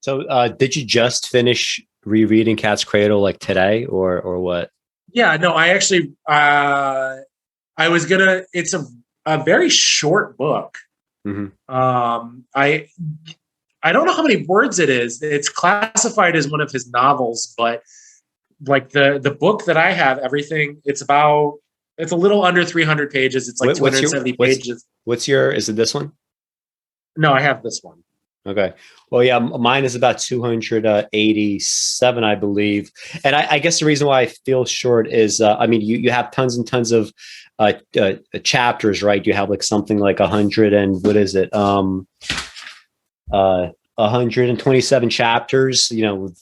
So, did you just finish rereading Cat's Cradle like today, or what? Yeah, no, I actually, I was gonna. It's a very short book. Hmm. I don't know how many words it is. It's classified as one of his novels, but like the book that I have, everything it's a little under 300 pages. It's like What's your 270 pages. what's your is it this one? No, I have this one. Okay. Well, yeah, mine is about 287, I believe. And I guess the reason why I feel short is, I mean, you have tons and tons of chapters, right? You have like something like 100 and what is it? 127 chapters,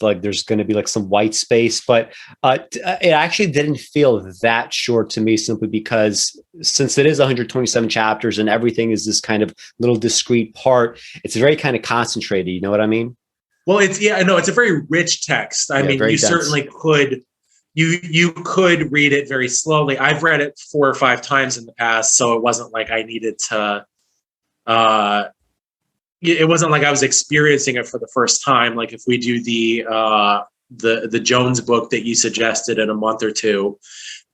like there's going to be like some white space, but it actually didn't feel that short to me, simply because since it is 127 chapters and everything is this kind of little discrete part, it's very kind of concentrated. You know what I mean? Well, it's a very rich text. I mean, you dense. certainly could. You could read it very slowly. I've read it 4 or 5 times in the past, so it wasn't like I needed to it wasn't like I was experiencing it for the first time. Like if we do the Jones book that you suggested in a month or two,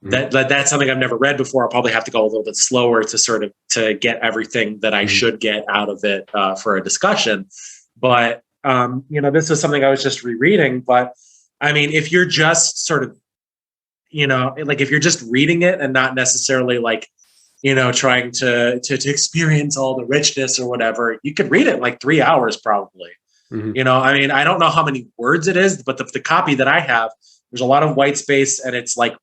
that's something I've never read before. I'll probably have to go a little bit slower to get everything that I should get out of it for a discussion. But this is something I was just rereading. But I mean, if you're just sort of, like if you're just reading it and not necessarily like, trying to experience all the richness or whatever, you could read it in like 3 hours probably. Mm-hmm. I mean, I don't know how many words it is, but the copy that I have, there's a lot of white space, and it's like,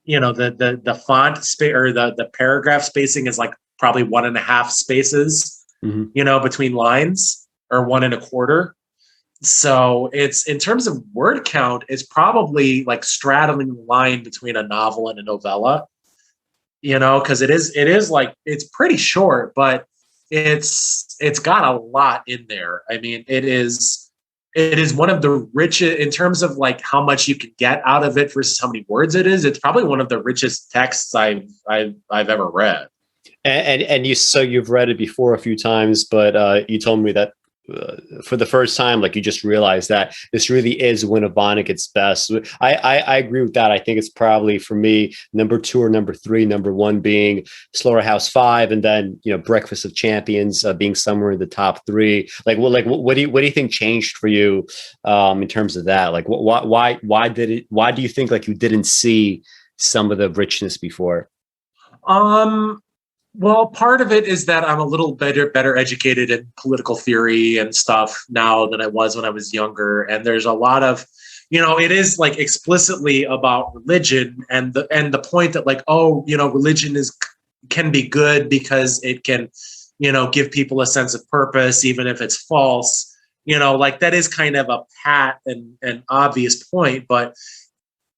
the font space or the paragraph spacing is like probably 1.5 spaces, between lines, or 1.25. So it's, in terms of word count, it's probably like straddling the line between a novel and a novella. Because it is like, it's pretty short, but it's got a lot in there. I mean, it is one of the richest in terms of like how much you can get out of it versus how many words it is. It's probably one of the richest texts I've ever read. And you've read it before a few times, but you told me that for the first time, like you just realized that this really is one of Vonnegut's best. I agree with that. I think it's probably for me number 2 or number 3. Number 1 being Slaughterhouse-Five, and then Breakfast of Champions being somewhere in the top 3. What do you think changed for you in terms of that? Like why do you think like you didn't see some of the richness before? Well, part of it is that I'm a little better educated in political theory and stuff now than I was when I was younger. And there's a lot of, it is like explicitly about religion, and the point that like, religion can be good because it can, give people a sense of purpose, even if it's false. Like that is kind of a pat and obvious point, but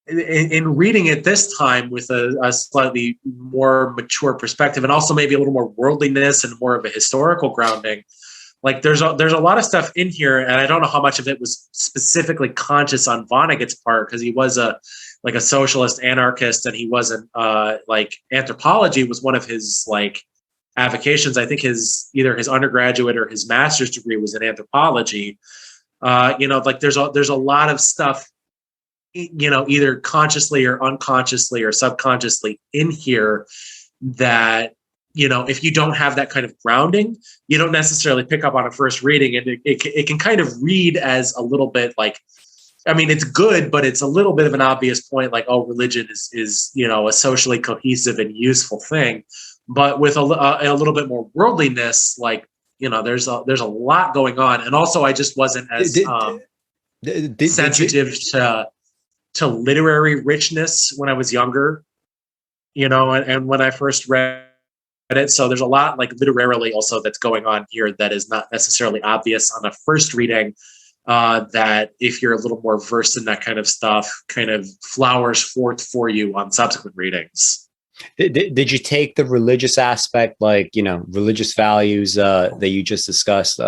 in reading it this time with a slightly more mature perspective, and also maybe a little more worldliness and more of a historical grounding, like there's a lot of stuff in here, and I don't know how much of it was specifically conscious on Vonnegut's part, because he was a socialist anarchist, and he wasn't like anthropology was one of his like avocations. I think either his undergraduate or his master's degree was in anthropology. Like there's a lot of stuff, either consciously or unconsciously or subconsciously in here that, if you don't have that kind of grounding, you don't necessarily pick up on a first reading. And it can kind of read as a little bit like, I mean, it's good, but it's a little bit of an obvious point, like, oh, religion is a socially cohesive and useful thing. But with a little bit more worldliness, like, there's a lot going on. And also I just wasn't as sensitive to literary richness when I was younger, and when I first read it. So there's a lot like literarily also that's going on here that is not necessarily obvious on a first reading, that if you're a little more versed in that kind of stuff, kind of flowers forth for you on subsequent readings. Did you take the religious aspect, like, religious values that you just discussed?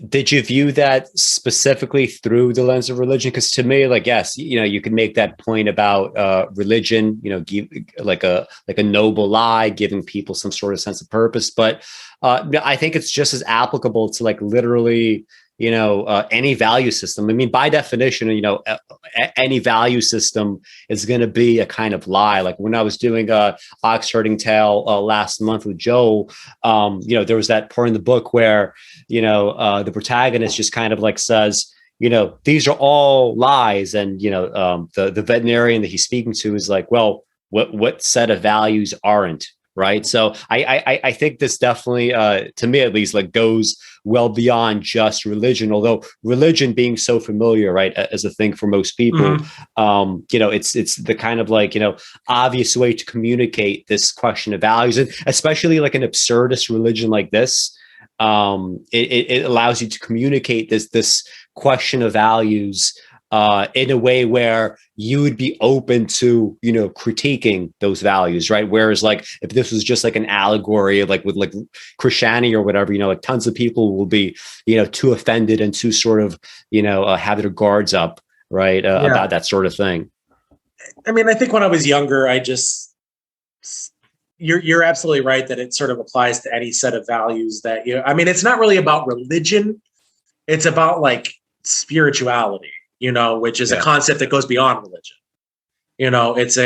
Did you view that specifically through the lens of religion? Because to me, like, yes, you can make that point about religion, give, like a noble lie, giving people some sort of sense of purpose. But I think it's just as applicable to like literally, any value system. I mean, by definition, any value system is going to be a kind of lie. Like when I was doing Ox Herding Tale last month with Joe, there was that part in the book where, the protagonist just kind of like says, these are all lies. And, the veterinarian that he's speaking to is like, well, what set of values aren't? Right. So I think this definitely, to me at least, like goes well beyond just religion, although religion being so familiar, right, as a thing for most people, it's the kind of like, obvious way to communicate this question of values, and especially like an absurdist religion like this. It allows you to communicate this question of values in a way where you would be open to, critiquing those values, right? Whereas like if this was just like an allegory, like with like Christianity or whatever, like tons of people will be, too offended and too sort of, have their guards up, right? About that sort of thing. I mean, I think when I was younger, you're absolutely right that it sort of applies to any set of values that, I mean, it's not really about religion. It's about like spirituality, which is a concept that goes beyond religion. It's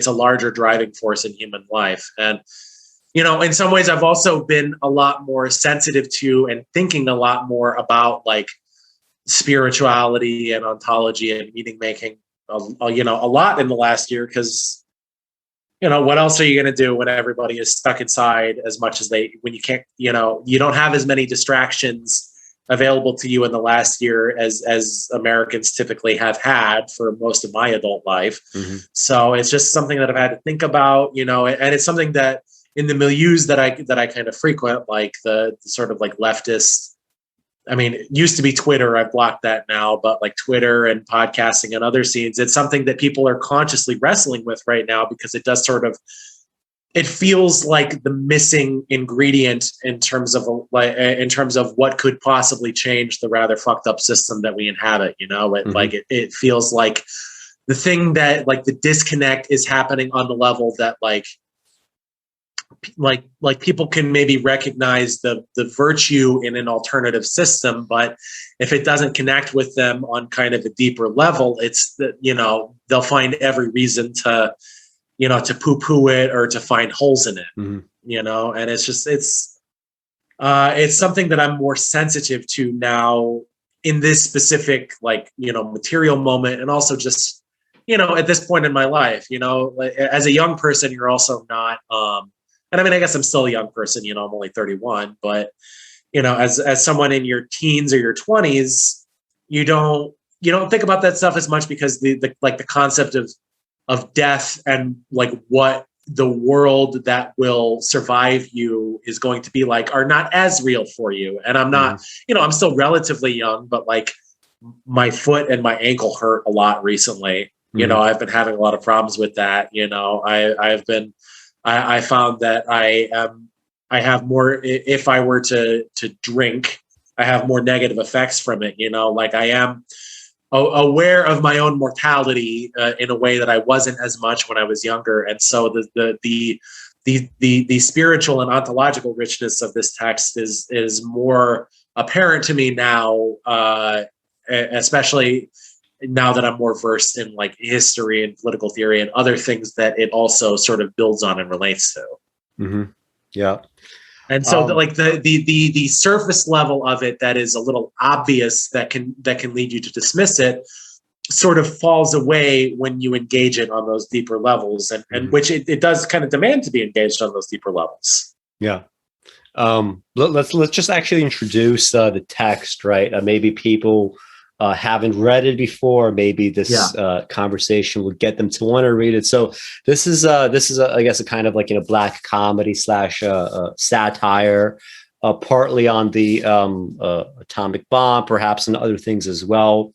a larger driving force in human life. And, in some ways I've also been a lot more sensitive to and thinking a lot more about like spirituality and ontology and meaning making, a lot in the last year. Cause what else are you going to do when everybody is stuck inside as much as when you can't, you don't have as many distractions available to you in the last year as Americans typically have had for most of my adult life. Mm-hmm. So it's just something that I've had to think about, and it's something that in the milieus that I kind of frequent, like the sort of like leftist, I mean, it used to be Twitter, I've blocked that now, but like Twitter and podcasting and other scenes, it's something that people are consciously wrestling with right now, because it does sort of, it feels like the missing ingredient in terms of what could possibly change the rather fucked up system that we inhabit. It feels like the thing that like the disconnect is happening on the level that like people can maybe recognize the virtue in an alternative system, but if it doesn't connect with them on kind of a deeper level, it's that, they'll find every reason to poo-poo it or to find holes in it, and it's just, it's something that I'm more sensitive to now in this specific, like, material moment. And also just, at this point in my life, like, as a young person, you're also not, and I mean, I guess I'm still a young person, I'm only 31, but, as someone in your teens or your 20s, you don't think about that stuff as much, because the concept of death and like what the world that will survive you is going to be like are not as real for you. And I'm not, I'm still relatively young, but like my foot and my ankle hurt a lot recently. I've been having a lot of problems with that. I found that I have more, if I were to drink, I have more negative effects from it. Like I am aware of my own mortality in a way that I wasn't as much when I was younger. And so the spiritual and ontological richness of this text is more apparent to me now, especially now that I'm more versed in like history and political theory and other things that it also sort of builds on and relates to. Mm-hmm. Yeah. And so the surface level of it that is a little obvious that can lead you to dismiss it sort of falls away when you engage it on those deeper levels, and which it does kind of demand to be engaged on those deeper levels. Yeah. Let's just actually introduce the text, right? Maybe people haven't read it before. Maybe this conversation would get them to want to read it. So this is I guess a kind of like black comedy / satire, partly on the atomic bomb, perhaps, and other things as well.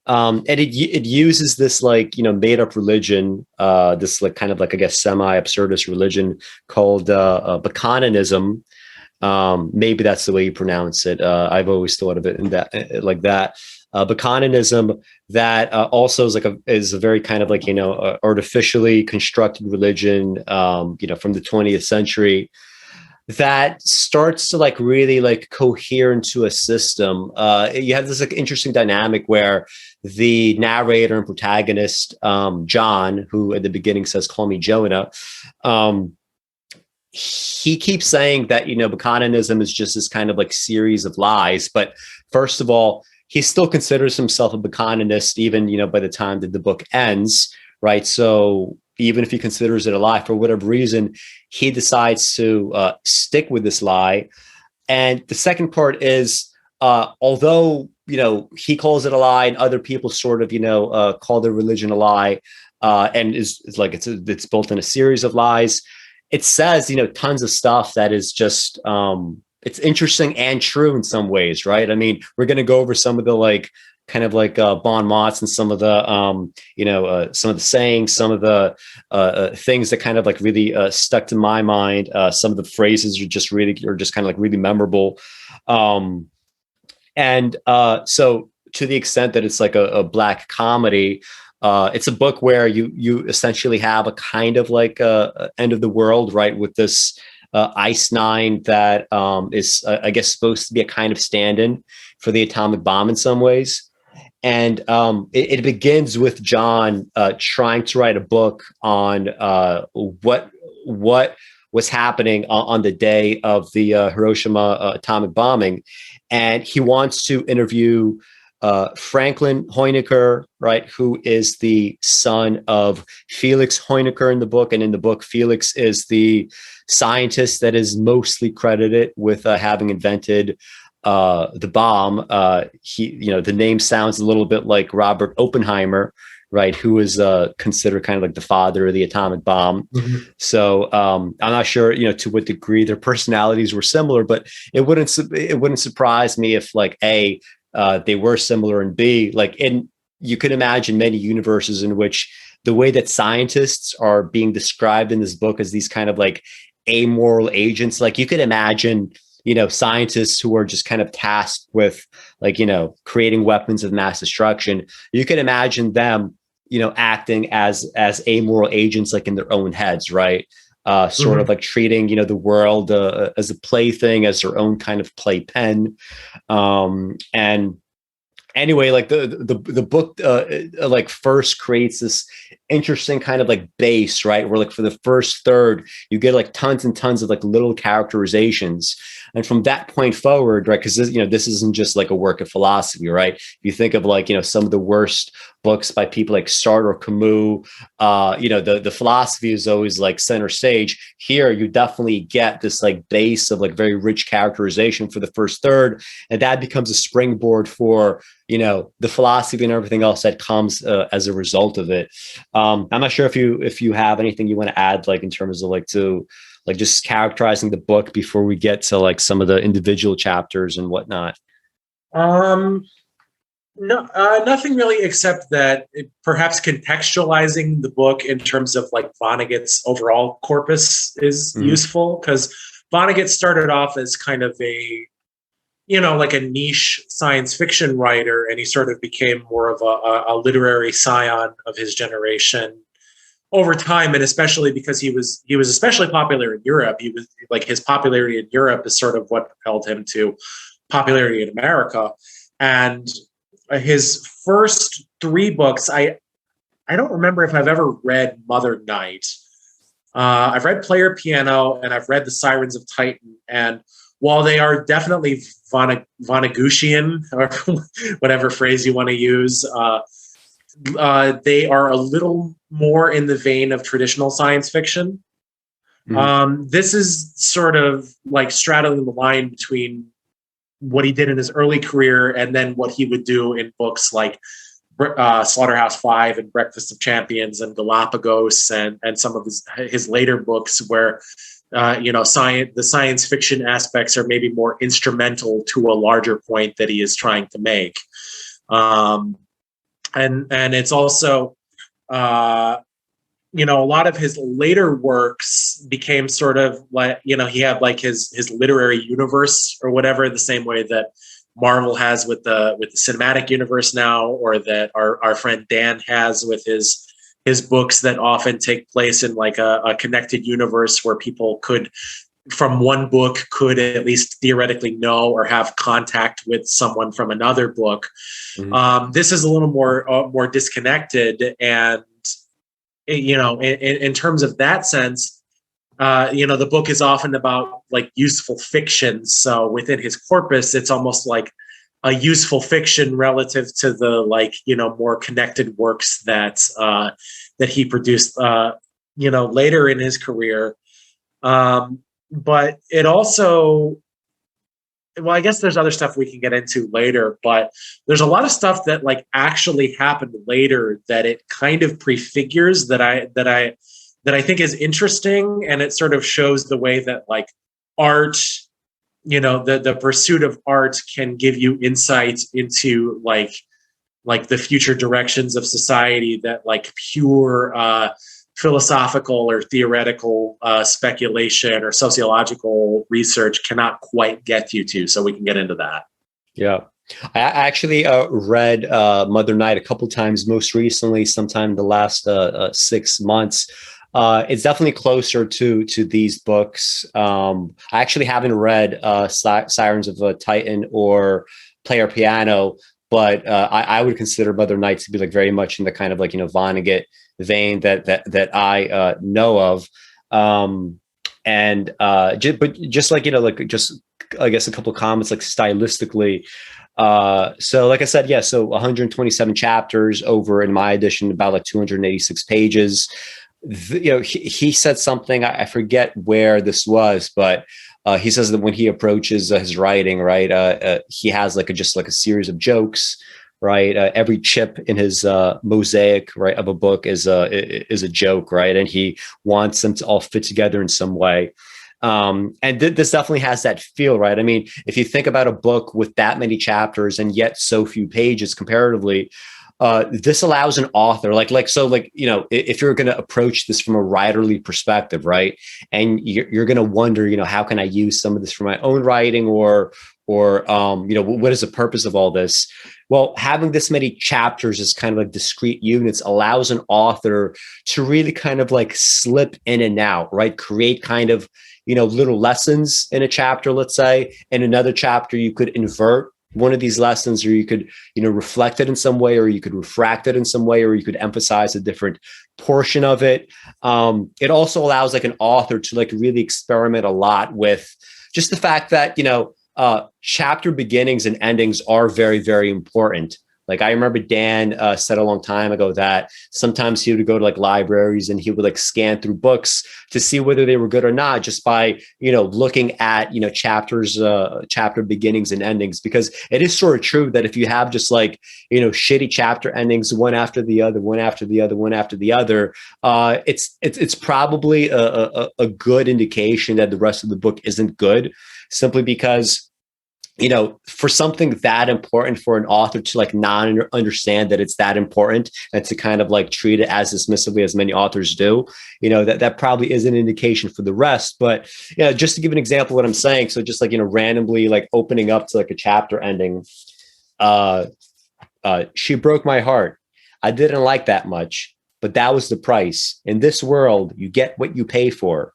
And it uses this like made up religion, this like kind of like I guess semi absurdist religion called Bokononism. Maybe that's the way you pronounce it. I've always thought of it in that like that. Bokononism that also is a very kind of like artificially constructed religion from the 20th century that starts to like really like cohere into a system. You have this like interesting dynamic where the narrator and protagonist, John, who at the beginning says, "Call me Jonah," he keeps saying that, Bokononism is just this kind of like series of lies. But first of all, he still considers himself a Bokononist, even, by the time that the book ends, right? So even if he considers it a lie, for whatever reason, he decides to stick with this lie. And the second part is, although, he calls it a lie and other people sort of, call their religion a lie, and is like, it's built in a series of lies. It says, tons of stuff that is just, it's interesting and true in some ways, right? I mean, we're going to go over some of the like kind of like bon mots and some of the some of the sayings, some of the things that kind of like really stuck to my mind. Some of the phrases are just kind of like really memorable. And so to the extent that it's like a Black comedy, it's a book where you essentially have a kind of like a end of the world, right? With this Ice Nine that is, I guess, supposed to be a kind of stand-in for the atomic bomb in some ways. And it begins with John trying to write a book on what was happening on the day of the Hiroshima atomic bombing. And he wants to interview Franklin Hoenniker, right, who is the son of Felix Hoenniker in the book. And in the book, Felix is the scientist that is mostly credited with having invented the bomb. The name sounds a little bit like Robert Oppenheimer, right, who is considered kind of like the father of the atomic bomb. Mm-hmm. So I'm not sure, to what degree their personalities were similar, but it wouldn't surprise me if like they were similar, and B, you could imagine many universes in which the way that scientists are being described in this book as these kind of like amoral agents, like you could imagine, scientists who are just kind of tasked with like, creating weapons of mass destruction. You could imagine them, acting as amoral agents, like in their own heads, right? Sort of like treating, the world as a plaything, as their own kind of playpen. And anyway, like the book like first creates this interesting kind of like base, right? Where like for the first third, you get like tons and tons of like little characterizations. And from that point forward, right, because this isn't just like a work of philosophy, right? If you think of like, some of the worst books by people like Sartre or Camus, the philosophy is always like center stage. Here, you definitely get this like base of like very rich characterization for the first third. And that becomes a springboard for, the philosophy and everything else that comes as a result of it. I'm not sure if you have anything you want to add, like in terms of like to like just characterizing the book before we get to like some of the individual chapters and whatnot. No, nothing really, except that perhaps contextualizing the book in terms of like Vonnegut's overall corpus is useful, because Vonnegut started off as kind of a, like a niche science fiction writer, and he sort of became more of a literary scion of his generation over time, and especially because he was especially popular in Europe. He was like, his popularity in Europe is sort of what propelled him to popularity in America. And his first three books, I don't remember if I've ever read Mother Night. I've read Player Piano, and I've read The Sirens of Titan. And while they are definitely Vonnegutian, or whatever phrase you want to use, they are a little more in the vein of traditional science fiction. This is sort of like straddling the line between what he did in his early career and then what he would do in books like Slaughterhouse-Five and Breakfast of Champions and Galapagos, and some of his later books where the science fiction aspects are maybe more instrumental to a larger point that he is trying to make. And it's also, a lot of his later works became sort of like, he had like his literary universe or whatever, the same way that Marvel has with the cinematic universe now, or that our friend Dan has with his books that often take place in like a connected universe where people could from one book could at least theoretically know or have contact with someone from another book. This is a little more disconnected, and in terms of that sense, the book is often about like useful fiction. So within his corpus, it's almost like a useful fiction relative to the more connected works that he produced later in his career. But it also, well, I guess there's other stuff we can get into later, but there's a lot of stuff that like actually happened later that it kind of prefigures that I think is interesting, and it sort of shows the way that like art, the pursuit of art can give you insight into like the future directions of society that like pure philosophical or theoretical speculation or sociological research cannot quite get you to. So we can get into that. Yeah. I actually read Mother Night a couple times, most recently, sometime in the last 6 months. It's definitely closer to these books. I actually haven't read Sirens of Titan or Player Piano, but I would consider Mother Night to be like very much in the kind of like, Vonnegut vein that I know of. But just like, just I guess a couple of comments like stylistically. So like I said, yeah, so 127 chapters over in my edition, about like 286 pages. He said something, I forget where this was, but he says that when he approaches his writing, right, he has like just like a series of jokes, right? Every chip in his mosaic, right, of a book is a joke, right? And he wants them to all fit together in some way. This definitely has that feel, right? I mean, if you think about a book with that many chapters and yet so few pages comparatively, this allows an author if you're going to approach this from a writerly perspective, right? And you're going to wonder, how can I use some of this for my own writing, or what is the purpose of all this? Well, having this many chapters as kind of like discrete units allows an author to really kind of like slip in and out, right? Create kind of, little lessons in a chapter, let's say. In another chapter, you could invert one of these lessons, or you could, reflect it in some way, or you could refract it in some way, or you could emphasize a different portion of it. It also allows like an author to like really experiment a lot with just the fact that, chapter beginnings and endings are very, very important. Like I remember Dan said a long time ago that sometimes he would go to like libraries and he would like scan through books to see whether they were good or not, just by, looking at, chapters, chapter beginnings and endings, because it is sort of true that if you have just like, shitty chapter endings, one after the other, one after the other, one after the other, it's probably a good indication that the rest of the book isn't good, simply because for something that important for an author to like not understand that it's that important and to kind of like treat it as dismissively as many authors do, that probably is an indication for the rest. But just to give an example of what I'm saying, so just like, randomly like opening up to like a chapter ending, she broke my heart. I didn't like that much, but that was the price. In this world, you get what you pay for.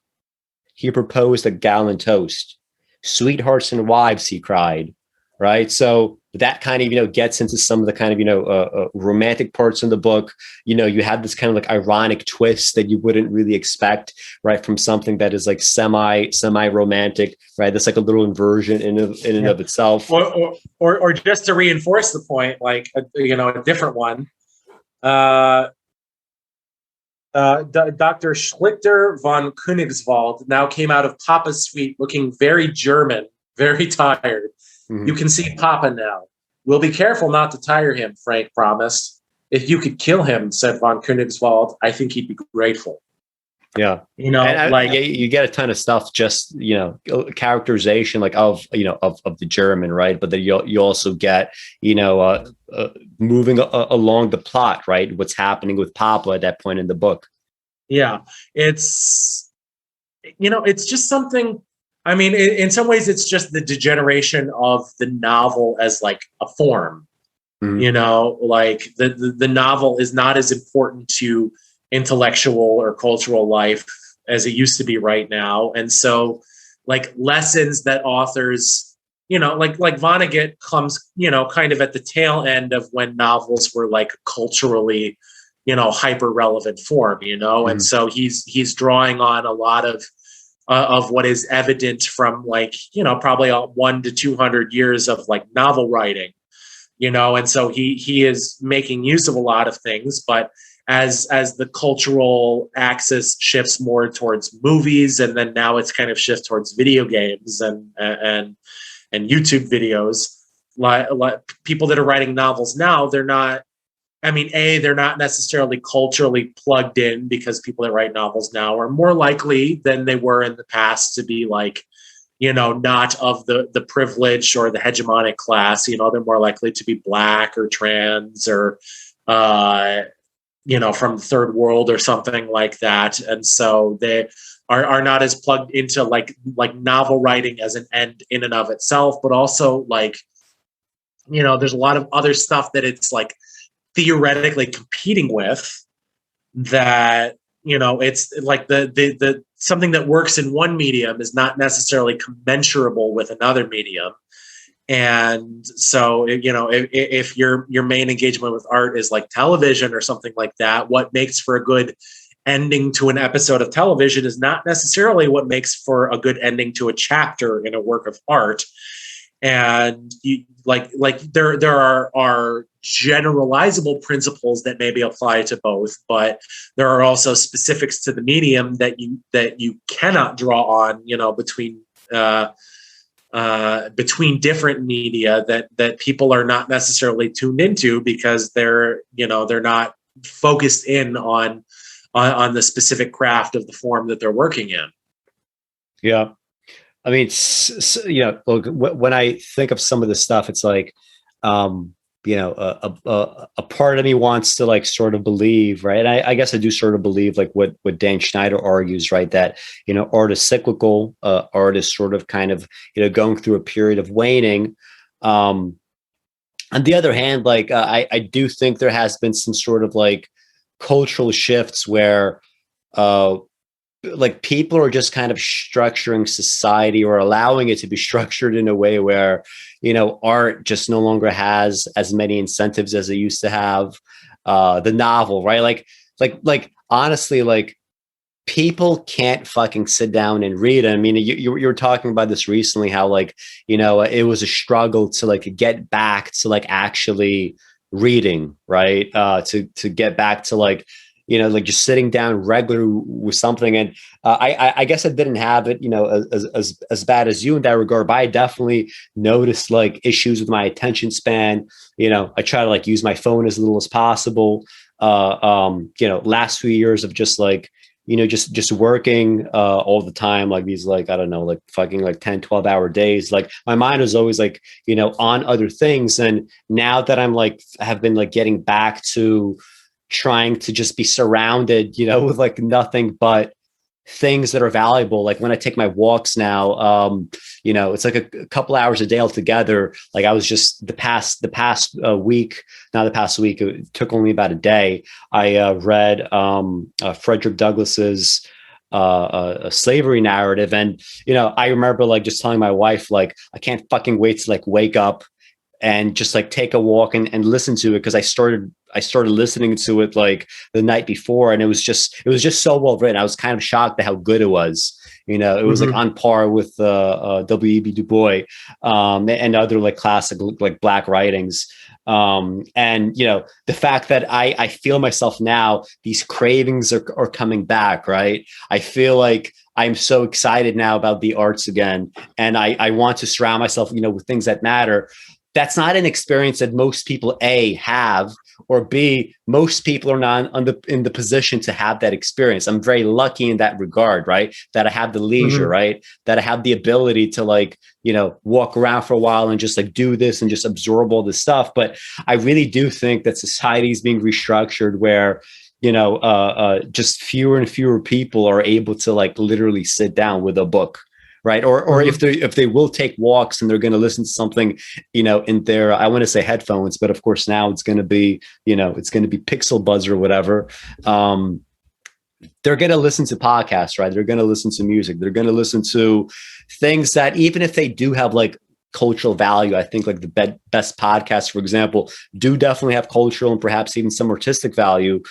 He proposed a gallon toast. Sweethearts and wives, he cried, right? So that kind of, gets into some of the kind of, romantic parts in the book. You have this kind of like ironic twist that you wouldn't really expect, right, from something that is like semi romantic, right? That's like a little inversion in and of itself. Or just to reinforce the point, like, a different one. Dr. Schlichter von Königswald now came out of Papa's suite looking very German, very tired. Mm-hmm. You can see Papa now. We'll be careful not to tire him, Frank promised. If you could kill him, said von Königswald, I think he'd be grateful. Yeah. You get a ton of stuff, just, characterization like of the German, right? But then you also get, moving along the plot, right? What's happening with Papa at that point in the book. Yeah. It's just something, I mean, in some ways it's just the degeneration of the novel as like a form, like the novel is not as important to intellectual or cultural life as it used to be right now. And so like lessons that authors, like Vonnegut comes, kind of at the tail end of when novels were like culturally, hyper relevant form, and so he's drawing on a lot of what is evident from like, probably 100 to 200 years of like novel writing, and so he is making use of a lot of things, but as the cultural axis shifts more towards movies, and then now it's kind of shift towards video games and YouTube videos, like people that are writing novels now, they're not, they're not necessarily culturally plugged in, because people that write novels now are more likely than they were in the past to be like, not of the privileged or the hegemonic class. They're more likely to be Black or trans or, from the third world or something like that. And so they are not as plugged into like novel writing as an end in and of itself, but also like, there's a lot of other stuff that it's like theoretically competing with, that, it's like the something that works in one medium is not necessarily commensurable with another medium. And so, if your main engagement with art is like television or something like that, what makes for a good ending to an episode of television is not necessarily what makes for a good ending to a chapter in a work of art. And there are generalizable principles that maybe apply to both, but there are also specifics to the medium that you cannot draw on, between different media that people are not necessarily tuned into, because they're not focused in on the specific craft of the form that they're working in. Yeah. Look, when I think of some of this stuff, it's like, a part of me wants to like sort of believe, right? And I guess I do sort of believe like what Dan Schneider argues, right? That, art is cyclical, art is sort of kind of, going through a period of waning. On the other hand, like, I do think there has been some sort of like cultural shifts where, like people are just kind of structuring society or allowing it to be structured in a way where, art just no longer has as many incentives as it used to have. The novel, right? Like honestly, like people can't fucking sit down and read. I mean, you were talking about this recently, how like, it was a struggle to like get back to like actually reading, right? To get back to like, like just sitting down regular with something. And I guess I didn't have it, as bad as you in that regard, but I definitely noticed like issues with my attention span. I try to like use my phone as little as possible. Last few years of just like, just working all the time, like these, like, I don't know, like fucking like 10, 12-hour days. Like my mind was always like, on other things. And now that I'm like, have been like getting back to trying to just be surrounded, with like nothing but things that are valuable. Like when I take my walks now, it's like a couple hours a day altogether. Like I was just the past week, it took only about a day. I read Frederick Douglass's a slavery narrative. And, I remember like just telling my wife, like, I can't fucking wait to like wake up and just like take a walk and listen to it. Cause I started listening to it like the night before, and it was just so well written. I was kind of shocked at how good it was. It was like on par with W.E.B. Du Bois and other like classic like Black writings. And the fact that I feel myself now, these cravings are coming back, right? I feel like I'm so excited now about the arts again, and I want to surround myself, with things that matter. That's not an experience that most people A, have, or B, most people are not in the position to have that experience. I'm very lucky in that regard, right? That I have the leisure, right? That I have the ability to like, walk around for a while and just like do this and just absorb all this stuff. But I really do think that society is being restructured where, just fewer and fewer people are able to like literally sit down with a book. Right. Or if they will take walks and they're going to listen to something, in their, I want to say headphones, but of course now it's going to be, it's going to be Pixel Buds or whatever. they're going to listen to podcasts, right? They're going to listen to music. They're going to listen to things that, even if they do have like cultural value, I think like the best podcasts, for example, do definitely have cultural and perhaps even some artistic value.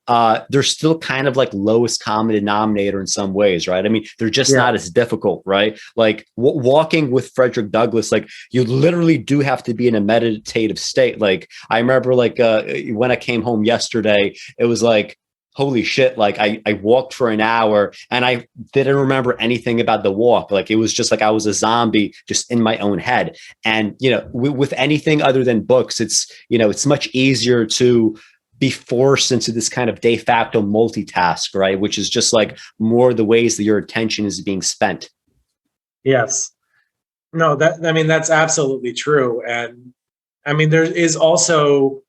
They're still kind of like lowest common denominator in some ways, right? I mean, they're just not as difficult, right? Like walking with Frederick Douglass, like you literally do have to be in a meditative state. Like I remember like when I came home yesterday, it was like, holy shit, like I walked for an hour and I didn't remember anything about the walk. Like it was just like I was a zombie just in my own head. And, you know, with anything other than books, it's, you know, it's much easier to be forced into this kind of de facto multitask, right? Which is just like more the ways that your attention is being spent. Yes. No, that's absolutely true. And I mean, there is also,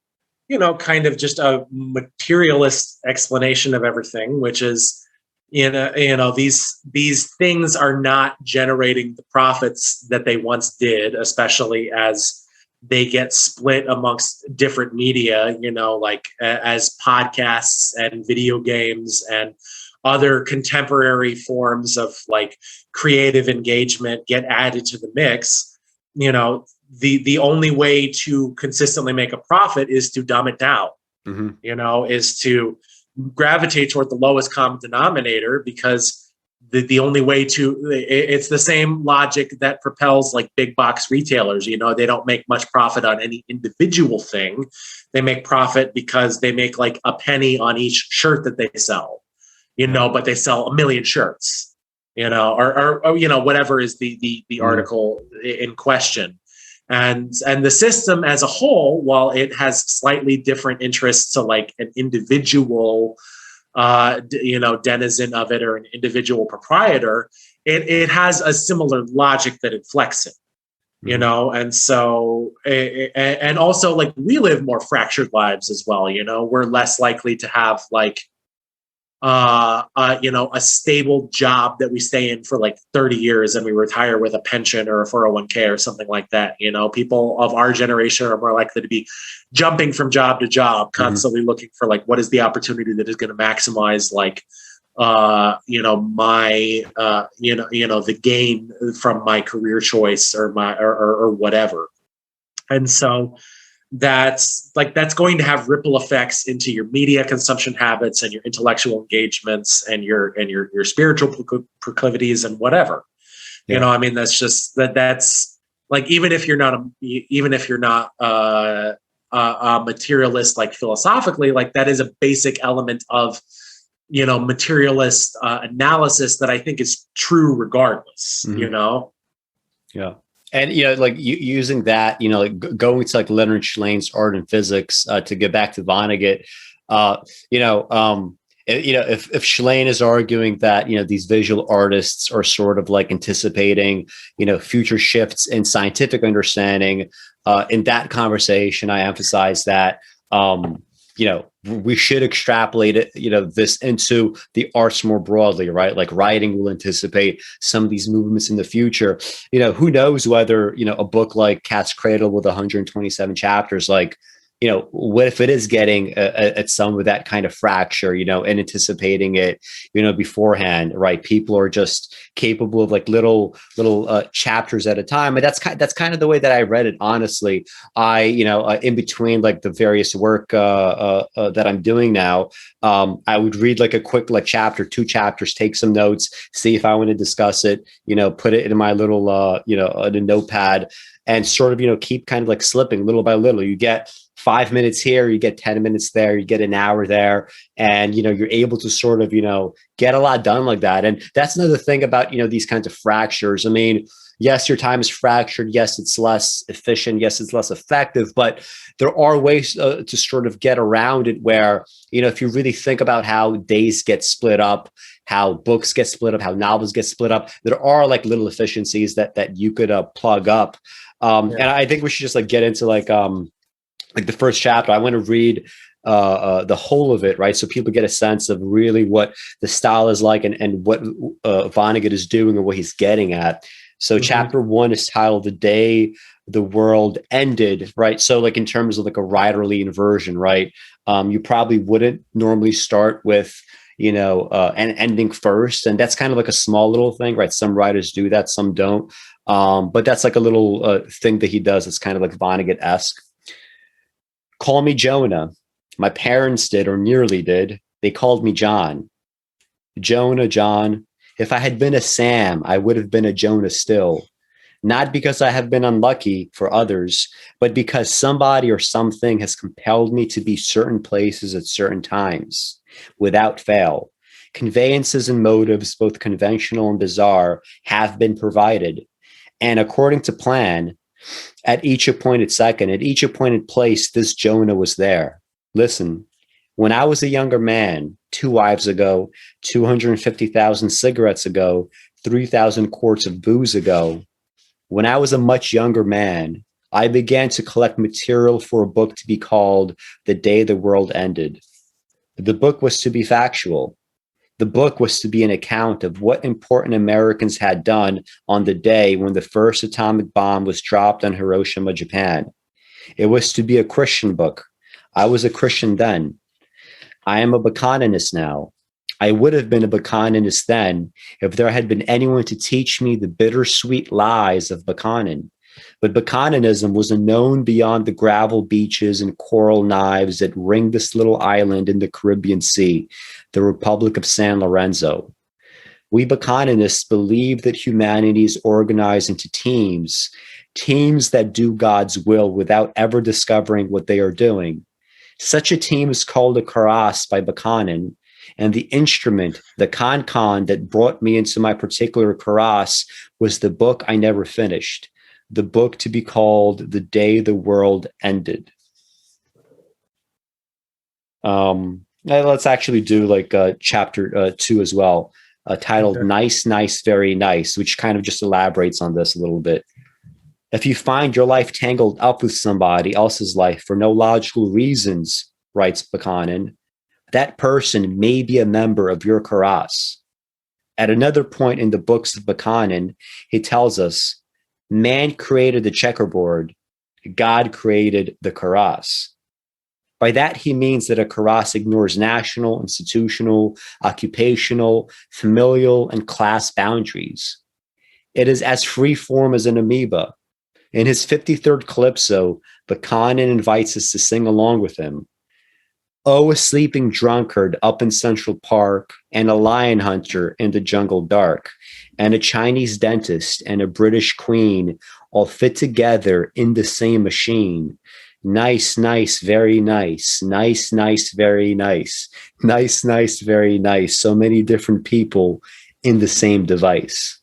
you know, kind of just a materialist explanation of everything, which is, you know, these things are not generating the profits that they once did, especially as they get split amongst different media, you know, like as podcasts and video games and other contemporary forms of like creative engagement get added to the mix. You know, the only way to consistently make a profit is to dumb it down, you know, is to gravitate toward the lowest common denominator, because the only way to, it's the same logic that propels like big box retailers. You know, they don't make much profit on any individual thing. They make profit because they make like a penny on each shirt that they sell, you know, but they sell 1 million shirts, you know, or you know, whatever is the article in question. And the system as a whole, while it has slightly different interests to like an individual, you know, denizen of it or an individual proprietor, it has a similar logic that it flexes, you know. And so, and also like we live more fractured lives as well. You know, we're less likely to have like, you know, a stable job that we stay in for like 30 years and we retire with a pension or a 401k or something like that. You know, people of our generation are more likely to be jumping from job to job, constantly looking for like, what is the opportunity that is going to maximize like, you know, my, you know, the gain from my career choice or my, or whatever. And so that's going to have ripple effects into your media consumption habits and your intellectual engagements and your spiritual proclivities and whatever. You know, I mean, that's like, even if you're not a materialist, like philosophically, like that is a basic element of, you know, materialist analysis that I think is true regardless, you know? Yeah. And, you know, like using that, you know, like going to like Leonard Shlain's Art and Physics to get back to Vonnegut, you know, if Schlain is arguing that, you know, these visual artists are sort of like anticipating, you know, future shifts in scientific understanding, in that conversation, I emphasize that, you know, we should extrapolate it, you know, this into the arts more broadly, right? Like writing will anticipate some of these movements in the future. You know, who knows whether, you know, a book like Cat's Cradle with 127 chapters, like, you know, what if it is getting at some of that kind of fracture, you know, and anticipating it, you know, beforehand, right? People are just capable of like little chapters at a time. And that's kind of the way that I read it. Honestly, you know, in between like the various work that I'm doing now, I would read like a quick like chapter, 2 chapters, take some notes, see if I want to discuss it, you know, put it in my little, you know, in a notepad, and sort of, you know, keep kind of like slipping little by little. You get 5 minutes here, you get 10 minutes there, you get an hour there, and, you know, you're able to sort of, you know, get a lot done like that. And that's another thing about, you know, these kinds of fractures. I mean, yes, your time is fractured. Yes, it's less efficient. Yes, it's less effective, but there are ways to sort of get around it where, you know, if you really think about how days get split up, how books get split up, how novels get split up, there are like little efficiencies that you could plug up. And I think we should just like get into like the first chapter. I want to read the whole of it, right? So people get a sense of really what the style is like and what Vonnegut is doing and what he's getting at. So chapter 1 is titled "The Day the World Ended," right? So like in terms of like a writerly inversion, right? You probably wouldn't normally start with, and ending first. And that's kind of like a small little thing, right? Some writers do that, some don't. But that's like a little thing that he does. It's kind of like Vonnegut-esque. Call me Jonah. My parents did, or nearly did. They called me John. Jonah, John. If I had been a Sam, I would have been a Jonah still. Not because I have been unlucky for others, but because somebody or something has compelled me to be certain places at certain times, without fail. Conveyances and motives, both conventional and bizarre, have been provided. And according to plan, at each appointed second, at each appointed place, this Jonah was there. Listen, when I was a younger man, 2 wives ago, 250,000 cigarettes ago, 3,000 quarts of booze ago, when I was a much younger man, I began to collect material for a book to be called The Day the World Ended. The book was to be factual. The book was to be an account of what important Americans had done on the day when the first atomic bomb was dropped on Hiroshima, Japan. It was to be a Christian book. I was a Christian then. I am a Bokononist now. I would have been a Bokononist then if there had been anyone to teach me the bittersweet lies of Bokonon. But Bokononism was unknown beyond the gravel beaches and coral knives that ring this little island in the Caribbean Sea, the Republic of San Lorenzo. We Bokononists believe that humanity is organized into teams, teams that do God's will without ever discovering what they are doing. Such a team is called a karass by Bokonon, and the instrument, the con that brought me into my particular karass was the book I never finished, the book to be called The Day the World Ended. Let's actually do like chapter 2 as well, titled okay. Nice, Nice, Very Nice, which kind of just elaborates on this a little bit. If you find your life tangled up with somebody else's life for no logical reasons, writes Bokonon, that person may be a member of your karass. At another point in the books of Bokonon, he tells us, man created the checkerboard, God created the karass. By that, he means that a karass ignores national, institutional, occupational, familial, and class boundaries. It is as free form as an amoeba. In his 53rd calypso, Bokonon invites us to sing along with him. Oh, a sleeping drunkard up in Central Park, and a lion hunter in the jungle dark, and a Chinese dentist and a British queen all fit together in the same machine. Nice, nice, very nice. Nice, nice, very nice. Nice, nice, very nice. So many different people in the same device.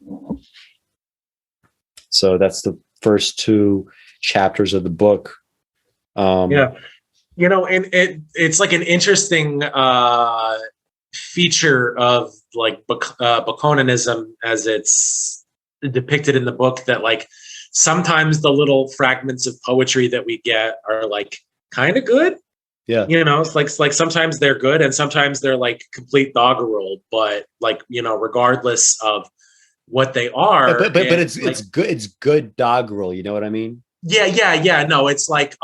So that's the first 2 chapters of the book. Yeah. And it's like an interesting feature of like Bokononism as it's depicted in the book, that like sometimes the little fragments of poetry that we get are like kind of good. Yeah. It's like sometimes they're good and sometimes they're like complete doggerel, but like, regardless of what they are. But it's like, it's good doggerel, you know what I mean? Yeah. No, it's like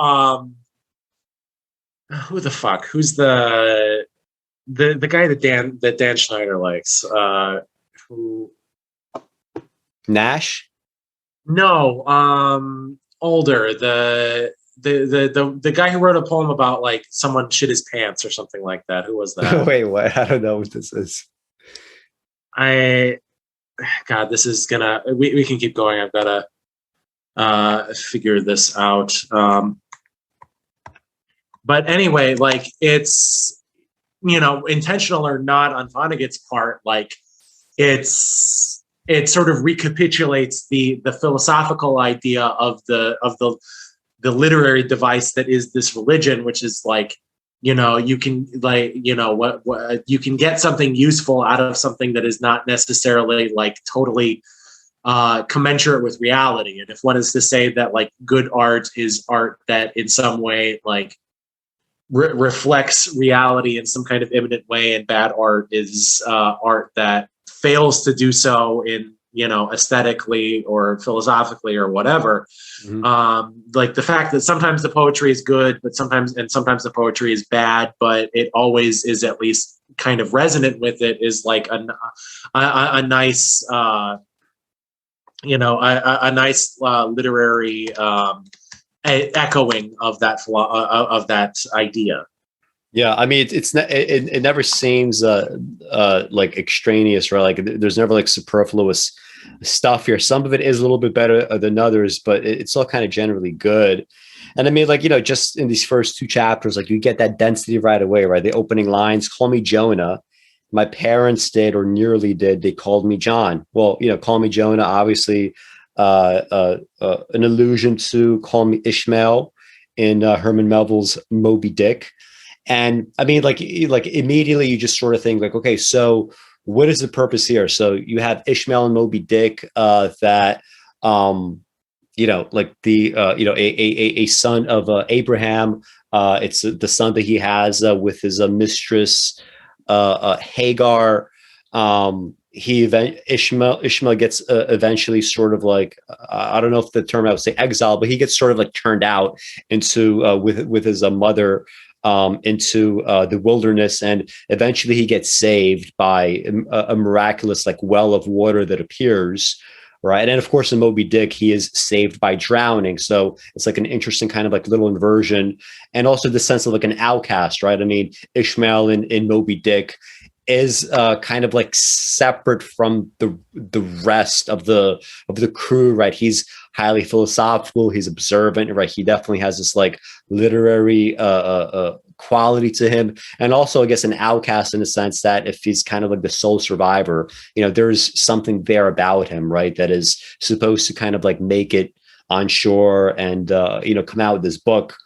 who the fuck? Who's the guy that Dan Schneider likes? Who? Nash? No, older. The guy who wrote a poem about like someone shit his pants or something like that. Who was that? Wait, what? I don't know what this is. God, this is gonna. We can keep going. I've gotta figure this out. But anyway, like it's, intentional or not on Vonnegut's part, like it sort of recapitulates the philosophical idea of the literary device that is this religion, which is like, you can like, what you can get something useful out of something that is not necessarily like totally commensurate with reality. And if one is to say that like good art is art that in some way like reflects reality in some kind of imminent way, and bad art is art that fails to do so in aesthetically or philosophically or whatever. Mhm. Like the fact that sometimes the poetry is good, but sometimes the poetry is bad, but it always is at least kind of resonant with it, is like a nice, a nice literary echoing of that idea. Yeah, I mean, it never seems like extraneous, right? Like there's never like superfluous stuff here. Some of it is a little bit better than others, but it's all kind of generally good. And I mean, like, just in these first two chapters, like you get that density right away, right? The opening lines, call me Jonah. My parents did, or nearly did. They called me John. Well, call me Jonah, obviously, an allusion to call me Ishmael in Herman Melville's Moby Dick. And I mean, like immediately you just sort of think like, okay, so what is the purpose here? So you have Ishmael and Moby Dick, that, like the, a son of Abraham. It's the son that he has with his mistress, Hagar. Ishmael gets eventually sort of like, I don't know if the term I would say exile, but he gets sort of like turned out into with his mother, into the wilderness, and eventually he gets saved by a miraculous like well of water that appears, right? And of course in Moby Dick he is saved by drowning, so it's like an interesting kind of like little inversion, and also the sense of like an outcast, right? I mean, Ishmael in Moby Dick is kind of like separate from the rest of the crew, right? He's highly philosophical, he's observant, right? He definitely has this like literary quality to him, and also I guess an outcast in the sense that if he's kind of like the sole survivor, there's something there about him, right, that is supposed to kind of like make it on shore and come out with this book.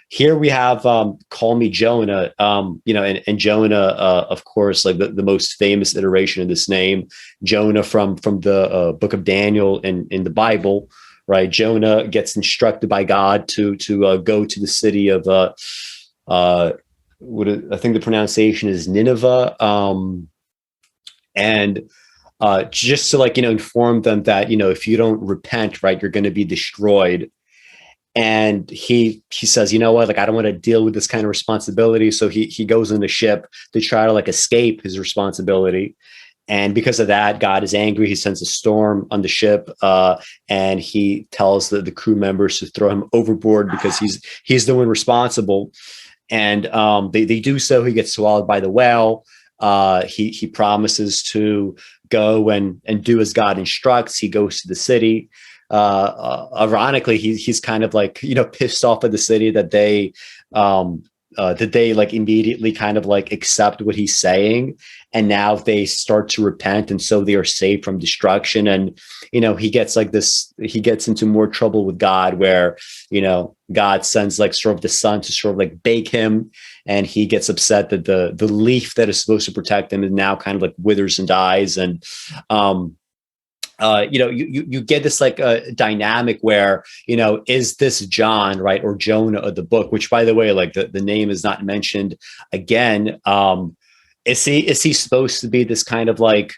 Here we have Call Me Jonah, and Jonah, of course, like the most famous iteration of this name, Jonah from the book of Daniel in the Bible, right? Jonah gets instructed by God to go to the city of what I think the pronunciation is Nineveh, and just to like inform them that if you don't repent, right, you're going to be destroyed. And he says, what, like, I don't want to deal with this kind of responsibility. So he goes in the ship to try to like escape his responsibility. And because of that, God is angry. He sends a storm on the ship, and he tells the crew members to throw him overboard because he's the one responsible. And they do so. He gets swallowed by the whale. He promises to go and do as God instructs. He goes to the city. Ironically, he's kind of like pissed off at the city that they like immediately kind of like accept what he's saying, and now they start to repent, and so they are saved from destruction. And he gets into more trouble with God, where God sends like sort of the sun to sort of like bake him, and he gets upset that the leaf that is supposed to protect him is now kind of like withers and dies. And you get this like dynamic where, is this John, right, or Jonah of the book, which by the way, like the name is not mentioned again. Is he supposed to be this kind of like,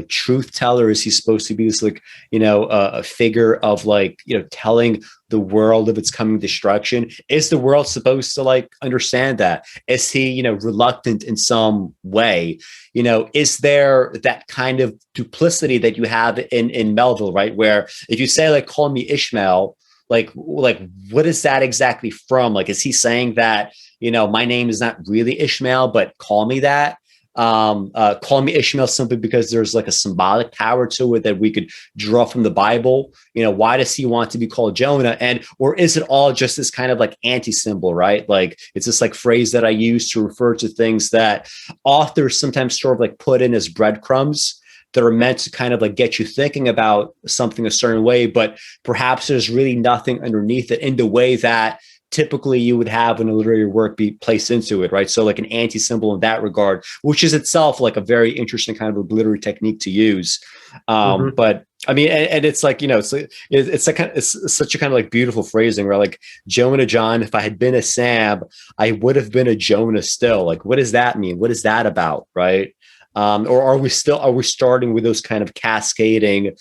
truth teller? Is he supposed to be this like, a figure of like, telling the world of its coming destruction? Is the world supposed to like understand that? Is he, reluctant in some way? Is there that kind of duplicity that you have in Melville, right? Where if you say like, call me Ishmael, like what is that exactly from? Like, is he saying that, my name is not really Ishmael, but call me that? Call me Ishmael simply because there's like a symbolic power to it that we could draw from the Bible. Why does he want to be called Jonah? Or is it all just this kind of like anti-symbol, right? Like it's this like phrase that I use to refer to things that authors sometimes sort of like put in as breadcrumbs that are meant to kind of like get you thinking about something a certain way, but perhaps there's really nothing underneath it in the way that typically you would have when a literary work be placed into it, right? So like an anti-symbol in that regard, which is itself like a very interesting kind of literary technique to use. But I mean, and it's like, it's such a kind of like beautiful phrasing where like Jonah John, if I had been a Sam, I would have been a Jonah still. Like, what does that mean? What is that about? Right. Or are we starting with those kind of cascading,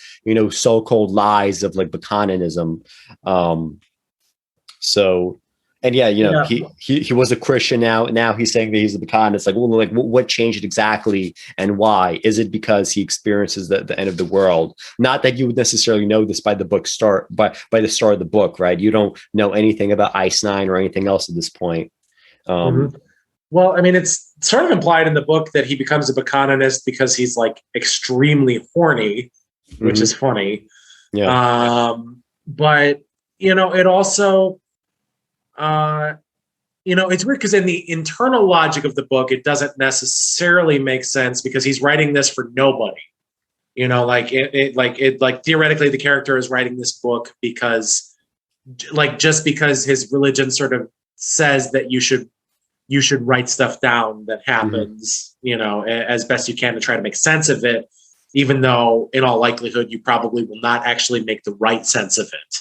so-called lies of like Bokononism? So, and yeah, he was a Christian. Now he's saying that he's a Bokononist. Like, well, like what changed exactly, and why? Is it because he experiences the end of the world? Not that you would necessarily know this by the start of the book, right? You don't know anything about Ice Nine or anything else at this point. Well, I mean, it's sort of implied in the book that he becomes a Bokononist because he's like extremely horny, which is funny. Yeah. But it also, it's weird because in the internal logic of the book, it doesn't necessarily make sense because he's writing this for nobody. Theoretically, the character is writing this book because, just because his religion sort of says that you should write stuff down that happens, as best you can to try to make sense of it, even though in all likelihood, you probably will not actually make the right sense of it.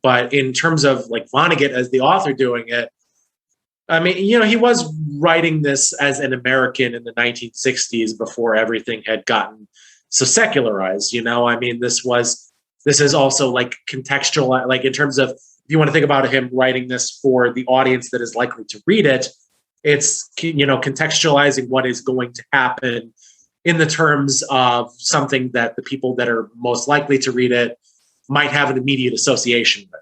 But in terms of like Vonnegut as the author doing it, I mean, he was writing this as an American in the 1960s before everything had gotten so secularized. I mean, this is also like contextual, like in terms of, if you want to think about him writing this for the audience that is likely to read it, it's, contextualizing what is going to happen in the terms of something that the people that are most likely to read it might have an immediate association with.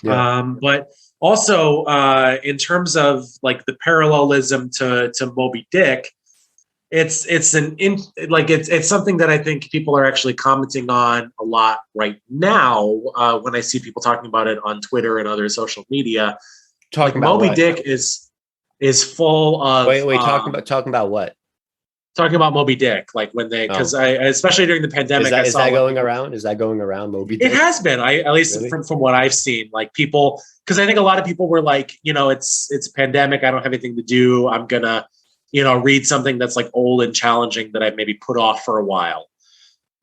But also in terms of like the parallelism to Moby Dick, it's something that I think people are actually commenting on a lot right now when I see people talking about it on Twitter and other social media. Talking about Moby what? Dick is full of talking about what? Talking about Moby Dick, like when they, because especially during the pandemic, is that going around? Is that going around Moby Dick? It has been. At least really? from what I've seen, like people, because I think a lot of people were like, it's pandemic. I don't have anything to do. I'm gonna, read something that's like old and challenging that I've maybe put off for a while.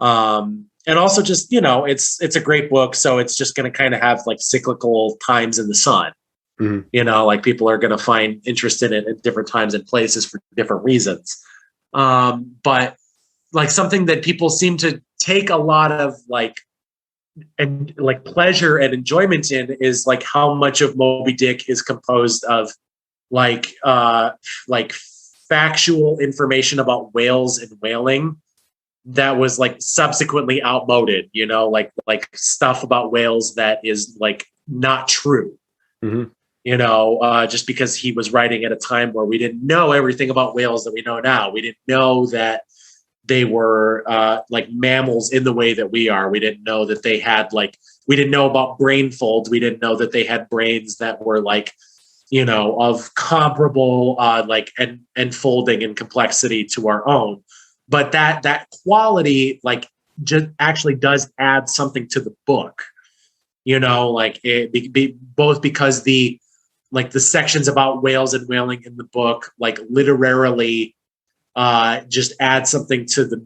And also just, it's a great book, so it's just going to kind of have like cyclical times in the sun. Like people are going to find interest in it at different times and places for different reasons. But like something that people seem to take a lot of pleasure and enjoyment in is like how much of Moby Dick is composed of like factual information about whales and whaling that was like subsequently outmoded, like stuff about whales that is like not true. Just because he was writing at a time where we didn't know everything about whales that we know now. We didn't know that they were like mammals in the way that we are. We didn't know that they had we didn't know about brain folds. We didn't know that they had brains that were of comparable and folding and complexity to our own. But that quality just actually does add something to the book. Both because the sections about whales and whaling in the book, literarily, just add something to the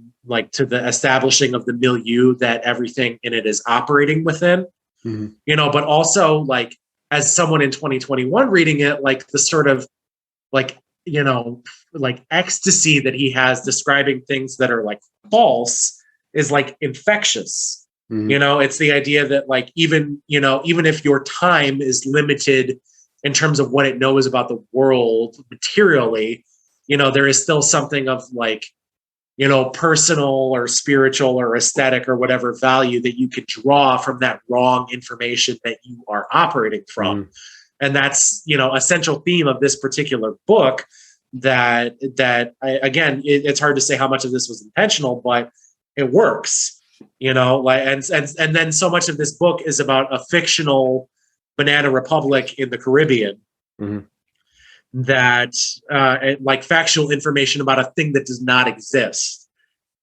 establishing of the milieu that everything in it is operating within. But also as someone in 2021 reading it, the sort of ecstasy that he has describing things that are false is infectious. It's the idea that even if your time is limited in terms of what it knows about the world materially, there is still something of personal or spiritual or aesthetic or whatever value that you could draw from that wrong information that you are operating from. And that's, a central theme of this particular book that it's hard to say how much of this was intentional, but it works, and then so much of this book is about a fictional banana republic in the Caribbean that factual information about a thing that does not exist.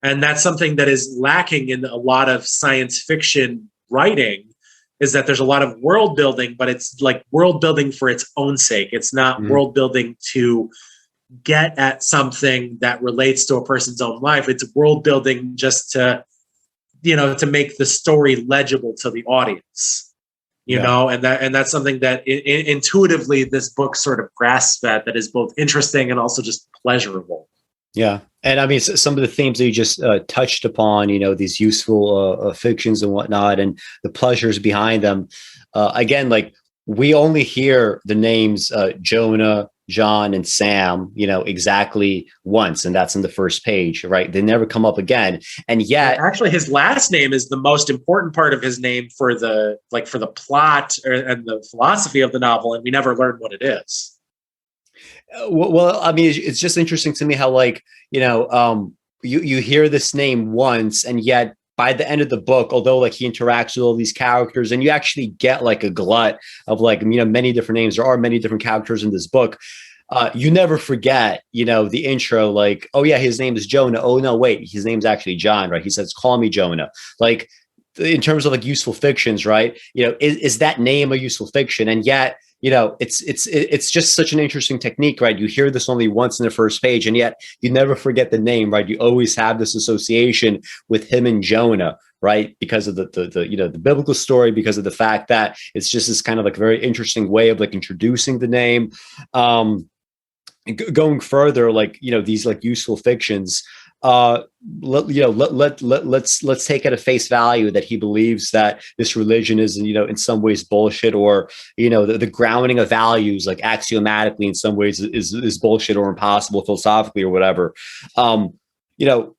And that's something that is lacking in a lot of science fiction writing, is that there's a lot of world building, but it's world building for its own sake. It's not world building to get at something that relates to a person's own life. It's world building just to, to make the story legible to the audience. you know, and that's something that intuitively this book sort of grasps that is both interesting and also just pleasurable. Yeah. And I mean, some of the themes that you just touched upon, you know, these useful fictions and whatnot, and the pleasures behind them. Again, like we only hear the names Jonah, John, and Sam, you know, exactly once, and that's in the first page, right? They never come up again. And yet, actually, his last name is the most important part of his name for the plot and the philosophy of the novel, and we never learn what it is. Well, I mean, it's just interesting to me how, like, you know, you hear this name once, and yet by the end of the book, although like he interacts with all these characters, and you actually get like a glut of like, you know, many different names. There are many different characters in this book. You never forget, you know, the intro, like, oh yeah, his name is Jonah. Oh no, wait, his name's actually John, right? He says, call me Jonah. Like, in terms of like useful fictions, right? You know, is that name a useful fiction? And yet, you know, it's just such an interesting technique, right? You hear this only once in the first page, and yet you never forget the name, right? You always have this association with him and Jonah, right? Because of the you know, the biblical story, because of the fact that it's just this kind of like very interesting way of like introducing the name. Going further, like, you know, these like useful fictions, let's take it at face value that he believes that this religion is, you know, in some ways bullshit, or, you know, the grounding of values, like axiomatically in some ways is bullshit or impossible philosophically or whatever. You know,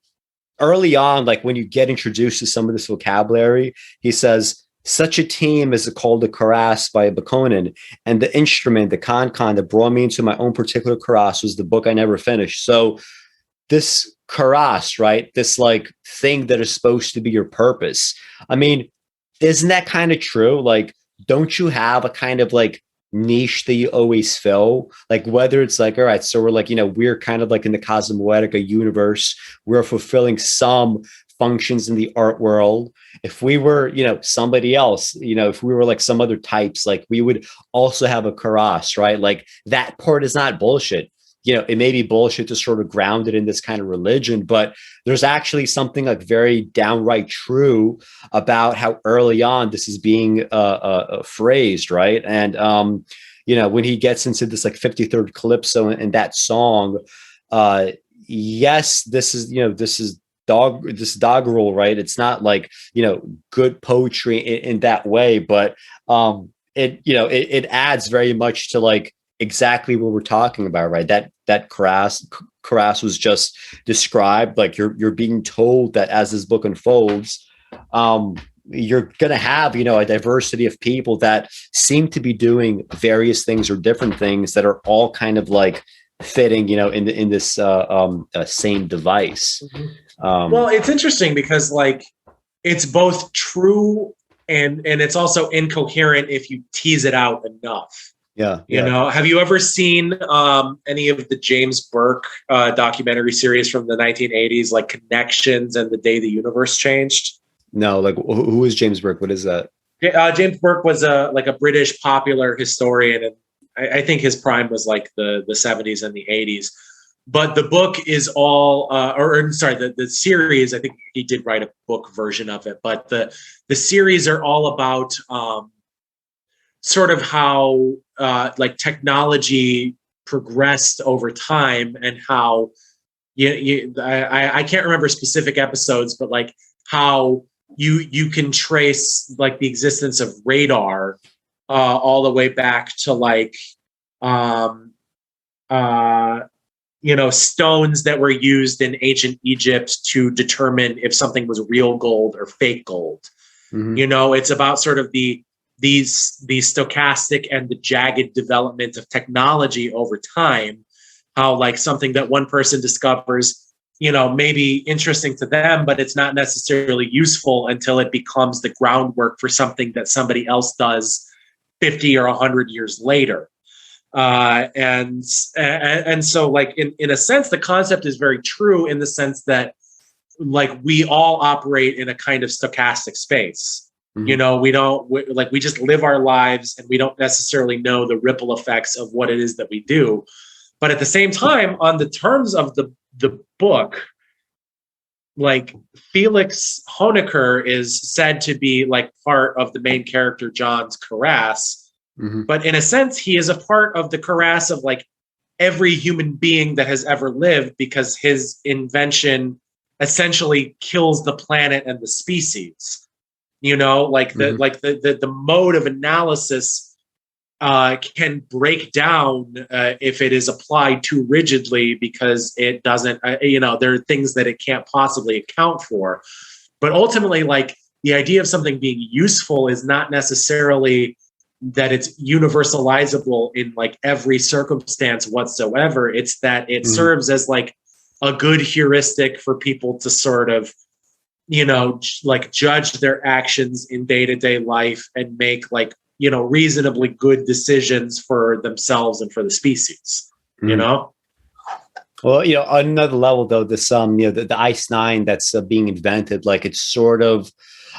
early on, like when you get introduced to some of this vocabulary, he says, such a team is called a karass by a Bokonon, and the instrument, the con that brought me into my own particular karass was the book I never finished. So this karass, right? This like thing that is supposed to be your purpose. I mean, isn't that kind of true? Like, don't you have a kind of like niche that you always fill? Like, whether it's like, all right, so we're like, you know, we're kind of like in the Cosmoetica universe, we're fulfilling some functions in the art world. If we were, you know, somebody else, you know, if we were like some other types, like we would also have a karass, right? Like that part is not bullshit. You know, it may be bullshit to sort of ground it in this kind of religion, but there's actually something like very downright true about how early on this is being phrased, right? And you know, when he gets into this like 53rd calypso and that song, yes, this is, you know, this doggerel, right? It's not like, you know, good poetry in that way, but it, you know, it adds very much to like exactly what we're talking about, right? That karass was just described, like you're being told that as this book unfolds, you're gonna have, you know, a diversity of people that seem to be doing various things or different things that are all kind of like fitting, you know, in this same device. Well, it's interesting because like it's both true and it's also incoherent if you tease it out enough. Yeah. You know, have you ever seen any of the James Burke documentary series from the 1980s, like Connections and The Day the Universe Changed? No, like who is James Burke? What is that? James Burke was a British popular historian, and I think his prime was like the 70s and the 80s. But the book is all, the series, I think he did write a book version of it, but the series are all about sort of how like technology progressed over time and how I can't remember specific episodes, but like how you can trace like the existence of radar all the way back to like you know, stones that were used in ancient Egypt to determine if something was real gold or fake gold. Mm-hmm. You know, it's about sort of the stochastic and the jagged development of technology over time, how like something that one person discovers, you know, may be interesting to them, but it's not necessarily useful until it becomes the groundwork for something that somebody else does 50 or 100 years later. And so like in a sense, the concept is very true in the sense that like we all operate in a kind of stochastic space. Mm-hmm. You know, we just live our lives and we don't necessarily know the ripple effects of what it is that we do. But at the same time, on the terms of the book, like Felix Hoenniker is said to be like part of the main character John's karass, but in a sense, he is a part of the karass of like every human being that has ever lived, because his invention essentially kills the planet and the species. You know, like the mode of analysis can break down if it is applied too rigidly, because it doesn't, there are things that it can't possibly account for. But ultimately, like, the idea of something being useful is not necessarily that it's universalizable in like every circumstance whatsoever. It's that it serves as like a good heuristic for people to sort of, like judge their actions in day-to-day life and make like, reasonably good decisions for themselves and for the species, Well, on another level though, this, the Ice Nine that's being invented, like it's sort of,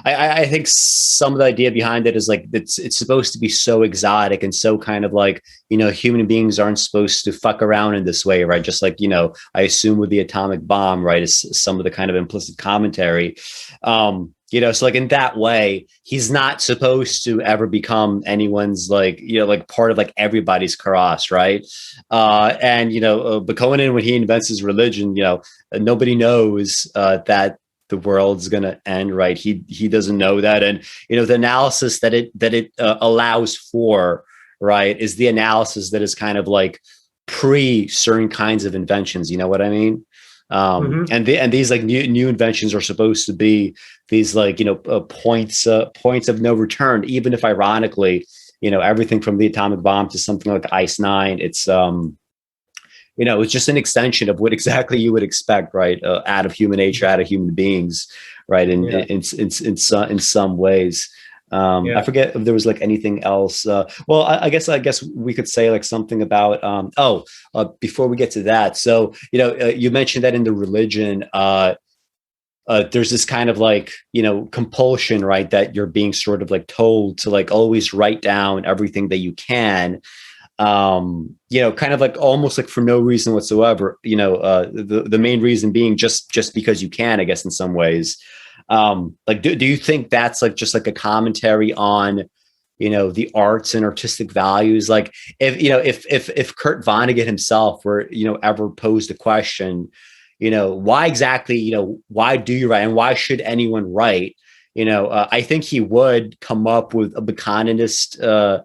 I think some of the idea behind it is like, it's supposed to be so exotic and so kind of like, human beings aren't supposed to fuck around in this way, right? Just like, I assume with the atomic bomb, right, is some of the kind of implicit commentary. So like in that way, he's not supposed to ever become anyone's like, like part of like everybody's karass, right? Bokononism, when he invents his religion, nobody knows that the world's going to end, right? He doesn't know that. And, the analysis that it allows for, right, is the analysis that is kind of like pre certain kinds of inventions. You know what I mean? And these like new inventions are supposed to be these like, points of no return, even if ironically, everything from the atomic bomb to something like Ice Nine, it's, it's just an extension of what exactly you would expect, right? Out of human nature, out of human beings, right? In some ways. I forget if there was like anything else. Well, I guess we could say like something about, before we get to that. So, you mentioned that in the religion, there's this kind of like, compulsion, right? That you're being sort of like told to like always write down everything that you can, kind of like almost like for no reason whatsoever, the main reason being just because you can, I guess, in some ways. Like, do you think that's like just like a commentary on, the arts and artistic values? Like if Kurt Vonnegut himself were, ever posed a question, why exactly, why do you write and why should anyone write? I think he would come up with a Bokononist,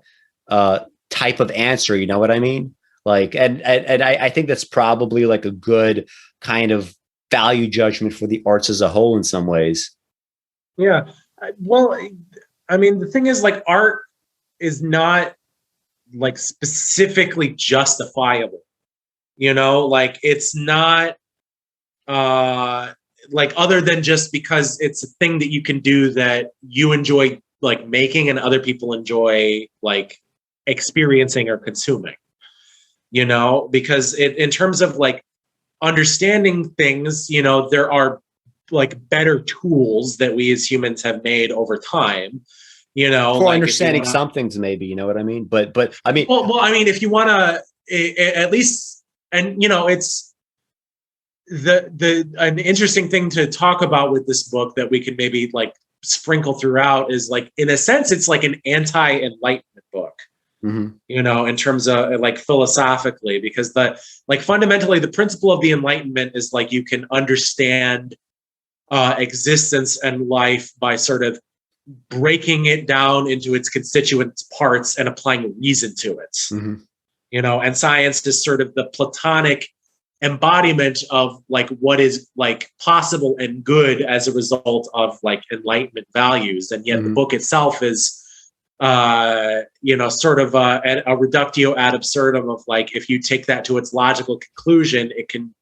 type of answer, you know what I mean? Like, and I think that's probably like a good kind of value judgment for the arts as a whole in some ways. Yeah. Well, I mean, the thing is, like, art is not like specifically justifiable, like it's not like other than just because it's a thing that you can do that you enjoy like making and other people enjoy like experiencing or consuming, because in terms of like understanding things, there are like better tools that we as humans have made over time, for like understanding some things, maybe, you know what I mean? But I mean, well, I mean, if you want to at least, and it's an interesting thing to talk about with this book that we can maybe like sprinkle throughout is like, in a sense, it's like an anti-enlightenment book. In terms of like philosophically, because fundamentally the principle of the Enlightenment is like you can understand existence and life by sort of breaking it down into its constituent parts and applying reason to it. And science is sort of the Platonic embodiment of like what is like possible and good as a result of like Enlightenment values. And yet the book itself is sort of a reductio ad absurdum of like, if you take that to its logical conclusion, it can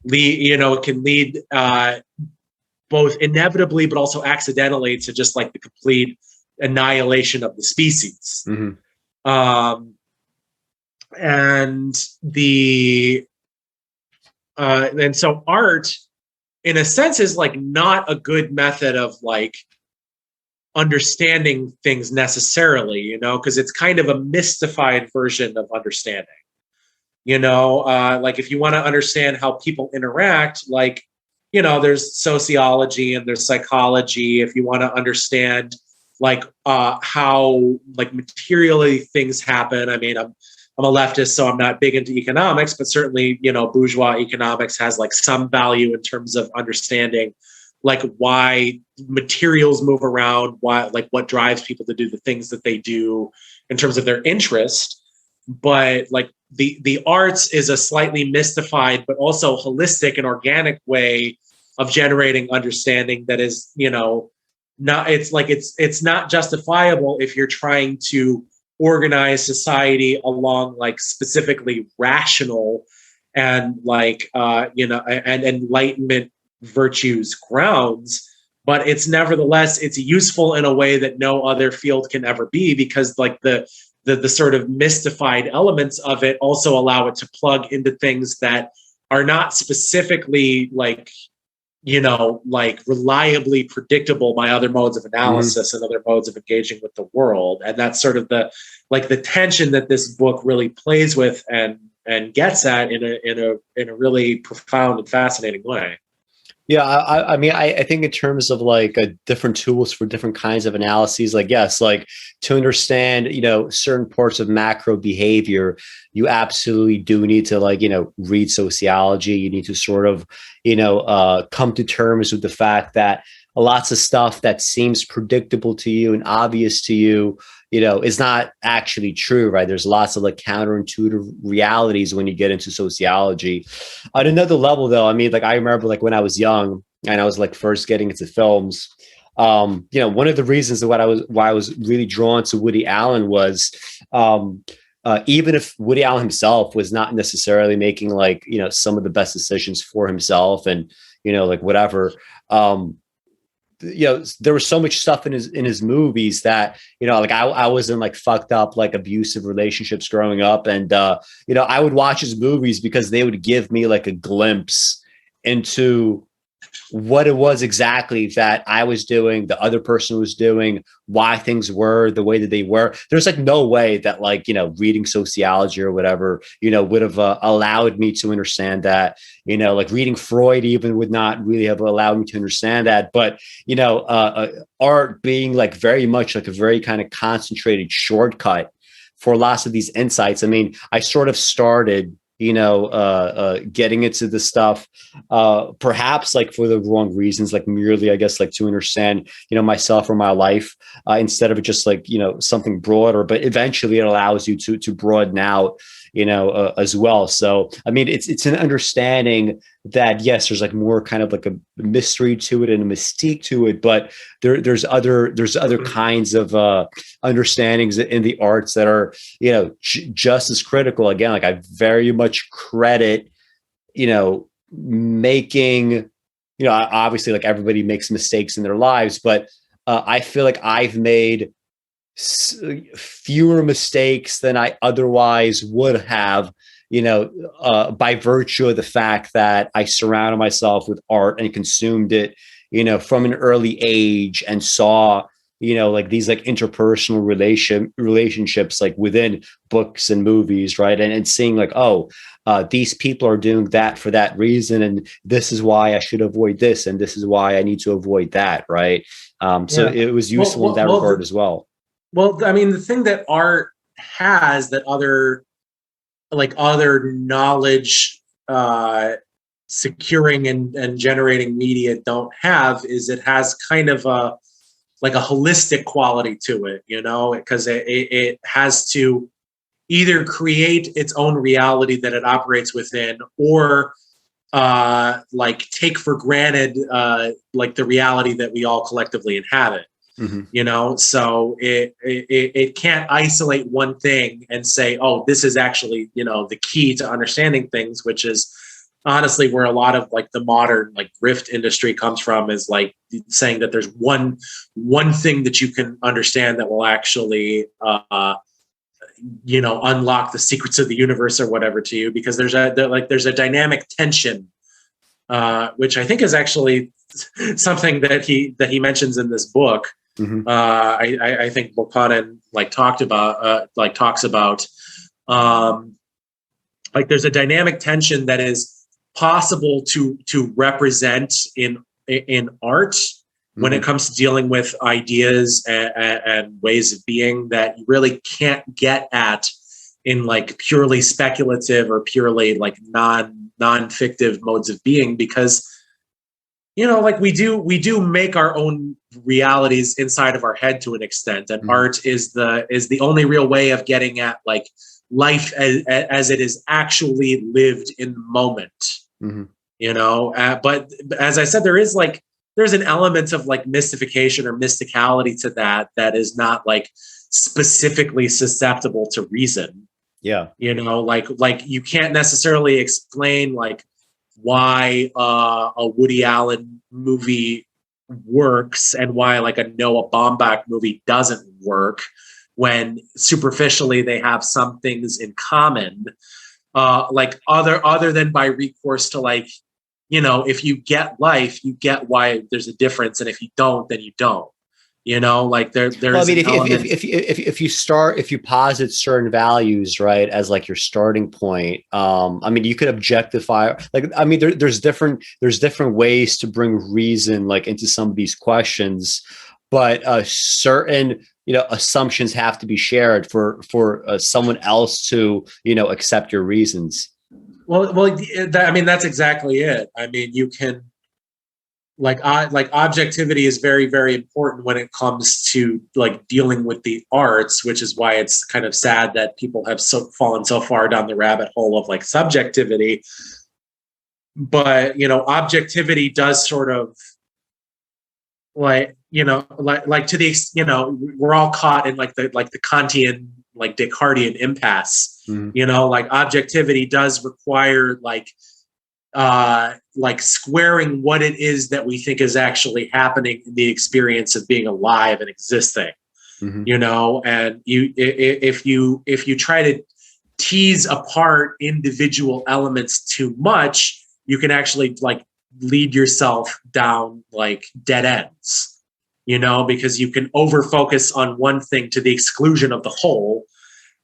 lead, both inevitably, but also accidentally to just like the complete annihilation of the species. And so art, in a sense, is like not a good method of like understanding things necessarily, because it's kind of a mystified version of understanding. Like if you want to understand how people interact, like there's sociology and there's psychology. If you want to understand like how like materially things happen. I mean, I'm a leftist, so I'm not big into economics, but certainly, bourgeois economics has like some value in terms of understanding like why materials move around, why, like what drives people to do the things that they do in terms of their interest. But like the arts is a slightly mystified, but also holistic and organic way of generating understanding that is, not, it's not justifiable if you're trying to organize society along like specifically rational and like, and enlightenment virtues grounds, but it's nevertheless, it's useful in a way that no other field can ever be, because like the sort of mystified elements of it also allow it to plug into things that are not specifically like, like reliably predictable by other modes of analysis and other modes of engaging with the world. And that's sort of the tension that this book really plays with and gets at in a really profound and fascinating way. Yeah, I mean, I think in terms of like different tools for different kinds of analyses, like, yes, like to understand, certain parts of macro behavior, you absolutely do need to like, read sociology. You need to sort of, come to terms with the fact that lots of stuff that seems predictable to you and obvious to you, is not actually true, right? There's lots of like counterintuitive realities when you get into sociology. On another level, though, I mean, like I remember like when I was young and I was like first getting into films, one of the reasons why I was really drawn to Woody Allen was, even if Woody Allen himself was not necessarily making like, some of the best decisions for himself and, like whatever, there was so much stuff in his movies that, like I was in like fucked up, like abusive relationships growing up. And, I would watch his movies because they would give me like a glimpse into what it was exactly that I was doing, the other person was doing, why things were the way that they were. There's like no way that like, reading sociology or whatever, would have allowed me to understand that, like reading Freud even would not really have allowed me to understand that. But, art being like very much like a very kind of concentrated shortcut for lots of these insights. I mean, I sort of started getting into the stuff, perhaps like for the wrong reasons, like merely, I guess, like to understand, myself or my life, instead of just like, something broader, but eventually it allows you to broaden out, as well. So, I mean, it's an understanding that, yes, there's like more kind of like a mystery to it and a mystique to it, but there's other kinds of understandings in the arts that are, just as critical. Again, like I very much credit, making, obviously like everybody makes mistakes in their lives, but I feel like I've made fewer mistakes than I otherwise would have, by virtue of the fact that I surrounded myself with art and consumed it, from an early age and saw, like these like interpersonal relationships like within books and movies, right? And seeing like, oh, these people are doing that for that reason, and this is why I should avoid this, and this is why I need to avoid that, right? So it was useful in that regard as well. Well, I mean, the thing that art has that other knowledge securing and generating media don't have is it has kind of a holistic quality to it, because it has to either create its own reality that it operates within, or take for granted like the reality that we all collectively inhabit. So it can't isolate one thing and say, oh, this is actually, the key to understanding things, which is honestly where a lot of like the modern like grift industry comes from, is like saying that there's one thing that you can understand that will actually unlock the secrets of the universe or whatever to you, because there's a dynamic tension, which I think is actually something that he mentions in this book. I think Bokononism talks about there's a dynamic tension that is possible to represent in art when it comes to dealing with ideas and ways of being that you really can't get at in like purely speculative or purely like non-fictive modes of being, because like we do make our own realities inside of our head to an extent, and art is the only real way of getting at like life as it is actually lived in the moment. But as I said, there's an element of like mystification or mysticality to that is not like specifically susceptible to reason. Yeah. Like you can't necessarily explain like why a Woody Allen movie works and why like a Noah Baumbach movie doesn't work when superficially they have some things in common, like other than by recourse to like, if you get life, you get why there's a difference, and if you don't, then you don't. Like there's. Well, I mean, if you posit certain values, right, as like your starting point, I mean, you could objectify. Like, I mean, there's different ways to bring reason like into some of these questions, but certain assumptions have to be shared for someone else to accept your reasons. Well, I mean, that's exactly it. I mean, you can. Like objectivity is very, very important when it comes to like dealing with the arts, which is why it's kind of sad that people have fallen so far down the rabbit hole of like subjectivity. But objectivity does sort of like to the we're all caught in like the Kantian like Descartesian impasse. Like objectivity does require like squaring what it is that we think is actually happening in the experience of being alive and existing, and if you try to tease apart individual elements too much, you can actually like lead yourself down like dead ends, because you can over focus on one thing to the exclusion of the whole.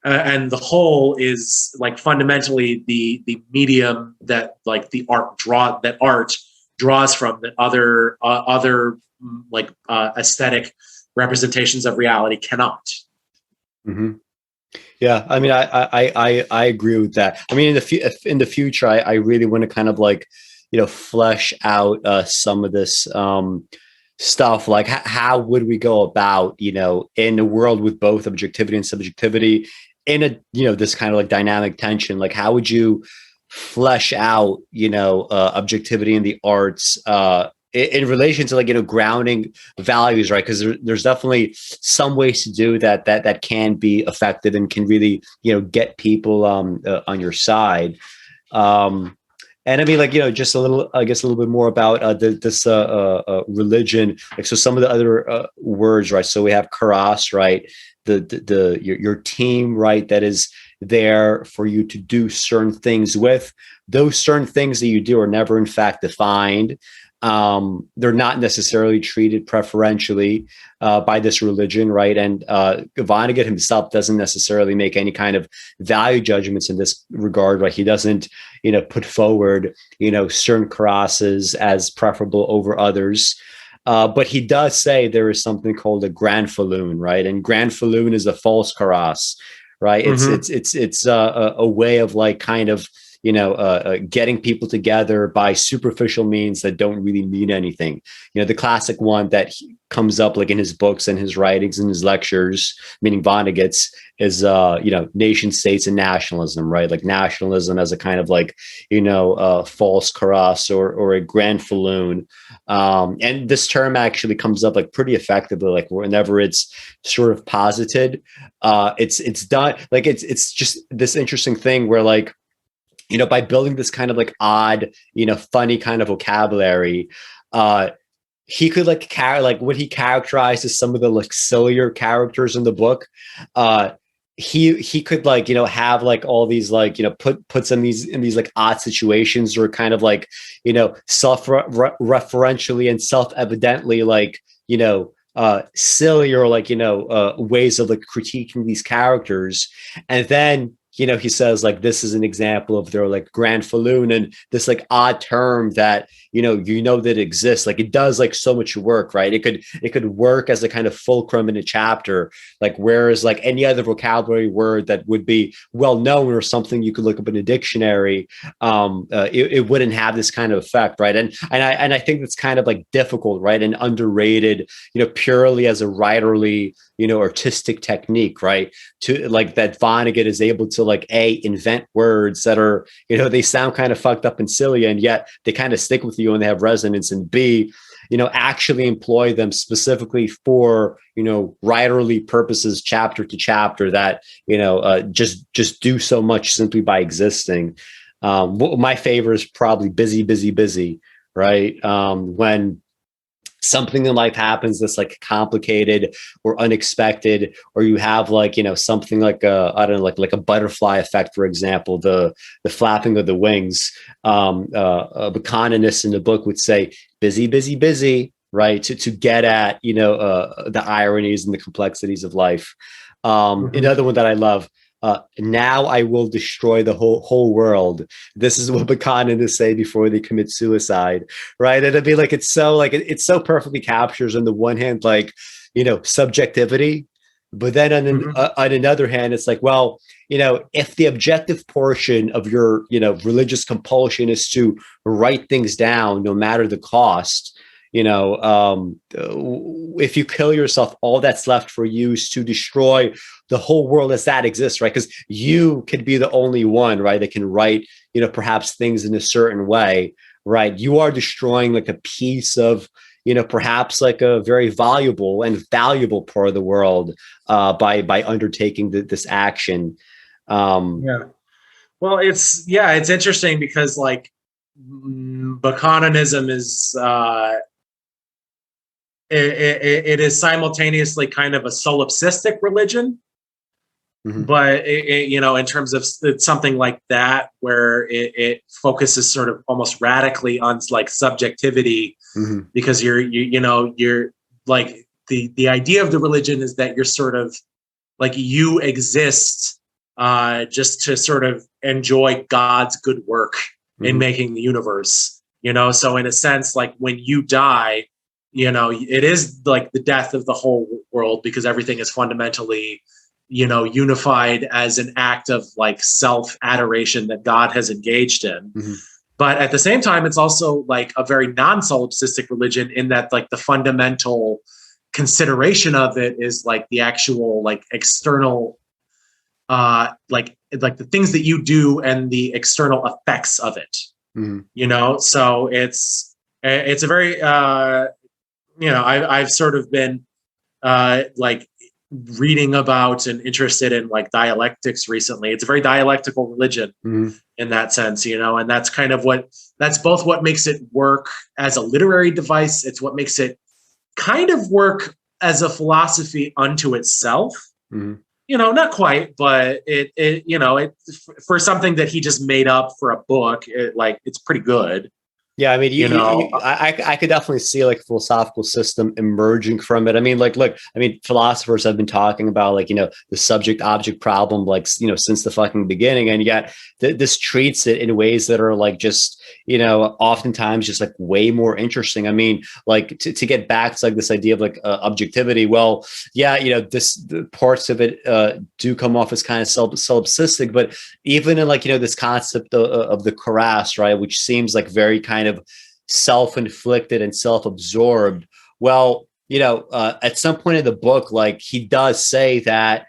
And the whole is like fundamentally the medium that like art draws from, that other like aesthetic representations of reality cannot. Yeah, I mean, I agree with that. I mean, in the future, I really want to kind of like flesh out some of this stuff, like how would we go about in a world with both objectivity and subjectivity, in a this kind of like dynamic tension, like how would you flesh out objectivity in the arts in relation to like grounding values, right? Because there's definitely some ways to do that can be effective and can really get people on your side. And I mean, like, just a little bit more about this religion. Like, so some of the other words, right? So we have karass, right? Your team, right? That is there for you to do certain things with. Those certain things that you do are never in fact defined. They're not necessarily treated preferentially by this religion, right? And Vonnegut himself doesn't necessarily make any kind of value judgments in this regard, right? He doesn't, put forward, certain karasses as preferable over others. But he does say there is something called a granfalloon, right? And granfalloon is a false karass, right? It's a way of like kind of getting people together by superficial means that don't really mean anything. The classic one that comes up like in his books and his writings and his lectures, meaning Vonnegut's, is nation states and nationalism, right? Like nationalism as a kind of like false karass or a granfalloon. And this term actually comes up like pretty effectively, like whenever it's sort of posited. It's done like it's just this interesting thing where like by building this kind of like odd, funny kind of vocabulary, he could like what he characterized as some of the like sillier characters in the book. He could like have like all these like puts in these like odd situations, or kind of like self-referentially and self-evidently like silly, or like ways of like critiquing these characters, and then he says like this is an example of their like granfalloon, and this like odd term that that it exists. Like it does like so much work, right? It could work as a kind of fulcrum in a chapter, like whereas like any other vocabulary word that would be well known or something you could look up in a dictionary, it wouldn't have this kind of effect, right? And I think that's kind of like difficult, right, and underrated, purely as a writerly, artistic technique, right? To like that Vonnegut is able to like invent words that are, they sound kind of fucked up and silly, and yet they kind of stick with you and they have resonance, and B, actually employ them specifically for, writerly purposes, chapter to chapter, that, just do so much simply by existing. My favorite is probably busy, busy, busy, right? When something in life happens that's like complicated or unexpected, or you have like, something like I don't know, like a butterfly effect, for example, the flapping of the wings. A Bokononist in the book would say, busy, busy, busy, right? To get at, the ironies and the complexities of life. Another one that I love, now I will destroy the whole world. This is what Bokononists say before they commit suicide, right? And it'd be like, it's so perfectly captures on the one hand, like, subjectivity, but then on another hand, it's like, well, if the objective portion of your, religious compulsion is to write things down, no matter the cost, if you kill yourself, all that's left for you is to destroy the whole world as that exists, right? Because you could be the only one, right, that can write, perhaps things in a certain way, right? You are destroying like a piece of, perhaps like a very valuable and valuable part of the world by undertaking this action. Yeah. Well, it's interesting because like Bokononism is it is simultaneously kind of a solipsistic religion, but in terms of something like that, where it focuses sort of almost radically on like subjectivity, because you're like the idea of the religion is that you're sort of like you exist just to sort of enjoy God's good work in making the universe, so in a sense, like when you die, it is like the death of the whole world, because everything is fundamentally, unified as an act of like self-adoration that God has engaged in. But at the same time, it's also like a very non-solipsistic religion, in that like the fundamental consideration of it is like the actual like external, like the things that you do and the external effects of it. So it's a very I've sort of been like reading about and interested in like dialectics recently. It's a very dialectical religion in that sense, and that's kind of that's both what makes it work as a literary device. It's what makes it kind of work as a philosophy unto itself. Not quite, but it for something that he just made up for a book, it's pretty good. Yeah, I mean, I could definitely see like a philosophical system emerging from it. I mean, look, philosophers have been talking about like, the subject object problem, like, since the fucking beginning. And yet this treats it in ways that are like just, oftentimes just like way more interesting. I mean, like to get back to like this idea of like objectivity. Well, yeah, the parts of it do come off as kind of solipsistic, but even in like, this concept of the karass, right, which seems like very kind of self-inflicted and self-absorbed. Well, at some point in the book, like he does say that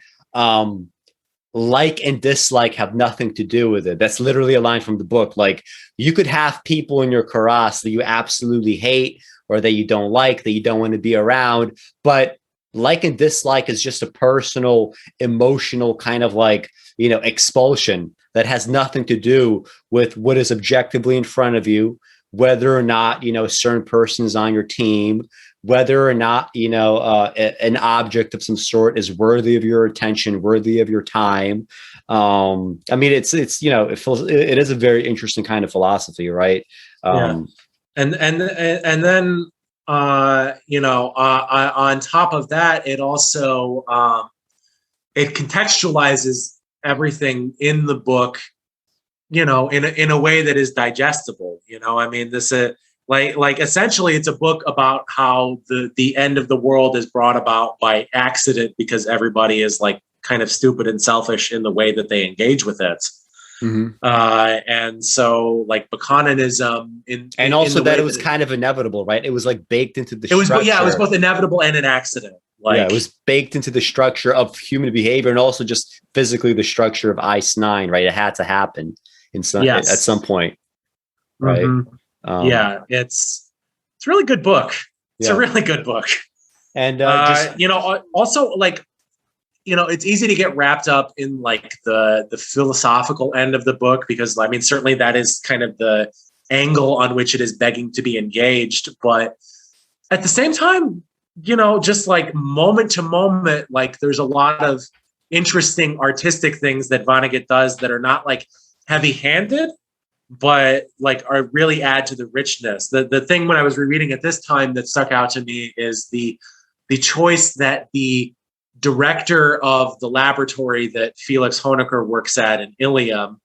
like and dislike have nothing to do with it. That's literally a line from the book. Like you could have people in your karass that you absolutely hate, or that you don't like, that you don't want to be around, but like and dislike is just a personal, emotional kind of like, expulsion that has nothing to do with what is objectively in front of you, whether or not, a certain person is on your team, whether or not, an object of some sort is worthy of your attention, worthy of your time. I mean, it's it is a very interesting kind of philosophy, right? And then on top of that, it also it contextualizes everything in the book, you know, in a way that is digestible. You know, I mean, this like essentially it's a book about how the end of the world is brought about by accident because everybody is like kind of stupid and selfish in the way that they engage with it. Mm-hmm. And so like Bokononism And also that it was kind of inevitable, right? It was like baked into the structure. Yeah, it was both inevitable and an accident. Like, yeah, it was baked into the structure of human behavior and also just physically the structure of ICE-9, right? It had to happen at some point, right? Mm-hmm. Yeah, it's a really good book. It's a really good book. And you know, also like, you know, it's easy to get wrapped up in like the philosophical end of the book because I mean, certainly that is kind of the angle on which it is begging to be engaged. But at the same time, you know, just like moment to moment, like there's a lot of interesting artistic things that Vonnegut does that are not like heavy-handed, but like are really add to the richness. The thing when I was rereading it this time that stuck out to me is the choice that the director of the laboratory that Felix Hoenniker works at in Ilium,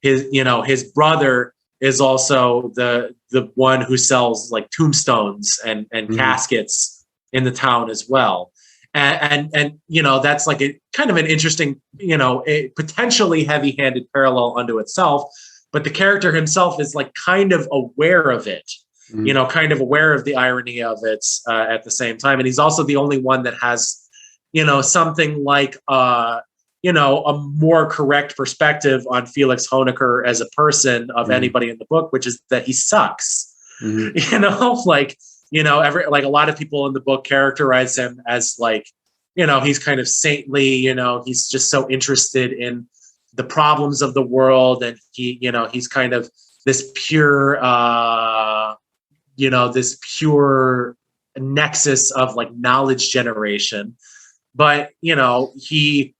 his brother is also the one who sells like tombstones and caskets in the town as well. And you know, that's like a kind of an interesting, you know, a potentially heavy-handed parallel unto itself, but the character himself is like kind of aware of it, you know, kind of aware of the irony of it at the same time. And he's also the only one that has, you know, something like, you know, a more correct perspective on Felix Hoenniker as a person of anybody in the book, which is that he sucks, you know, like, you know, like a lot of people in the book characterize him as like, you know, he's kind of saintly, you know, he's just so interested in the problems of the world. And he, you know, he's kind of this pure, you know, this pure nexus of like knowledge generation. But, you know, he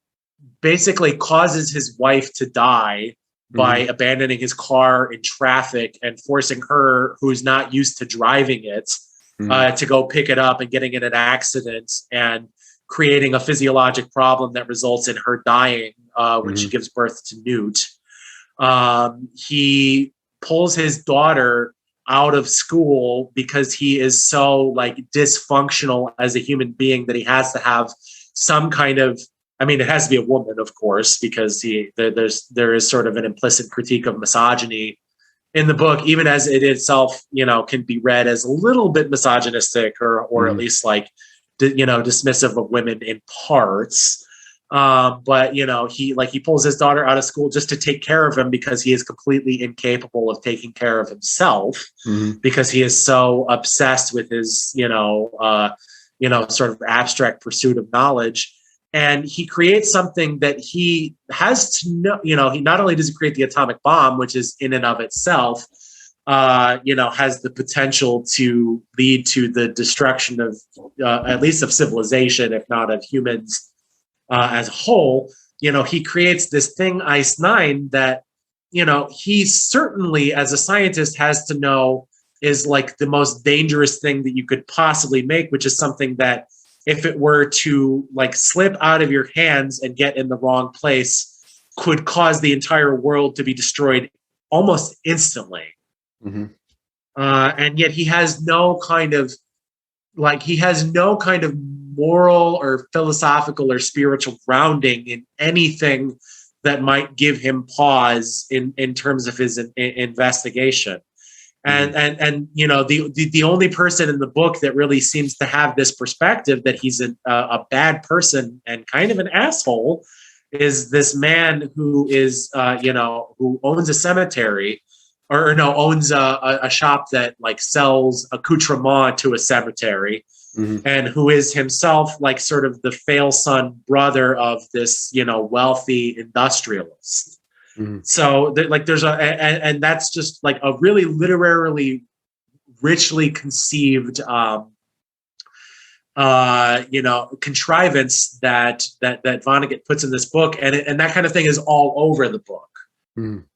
basically causes his wife to die by abandoning his car in traffic and forcing her, who's not used to driving it, to go pick it up and getting in an accident and creating a physiologic problem that results in her dying when she gives birth to Newt. He pulls his daughter out of school because he is so like dysfunctional as a human being that he has to have some kind of, I mean, it has to be a woman, of course, because there is sort of an implicit critique of misogyny in the book, even as it itself, you know, can be read as a little bit misogynistic or at least like, you know, dismissive of women in parts. But, you know, he pulls his daughter out of school just to take care of him because he is completely incapable of taking care of himself because he is so obsessed with his, you know, sort of abstract pursuit of knowledge. And he creates something that he has to know, you know, he not only does he create the atomic bomb, which is in and of itself, you know, has the potential to lead to the destruction of, at least of civilization, if not of humans as a whole. You know, he creates this thing, ICE-9, that, you know, he certainly as a scientist has to know is like the most dangerous thing that you could possibly make, which is something that if it were to like slip out of your hands and get in the wrong place could cause the entire world to be destroyed almost instantly. And yet he has no kind of moral or philosophical or spiritual grounding in anything that might give him pause in terms of his investigation. And you know, the only person in the book that really seems to have this perspective that he's a bad person and kind of an asshole is this man who is you know, who owns a cemetery owns a shop that like sells accoutrement to a cemetery, and who is himself like sort of the fail son brother of this, you know, wealthy industrialist. So like there's and that's just like a really literarily richly conceived, you know, contrivance that Vonnegut puts in this book, and that kind of thing is all over the book.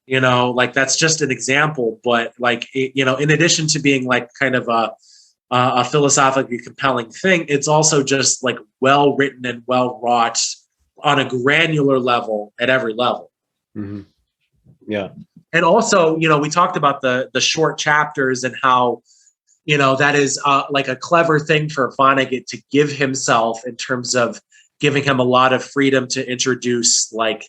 You know, like that's just an example, but like you know, in addition to being like kind of a philosophically compelling thing, it's also just like well written and well wrought on a granular level at every level. Mm-hmm. Yeah. And also, we talked about the short chapters and how, that is like a clever thing for Vonnegut to give himself in terms of giving him a lot of freedom to introduce like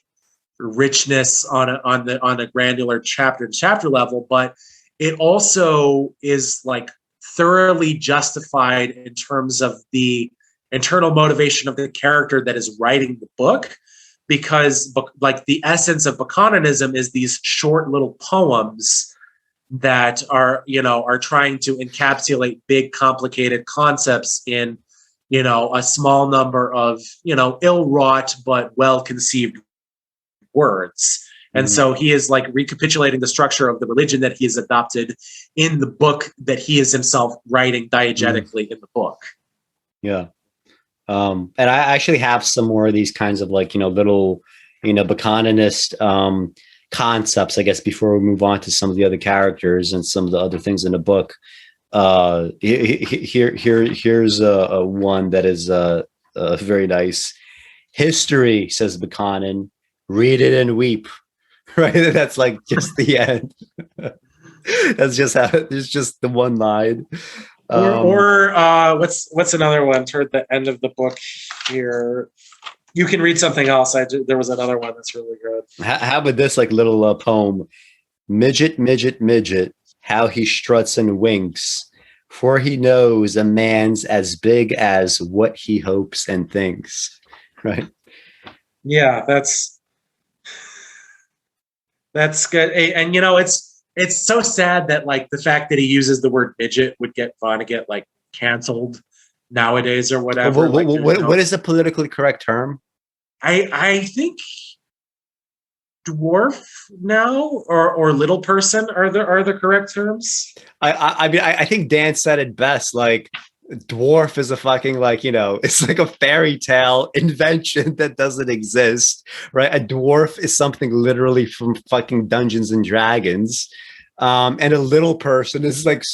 richness on a granular chapter to chapter level, but it also is like thoroughly justified in terms of the internal motivation of the character that is writing the book, because like the essence of Bokononism is these short little poems that are trying to encapsulate big complicated concepts in a small number of ill-wrought but well-conceived words. And so he is like recapitulating the structure of the religion that he has adopted in the book that he is himself writing diegetically in the book. Yeah. And I actually have some more of these kinds of like, little, Bokononist concepts, I guess, before we move on to some of the other characters and some of the other things in the book. Here's a one that is very nice. History, says Bokonon, read it and weep. Right? That's like just the end. That's just how it's just the one line. Or what's another one toward the end of the book here? You can read something else. There was another one that's really good. How about this like little poem? Midget, midget, midget, how he struts and winks, for he knows a man's as big as what he hopes and thinks. Right? Yeah, that's good. And it's so sad that like the fact that he uses the word midget would get Vonnegut like canceled nowadays or whatever. What is the politically correct term? I think dwarf now or little person are the correct terms. I mean I think Dan said it best. Like dwarf is a fucking it's like a fairy tale invention that doesn't exist, right? A dwarf is something literally from fucking Dungeons and Dragons. And a little person is like,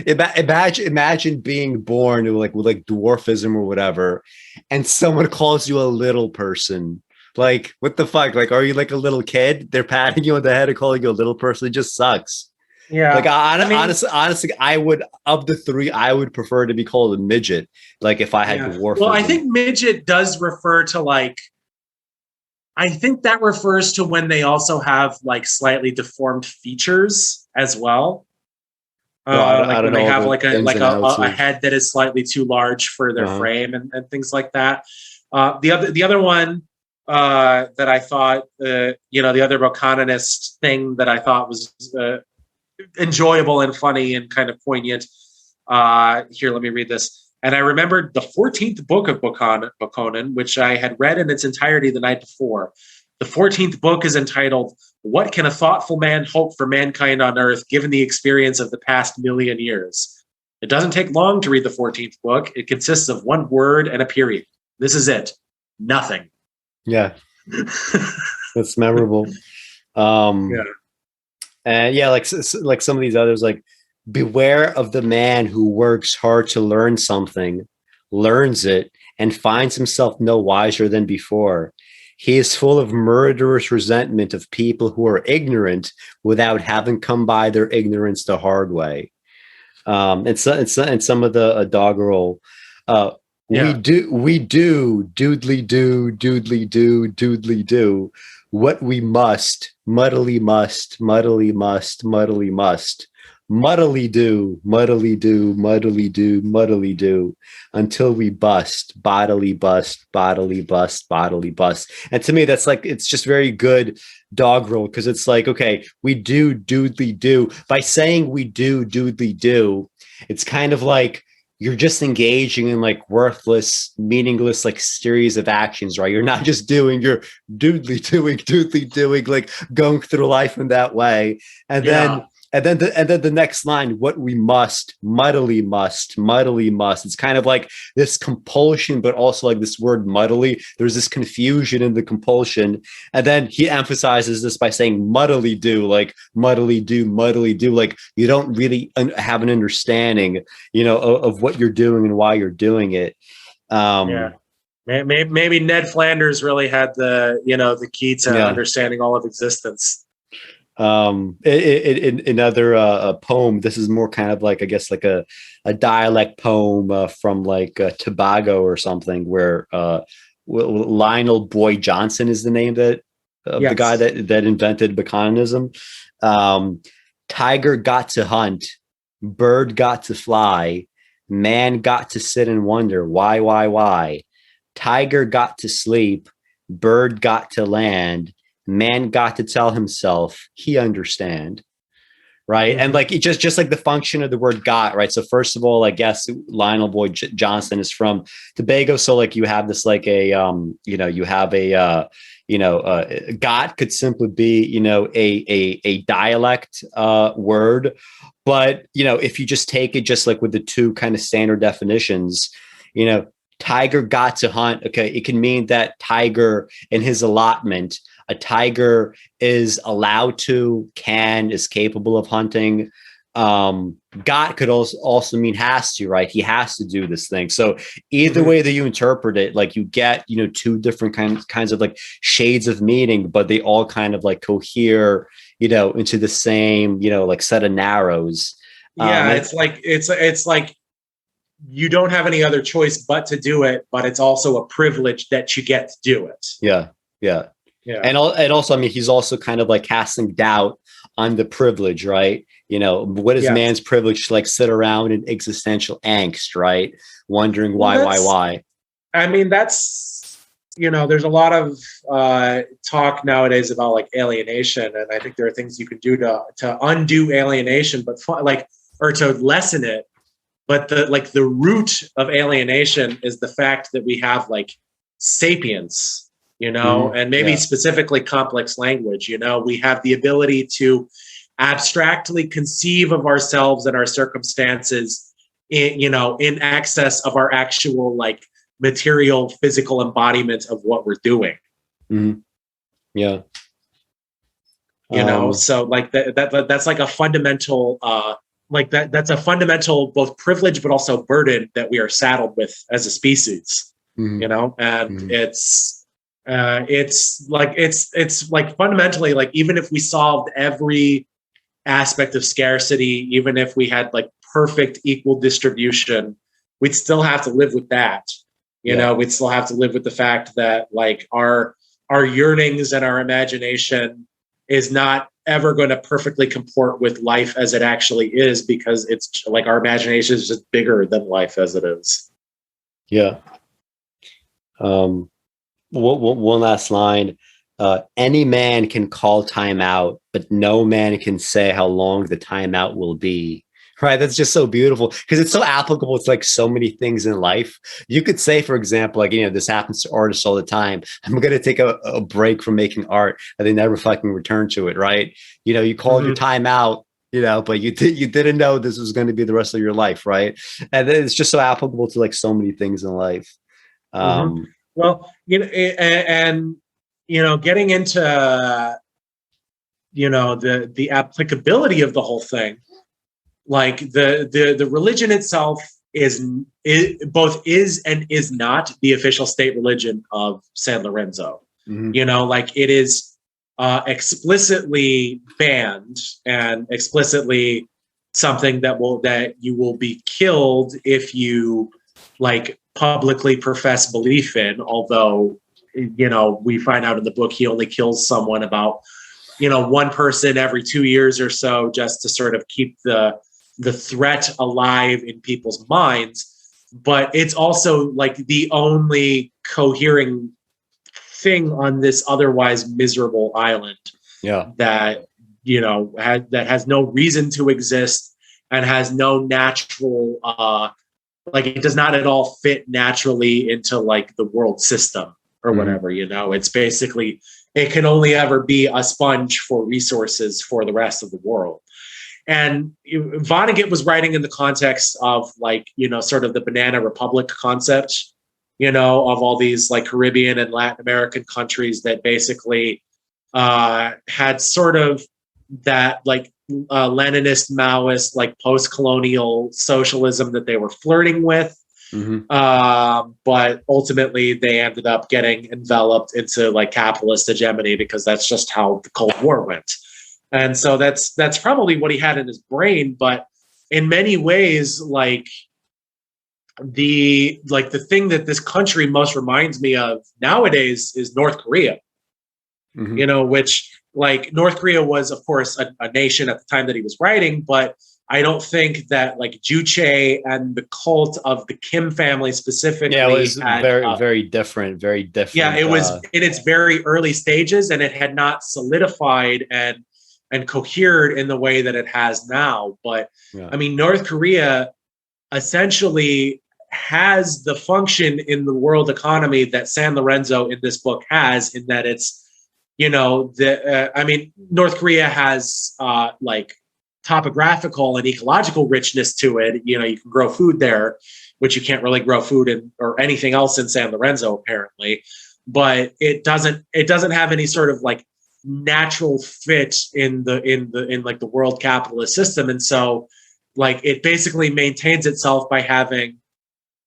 imagine being born with dwarfism or whatever, and someone calls you a little person. Like, what the fuck? Like, are you like a little kid? They're patting you on the head and calling you a little person. It just sucks. Yeah. Like, honestly, I would, of the three, I would prefer to be called a midget. Like, if I had dwarfism. Well, I think midget does refer to like, I think that refers to when they also have like slightly deformed features as well. Like when they have like a head that is slightly too large for their frame and things like that. The other one that I thought, the other Bokononist thing that I thought was enjoyable and funny and kind of poignant. Here, let me read this. And I remembered the 14th book of Bokonon, which I had read in its entirety the night before. The 14th book is entitled, What Can a Thoughtful Man Hope for Mankind on Earth, Given the Experience of the Past Million Years? It doesn't take long to read the 14th book. It consists of one word and a period. This is it. Nothing. Yeah. That's memorable. Yeah. And yeah, like some of these others, like, beware of the man who works hard to learn something, learns it, and finds himself no wiser than before. He is full of murderous resentment of people who are ignorant without having come by their ignorance the hard way. And some of the doggerel. We do, doodly do, what we must, muddly must, muddly must, muddly must. Muddly do, until we bust, bodily bust, bodily bust, bodily bust. And to me, that's like, it's just very good doggerel, because it's like, okay, we do doodly do. By saying we do doodly do, it's kind of like you're just engaging in like worthless, meaningless, like series of actions, right? You're not just doing, you're doodly doing, like going through life in that way. And then the next line, what we must, muddly must. It's kind of like this compulsion, but also like this word muddly. There's this confusion in the compulsion. And then he emphasizes this by saying muddly do, like muddly do. Like you don't really have an understanding, of what you're doing and why you're doing it. Maybe Ned Flanders really had the key to Yeah. understanding all of existence. In another poem, this is more kind of like, I guess, like a dialect poem from like Tobago or something, where Lionel Boyd Johnson is the name that of the guy Yes. that invented Bokononism. Tiger got to hunt, bird got to fly, man got to sit and wonder why. Tiger got to sleep, bird got to land, man got to tell himself he understand. Right. Mm-hmm. And like it just like the function of the word got, right? So first of all, I guess Lionel Boyd Johnson is from Tobago. So like you have this like a you have a got could simply be, a dialect word. But if you just take it just like with the two kind of standard definitions, tiger got to hunt. Okay, it can mean that tiger in his allotment, a tiger is allowed to, is capable of hunting. Got could also mean has to, right? He has to do this thing. So either way that you interpret it, like you get, two different kinds of like shades of meaning, but they all kind of like cohere, into the same, like set of narrows. Yeah, it's like you don't have any other choice but to do it, but it's also a privilege that you get to do it. Yeah. Yeah. And also, I mean, he's also kind of like casting doubt on the privilege, right? What is man's privilege to like sit around in existential angst, right? Wondering why. I mean, that's, there's a lot of talk nowadays about like alienation. And I think there are things you can do to undo alienation, but or to lessen it. But the root of alienation is the fact that we have like sapience, and maybe specifically complex language. We have the ability to abstractly conceive of ourselves and our circumstances in excess of our actual like material physical embodiment of what we're doing. Mm-hmm. Yeah. So like that's like a fundamental that's a fundamental both privilege but also burden that we are saddled with as a species. And it's like fundamentally, like, even if we solved every aspect of scarcity, even if we had like perfect equal distribution, we'd still have to live with that. We'd still have to live with the fact that like our yearnings and our imagination is not ever going to perfectly comport with life as it actually is, because it's like our imagination is just bigger than life as it is. Yeah. One last line. Any man can call time out, but no man can say how long the timeout will be. Right. That's just so beautiful because it's so applicable to like so many things in life. You could say, for example, like, this happens to artists all the time. I'm going to take a break from making art and they never fucking return to it. Right. You called your time out, but you didn't know this was going to be the rest of your life. Right. And it's just so applicable to like so many things in life. Well, getting into, the applicability of the whole thing, like the religion itself is both is and is not the official state religion of San Lorenzo. Like it is explicitly banned and explicitly something that you will be killed if you like publicly profess belief in, although we find out in the book he only kills someone about one person every 2 years or so, just to sort of keep the threat alive in people's minds. But it's also like the only cohering thing on this otherwise miserable island that that has no reason to exist and has no natural like it does not at all fit naturally into like the world system or whatever. It's basically, it can only ever be a sponge for resources for the rest of the world. And Vonnegut was writing in the context of like, sort of the banana republic concept, of all these like Caribbean and Latin American countries that basically had sort of that like Leninist, Maoist, like post-colonial socialism that they were flirting with. Mhm. But ultimately they ended up getting enveloped into like capitalist hegemony because that's just how the Cold War went. And so that's probably what he had in his brain. But in many ways, like the thing that this country most reminds me of nowadays is North Korea. Mhm. You know, which like North Korea was, of course, a nation at the time that he was writing, but I don't think that like Juche and the cult of the Kim family specifically Yeah, it was had. very different, very Yeah, different. it was in its very early stages, and it had not solidified and cohered in the way that it has now. But Yeah. I mean, North Korea essentially has the function in the world economy that San Lorenzo in this book has, in that it's, you know, I mean, North Korea has like topographical and ecological richness to it. You know, you can grow food there, which you can't really grow food in or anything else in San Lorenzo, apparently. But it doesn't have any sort of like natural fit in like the world capitalist system. And so like it basically maintains itself by having,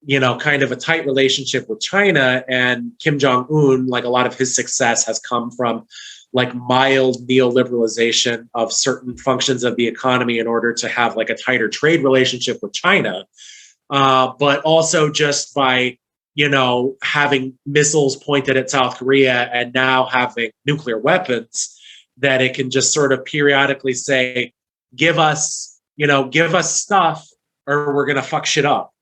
you know, kind of a tight relationship with China. And Kim Jong-un, like a lot of his success has come from like mild neoliberalization of certain functions of the economy in order to have like a tighter trade relationship with China. But also just by, you know, having missiles pointed at South Korea and now having nuclear weapons, that it can just sort of periodically say, give us stuff or we're going to fuck shit up.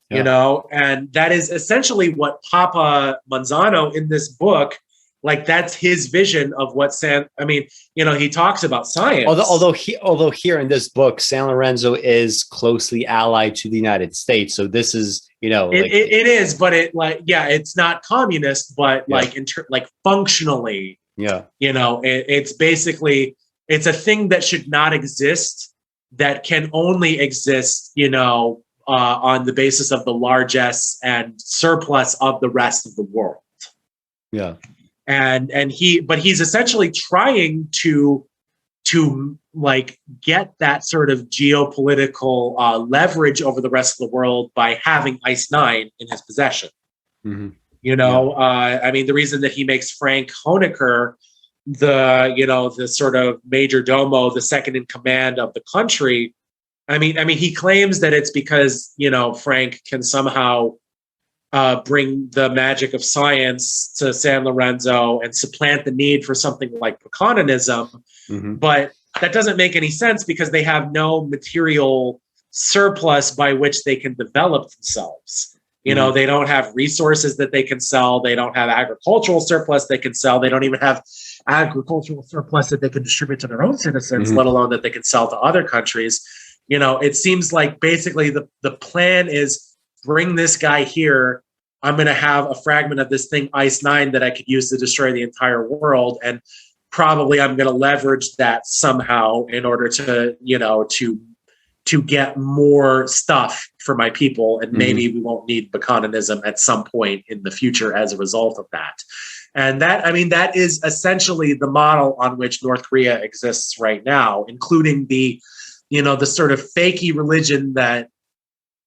Yeah. You know, and that is essentially what Papa Manzano in this book, like that's his vision of what I mean, you know, he talks about science. Although here in this book, San Lorenzo is closely allied to the United States. So this is, you know, it is, but it like, yeah, it's not communist, but like like functionally, yeah, you know, it's basically, it's a thing that should not exist, that can only exist, you know, on the basis of the largesse and surplus of the rest of the world. Yeah. And he's essentially trying to like get that sort of geopolitical leverage over the rest of the world by having Ice Nine in his possession. Mm-hmm. You know, I mean, the reason that he makes Frank Hoenniker the sort of major domo, the second in command of the country. I mean, he claims that it's because, you know, Frank can somehow bring the magic of science to San Lorenzo and supplant the need for something like Bokononism. Mm-hmm. But that doesn't make any sense because they have no material surplus by which they can develop themselves. You know, they don't have resources that they can sell. They don't have agricultural surplus they can sell. They don't even have agricultural surplus that they can distribute to their own citizens, let alone that they can sell to other countries. You know, it seems like basically the plan is bring this guy here. I'm going to have a fragment of this thing, Ice Nine, that I could use to destroy the entire world. And probably I'm going to leverage that somehow in order to, you know, to get more stuff for my people. And maybe we won't need Bokononism at some point in the future as a result of that. And that, I mean, that is essentially the model on which North Korea exists right now, including the, you know, the sort of fakey religion that,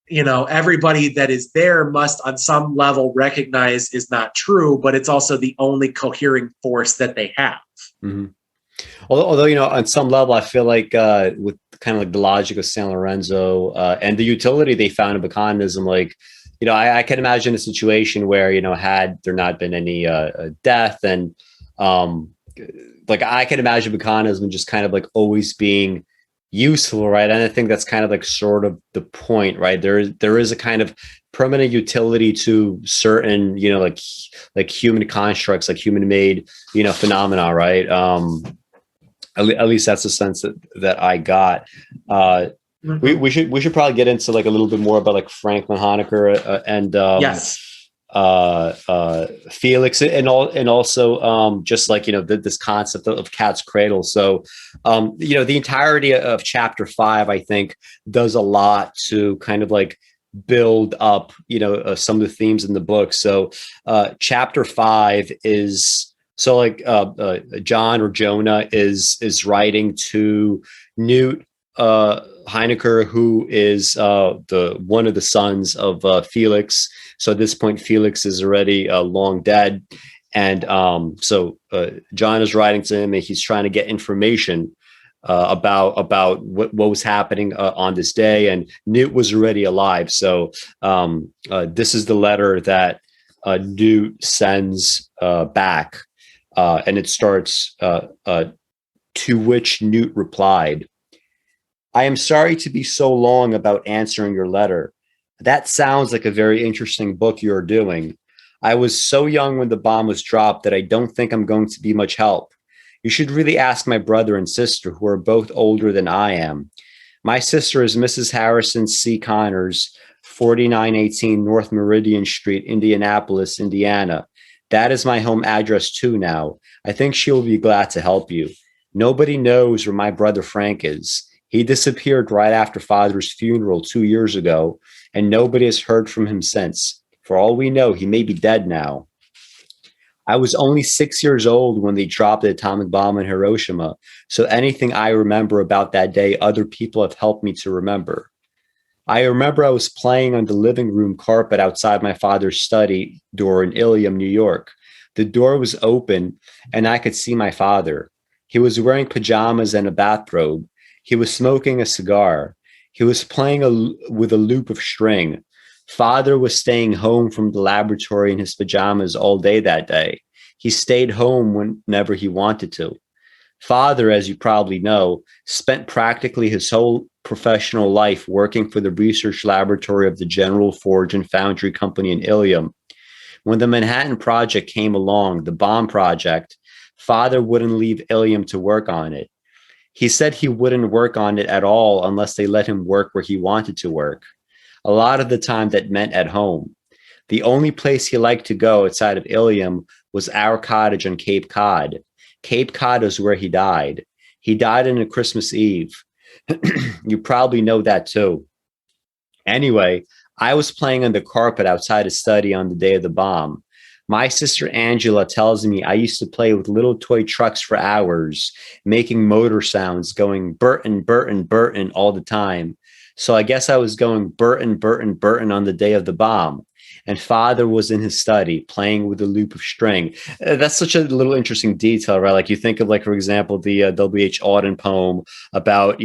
you know, everybody that is there must on some level recognize is not true, but it's also the only cohering force that they have. Mm-hmm. Although, you know, on some level, I feel like with kind of like the logic of San Lorenzo and the utility they found in Bokononism, like, you know, I can imagine a situation where, you know, had there not been any death and like I can imagine Bokononism just kind of like always being useful, right? And I think that's kind of like sort of the point, right? There is a kind of permanent utility to certain, you know, like human constructs, like human made, you know, phenomena, right? At least that's the sense that I got. We should probably get into like a little bit more about like Franklin Hoenniker and Yes. Felix and also just like, you know, this concept of cat's cradle. So you know, the entirety of chapter 5 I think does a lot to kind of like build up, you know, some of the themes in the book. So chapter 5 is so like John or Jonah is writing to Newt, Hoenniker, who is the one of the sons of Felix. So at this point, Felix is already long dead, and so John is writing to him, and he's trying to get information about what was happening on this day. And Newt was already alive. So this is the letter that Newt sends back, and it starts, to which Newt replied, "I am sorry to be so long about answering your letter. That sounds like a very interesting book you're doing. I was so young when the bomb was dropped that I don't think I'm going to be much help. You should really ask my brother and sister, who are both older than I am. My sister is Mrs. Harrison C. Connors, 4918 North Meridian Street, Indianapolis, Indiana. That is my home address too now. I think she will be glad to help you. Nobody knows where my brother Frank is. He disappeared right after Father's funeral 2 years ago, and nobody has heard from him since. For all we know, he may be dead now. I was only 6 years old when they dropped the atomic bomb in Hiroshima, so anything I remember about that day, other people have helped me to remember. I remember I was playing on the living room carpet outside my father's study door in Ilium, New York. The door was open, and I could see my father. He was wearing pajamas and a bathrobe. He was smoking a cigar. He was playing with a loop of string. Father was staying home from the laboratory in his pajamas all day that day. He stayed home whenever he wanted to. Father, as you probably know, spent practically his whole professional life working for the research laboratory of the General Forge and Foundry Company in Ilium. When the Manhattan Project came along, the bomb project, Father wouldn't leave Ilium to work on it. He said he wouldn't work on it at all unless they let him work where he wanted to work. A lot of the time that meant at home. The only place he liked to go outside of Ilium was our cottage on Cape Cod. Cape Cod is where he died. He died on a Christmas Eve. You probably know that too. Anyway, I was playing on the carpet outside his study on the day of the bomb. My sister Angela tells me I used to play with little toy trucks for hours, making motor sounds, going Burton, Burton, Burton all the time. So I guess I was going Burton, Burton, Burton on the day of the bomb. And Father was in his study playing with a loop of string. That's such a little interesting detail, right? Like you think of, like, for example, the W.H. Auden poem about,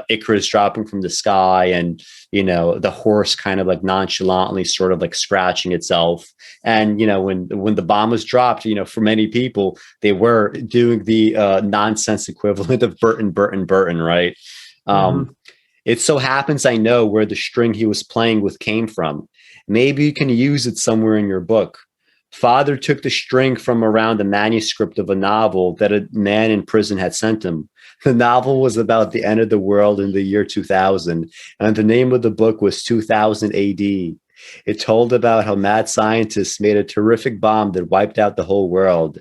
Icarus dropping from the sky and, the horse kind of like nonchalantly sort of like scratching itself. And, when the bomb was dropped, for many people, they were doing the nonsense equivalent of Burton, Burton, Burton, right? It so happens I know where the string he was playing with came from. Maybe you can use it somewhere in your book. Father took the string from around the manuscript of a novel that a man in prison had sent him. The novel was about the end of the world in the year 2000, and the name of the book was 2000 AD. It told about how mad scientists made a terrific bomb that wiped out the whole world.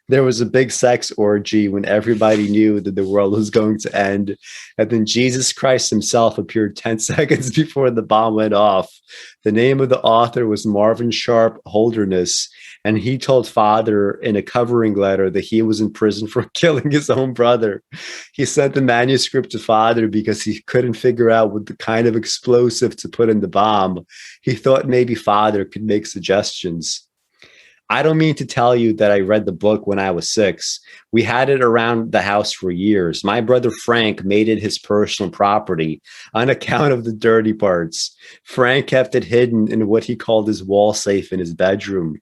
There was a big sex orgy when everybody knew that the world was going to end. And then Jesus Christ himself appeared 10 seconds before the bomb went off. The name of the author was Marvin Sharp Holderness. And he told Father in a covering letter that he was in prison for killing his own brother. He sent the manuscript to Father because he couldn't figure out what the kind of explosive to put in the bomb. He thought maybe Father could make suggestions. I don't mean to tell you that I read the book when I was 6. We had it around the house for years. My brother Frank made it his personal property on account of the dirty parts. Frank kept it hidden in what he called his wall safe in his bedroom.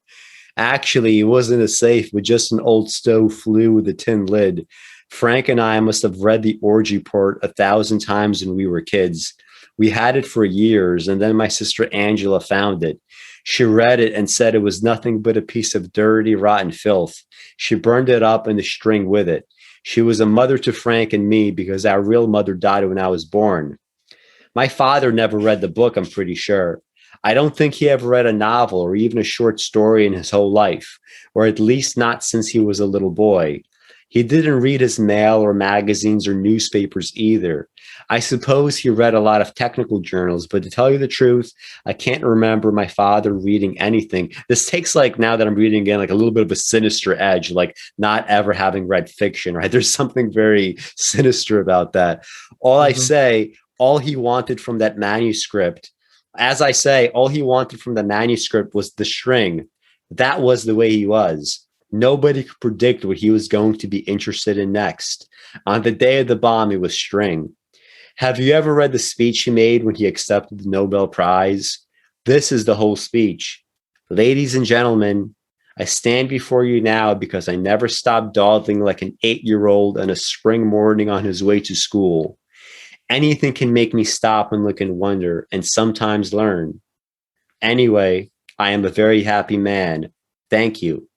Actually, it wasn't a safe, but just an old stove flue with a tin lid. Frank and I must have read the orgy part 1,000 times when we were kids. We had it for years, and then my sister Angela found it. She read it and said it was nothing but a piece of dirty, rotten filth. She burned it up and the string with it. She was a mother to Frank and me because our real mother died when I was born. My father never read the book, I'm pretty sure. I don't think he ever read a novel or even a short story in his whole life, or at least not since he was a little boy. He didn't read his mail or magazines or newspapers either. I suppose he read a lot of technical journals, but to tell you the truth, I can't remember my father reading anything. This takes, like, now that I'm reading again, like a little bit of a sinister edge, like not ever having read fiction, right? There's something very sinister about that. I say, all he wanted from that manuscript, as I say, all he wanted from the manuscript was the string. That was the way he was. Nobody could predict what he was going to be interested in next. On the day of the bomb, it was string. Have you ever read the speech he made when he accepted the Nobel Prize? This is the whole speech. Ladies and gentlemen, I stand before you now because I never stopped dawdling like an 8-year-old on a spring morning on his way to school. Anything can make me stop and look and wonder, and sometimes learn. Anyway, I am a very happy man. Thank you.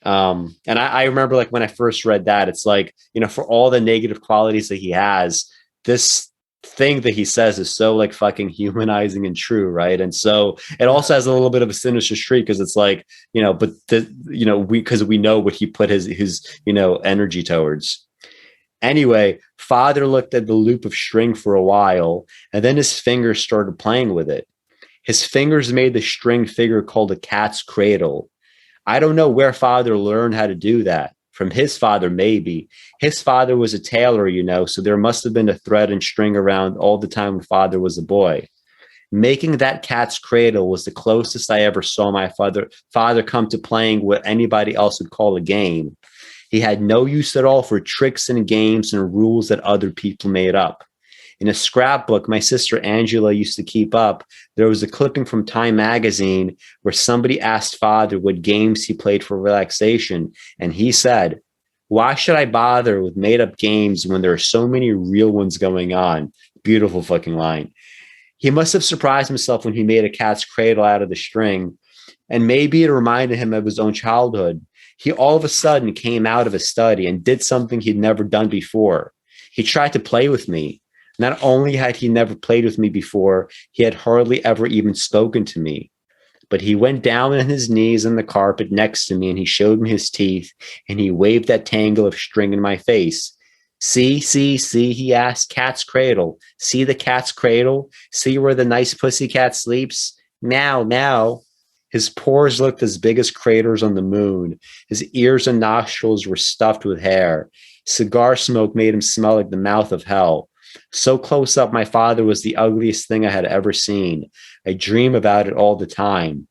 And I remember, like, when I first read that, it's like, you know, for all the negative qualities that he has, this thing that he says is so, like, fucking humanizing and true, right? And so it also has a little bit of a sinister streak, because it's like, you know, but because we know what he put his you know, energy towards. Anyway, father looked at the loop of string for a while, and then his fingers started playing with it. His fingers made the string figure called a cat's cradle. I don't know where father learned how to do that. From his father, maybe. His father was a tailor, you know, so there must have been a thread and string around all the time when father was a boy. Making that cat's cradle was the closest I ever saw my father come to playing what anybody else would call a game. He had no use at all for tricks and games and rules that other people made up. In a scrapbook my sister Angela used to keep up, there was a clipping from Time magazine where somebody asked father what games he played for relaxation, and he said, "Why should I bother with made-up games when there are so many real ones going on?" Beautiful fucking line. He must have surprised himself when he made a cat's cradle out of the string, and maybe it reminded him of his own childhood. He all of a sudden came out of his study and did something he'd never done before. He tried to play with me. Not only had he never played with me before, he had hardly ever even spoken to me. But he went down on his knees on the carpet next to me, and he showed me his teeth, and he waved that tangle of string in my face. See, he asked, cat's cradle. See the cat's cradle? See where the nice pussy cat sleeps? Now. His pores looked as big as craters on the moon. His ears and nostrils were stuffed with hair. Cigar smoke made him smell like the mouth of hell. So close up, my father was the ugliest thing I had ever seen. I dream about it all the time.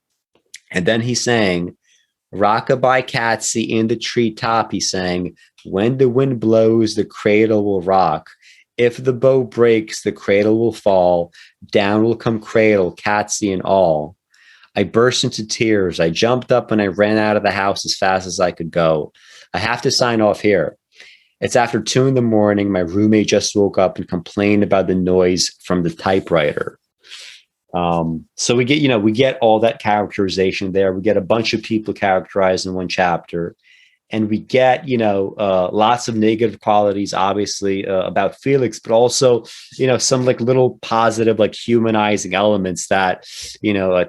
And then he sang, "Rockabye Catsy in the treetop," he sang. "When the wind blows, the cradle will rock. If the bow breaks, the cradle will fall. Down will come cradle, Catsy and all." I burst into tears. I jumped up and I ran out of the house as fast as I could go. I have to sign off here. It's after 2 a.m. My roommate just woke up and complained about the noise from the typewriter. So we get all that characterization there. We get a bunch of people characterized in one chapter, and we get, lots of negative qualities, obviously, about Felix, but also, some like little positive, like humanizing elements that,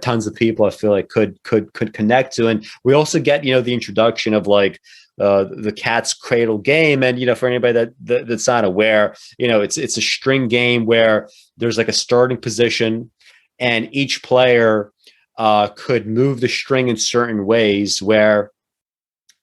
tons of people I feel like could connect to. And we also get, the introduction of like, the cat's cradle game. And, for anybody that's not aware, it's a string game where there's like a starting position, and each player could move the string in certain ways where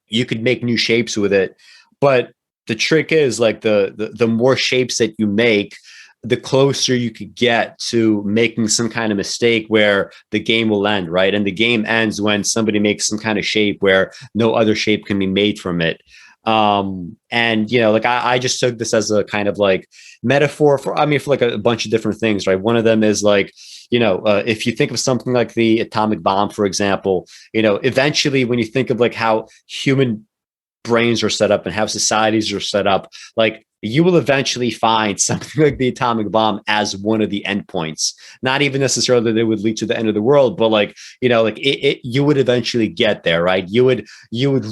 you could make new shapes with it. But the trick is like the more shapes that you make, the closer you could get to making some kind of mistake where the game will end, right? And the game ends when somebody makes some kind of shape where no other shape can be made from it. I just took this as a kind of like metaphor for like a bunch of different things, right? One of them is like, if you think of something like the atomic bomb, for example, eventually when you think of like how human brains are set up and how societies are set up, like you will eventually find something like the atomic bomb as one of the endpoints. Not even necessarily that it would lead to the end of the world, but like, you would eventually get there, right? You would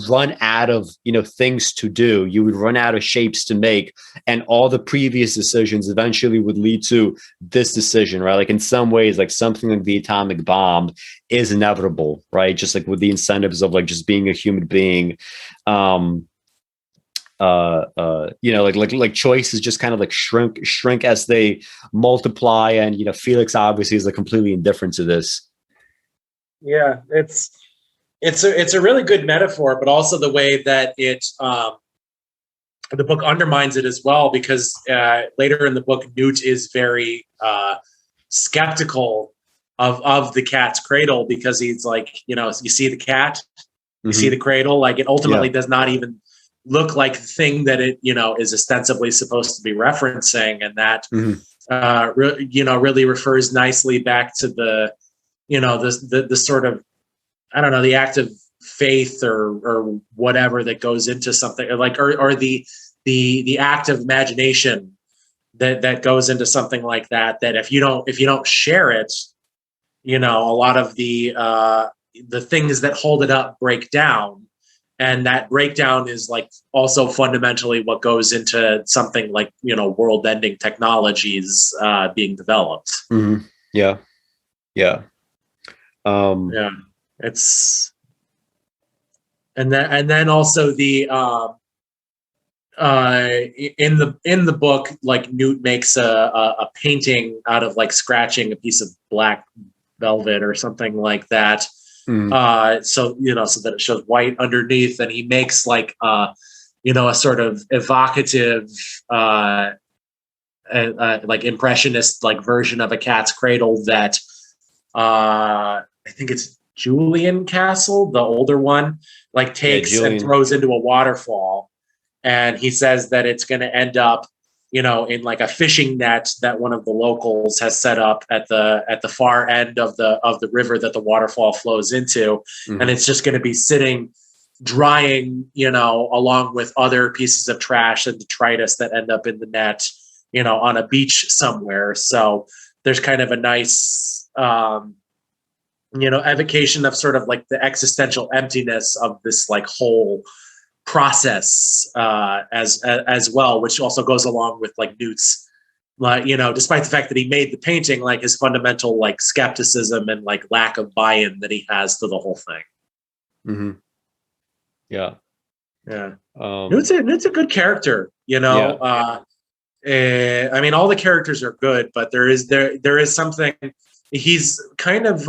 run out of, things to do. You would run out of shapes to make, and all the previous decisions eventually would lead to this decision, right? Like in some ways, like something like the atomic bomb is inevitable, right? Just like with the incentives of like just being a human being. like choices just kind of like shrink as they multiply, and Felix obviously is like completely indifferent to this. Yeah, it's a really good metaphor, but also the way that the book undermines it as well, because later in the book, Newt is very skeptical of the cat's cradle, because he's like, you see the cat, you see the cradle, like it ultimately does not even look like the thing that it is ostensibly supposed to be referencing, and that really refers nicely back to the the sort of, I don't know, the act of faith or whatever that goes into something, like or the act of imagination that goes into something like that. That if you don't share it, a lot of the things that hold it up break down. And that breakdown is like also fundamentally what goes into something like, world-ending technologies being developed. Mm-hmm. Yeah. Yeah. It's, and then also the in the book, like Newt makes a painting out of like scratching a piece of black velvet or something like that. So that it shows white underneath, and he makes like a sort of evocative like impressionist like version of a cat's cradle that I think it's Julian Castle, the older one, like takes and throws into a waterfall, and he says that it's going to end up in like a fishing net that one of the locals has set up at the far end of the river that the waterfall flows into. And it's just going to be sitting, drying, along with other pieces of trash and detritus that end up in the net, on a beach somewhere. So there's kind of a nice, evocation of sort of like the existential emptiness of this like whole process as well, which also goes along with like Newt's, like, despite the fact that he made the painting, like his fundamental like skepticism and like lack of buy-in that he has to the whole thing. Yeah. Newt's a good character, I mean, all the characters are good, but there is something, he's kind of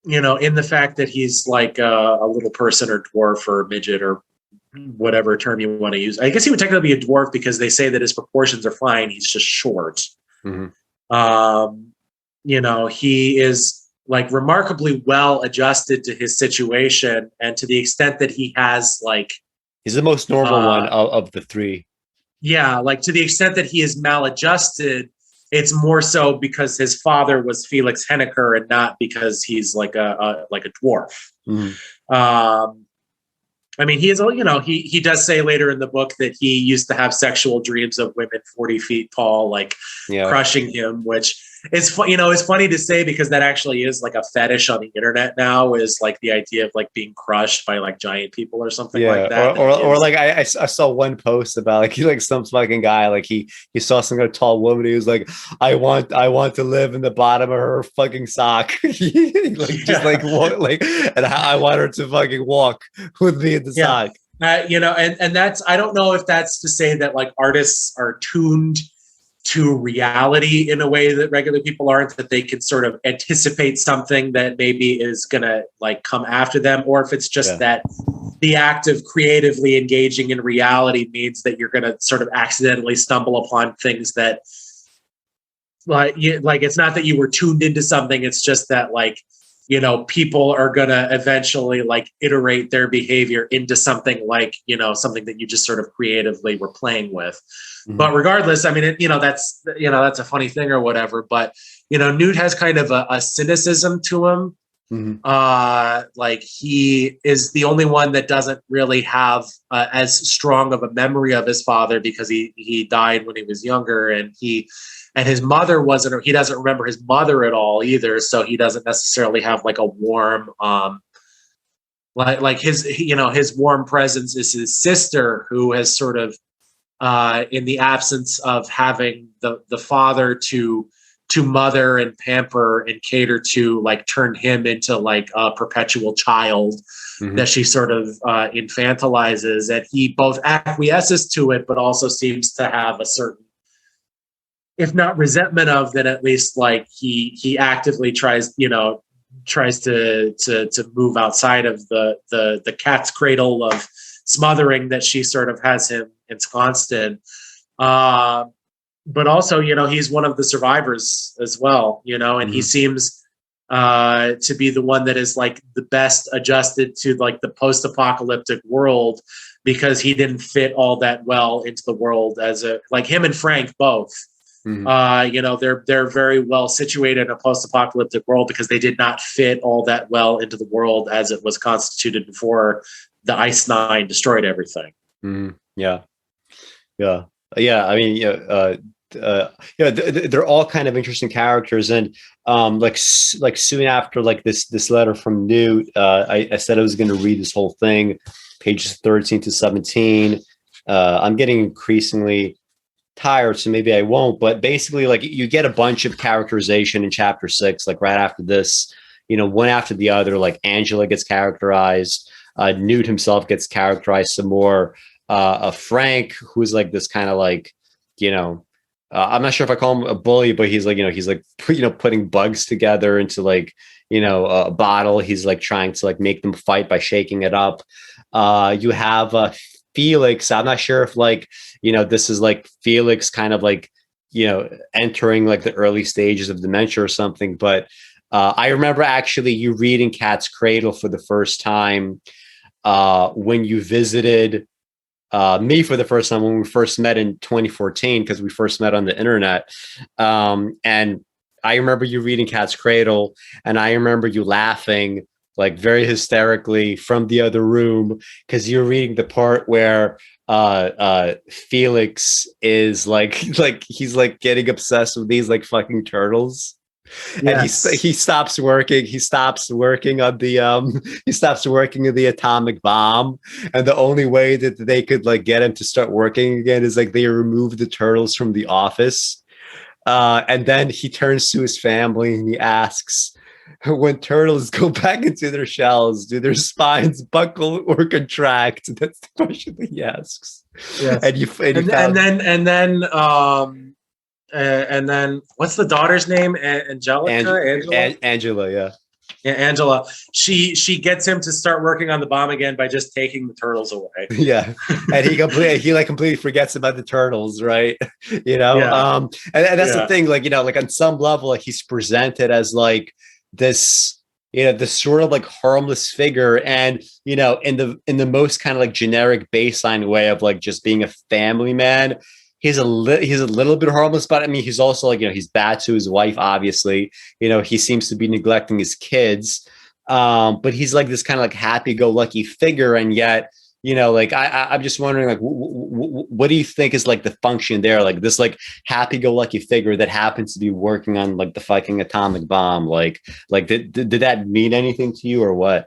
in the fact that he's like a little person or dwarf or midget or whatever term you want to use. I guess he would technically be a dwarf because they say that his proportions are fine. He's just short. He is like remarkably well adjusted to his situation, and to the extent that he has like, he's the most normal one of the three. Yeah, like to the extent that he is maladjusted, it's more so because his father was Felix Hoenniker and not because he's like a dwarf. I mean, he is, he does say later in the book that he used to have sexual dreams of women 40 feet tall, like crushing him, which is, it's funny to say because that actually is like a fetish on the internet now, is like the idea of like being crushed by like giant people or something like that. Or like I saw one post about like some fucking guy, like he saw some kind of tall woman. He was like, I want to live in the bottom of her fucking sock. And I want her to fucking walk with me in the sock. And that's, I don't know if that's to say that like artists are tuned to reality in a way that regular people aren't, that they can sort of anticipate something that maybe is gonna like come after them, or if it's just that the act of creatively engaging in reality means that you're gonna sort of accidentally stumble upon things that like it's not that you were tuned into something, it's just that like, people are going to eventually like iterate their behavior into something like, something that you just sort of creatively were playing with. But regardless, I mean, that's a funny thing or whatever, but, Newt has kind of a cynicism to him. Like he is the only one that doesn't really have as strong of a memory of his father because he died when he was younger, and his mother he doesn't remember his mother at all either. So he doesn't necessarily have like a warm, like his warm presence is his sister, who has sort of, in the absence of having the father to mother and pamper and cater to, like turn him into like a perpetual child, Mhm. that she sort of infantilizes, and he both acquiesces to it, but also seems to have a certain, if not resentment of, then at least like he actively tries, tries to move outside of the cat's cradle of smothering that she sort of has him ensconced in. But also, he's one of the survivors as well, and he seems to be the one that is like the best adjusted to like the post-apocalyptic world, because he didn't fit all that well into the world like him and Frank both. They're very well situated in a post-apocalyptic world because they did not fit all that well into the world as it was constituted before the Ice Nine destroyed everything. Yeah. I mean, they're all kind of interesting characters, and like soon after like this letter from Newt, I said I was going to read this whole thing, pages 13 to 17. I'm getting increasingly tired, so maybe I won't, but basically like you get a bunch of characterization in chapter 6, like right after this, one after the other. Like Angela gets characterized, Newt himself gets characterized some more, Frank, who's like this kind of like, I'm not sure if I call him a bully, but he's like, putting bugs together into like, a bottle. He's like trying to like make them fight by shaking it up. You have Felix. I'm not sure if like, this is like Felix kind of like, entering like the early stages of dementia or something. But I remember actually you reading Cat's Cradle for the first time when you visited me for the first time, when we first met in 2014, because we first met on the internet. And I remember you reading Cat's Cradle, and I remember you laughing like very hysterically from the other room, because you're reading the part where Felix is like he's like getting obsessed with these like fucking turtles. Yes. And he stops working. He stops working on the atomic bomb. And the only way that they could like get him to start working again is like they remove the turtles from the office. And then he turns to his family and he asks, when turtles go back into their shells, do their spines buckle or contract? That's the question that he asks. Yes. And then what's the daughter's name? Angela, yeah. Yeah, Angela. She gets him to start working on the bomb again by just taking the turtles away. Yeah, and he completely forgets about the turtles, right? Yeah. And that's the thing, like like on some level, like he's presented as like this, this sort of like harmless figure, and in the most kind of like generic baseline way of like just being a family man. He's a little bit harmless, but I mean, he's also like, he's bad to his wife, obviously. He seems to be neglecting his kids, but he's like this kind of like happy-go-lucky figure, and yet, like I'm just wondering, like, what do you think is like the function there? Like this like happy-go-lucky figure that happens to be working on like the fucking atomic bomb. Like did that mean anything to you or what?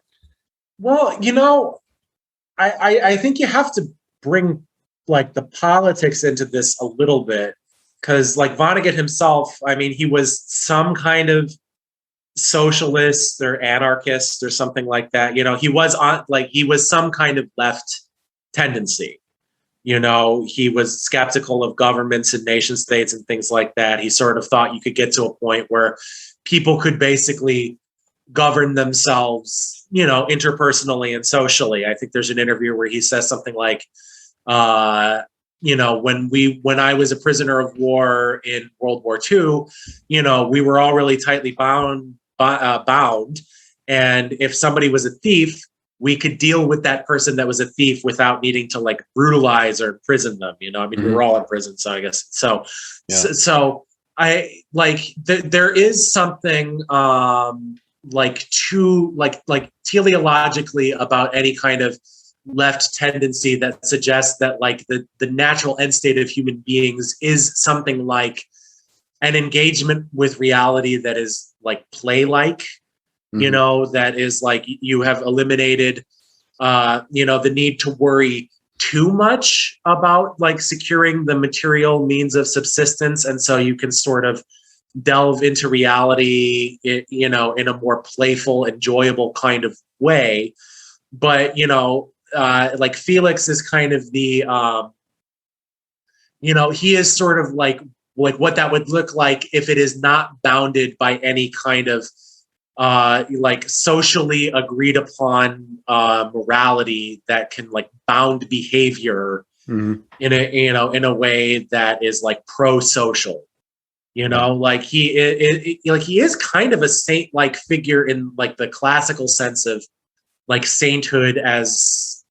Well, I think you have to bring like the politics into this a little bit, because like Vonnegut himself, I mean, he was some kind of socialist or anarchist or something like that. He was some kind of left tendency. He was skeptical of governments and nation states and things like that. He sort of thought you could get to a point where people could basically govern themselves, interpersonally and socially. I think there's an interview where he says something like, when I was a prisoner of war in World War II, we were all really tightly bound. And if somebody was a thief, we could deal with that person that was a thief without needing to like brutalize or imprison them. I mean, we were all in prison. So I guess, so I like, there is something, teleologically about any kind of left tendency that suggests that like the natural end state of human beings is something like an engagement with reality that is like play-like, that is like you have eliminated, the need to worry too much about like securing the material means of subsistence. And so you can sort of delve into reality, in a more playful, enjoyable kind of way. but like Felix is kind of the he is sort of like what that would look like if it is not bounded by any kind of like socially agreed upon morality that can like bound behavior in a way that is like pro-social. Like he is kind of a saint-like figure in like the classical sense of like sainthood, as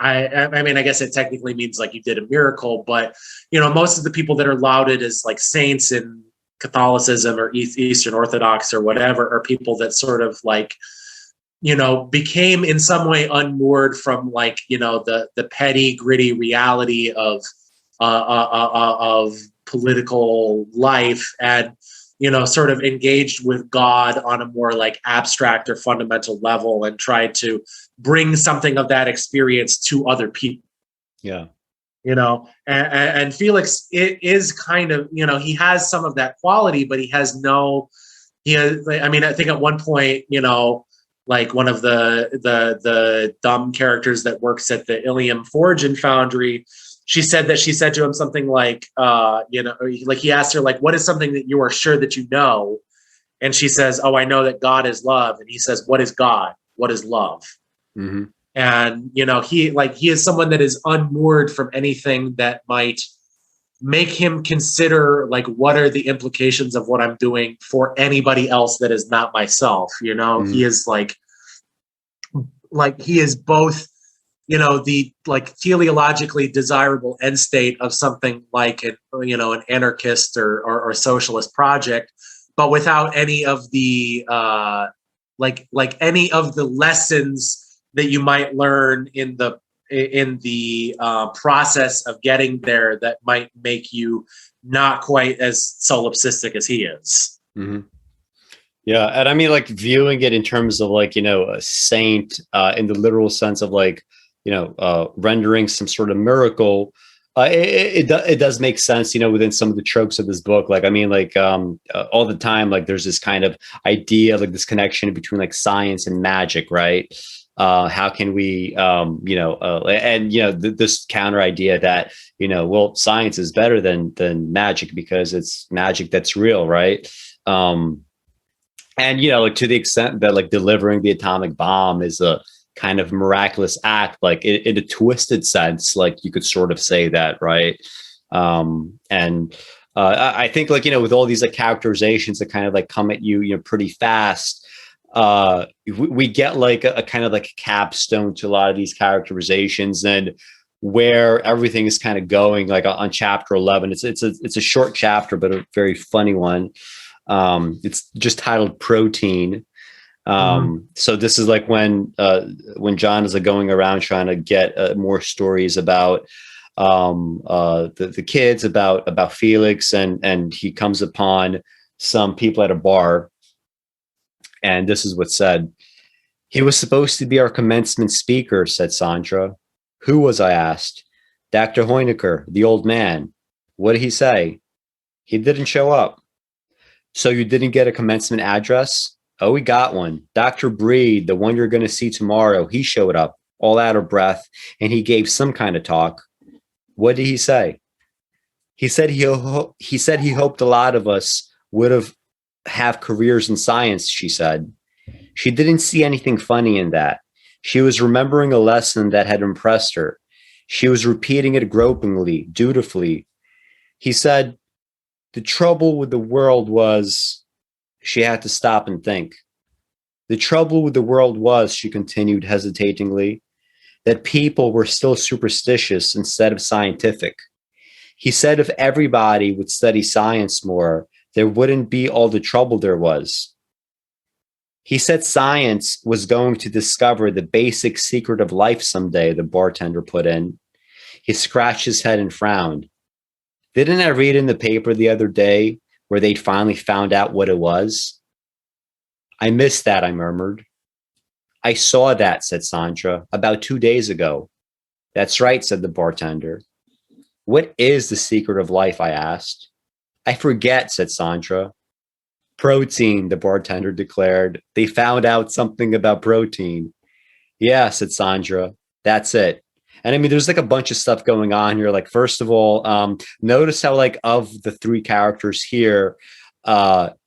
I mean, I guess it technically means like you did a miracle, but most of the people that are lauded as like saints in Catholicism or Eastern Orthodox or whatever are people that sort of like became in some way unmoored from like the petty gritty reality of political life, and sort of engaged with God on a more like abstract or fundamental level, and tried to bring something of that experience to other people. Yeah. And Felix, it is kind of, he has some of that quality, but he has, I mean, I think at one point, like one of the dumb characters that works at the Ilium Forge and Foundry, she said to him something like, like he asked her, like, what is something that you are sure that you know? And she says, oh, I know that God is love. And he says, what is God? What is love? Mm-hmm. And, he is someone that is unmoored from anything that might make him consider, like, what are the implications of what I'm doing for anybody else that is not myself? Mm-hmm. He is like he is both, the like teleologically desirable end state of something like an anarchist or socialist project, but without any of the like any of the lessons that you might learn in the process of getting there that might make you not quite as solipsistic as he is. Mm-hmm. Yeah, and I mean, like viewing it in terms of like a saint in the literal sense of like rendering some sort of miracle. It does make sense, within some of the tropes of this book. Like, I mean, like all the time, like there's this kind of idea, like this connection between like science and magic, right? How can we, this counter idea that, well, science is better than magic because it's magic that's real, right? And, like to the extent that like delivering the atomic bomb is a kind of miraculous act, like in a twisted sense, like you could sort of say that, right? And I think like, with all these like characterizations that kind of like come at you, pretty fast, we get like a kind of like a capstone to a lot of these characterizations, and where everything is kind of going, like on chapter 11. It's a short chapter, but a very funny one. It's just titled Protein. So this is like when John is like going around trying to get more stories about the kids, about Felix, and he comes upon some people at a bar. And this is what's said. He was supposed to be our commencement speaker, said Sandra. Who was, I asked. Dr. Hoenniker, the old man. What did he say? He didn't show up. So you didn't get a commencement address? Oh, we got one. Dr. Breed, the one you're going to see tomorrow, he showed up, all out of breath, and he gave some kind of talk. What did he say? He said he hoped a lot of us would have careers in science, she said. She didn't see anything funny in that. She was remembering a lesson that had impressed her. She was repeating it gropingly, dutifully. He said, the trouble with the world was... She had to stop and think. The trouble with the world was, she continued hesitatingly, that people were still superstitious instead of scientific. He said if everybody would study science more, there wouldn't be all the trouble there was. He said science was going to discover the basic secret of life someday, the bartender put in. He scratched his head and frowned. Didn't I read in the paper the other day where they'd finally found out what it was? I missed that, I murmured. I saw that, said Sandra, about 2 days ago. That's right, said the bartender. What is the secret of life, I asked. I forget, said Sandra. Protein, the bartender declared. They found out something about protein. Yeah, said Sandra. That's it. And I mean, there's like a bunch of stuff going on here. Like, first of all, notice how like of the three characters here,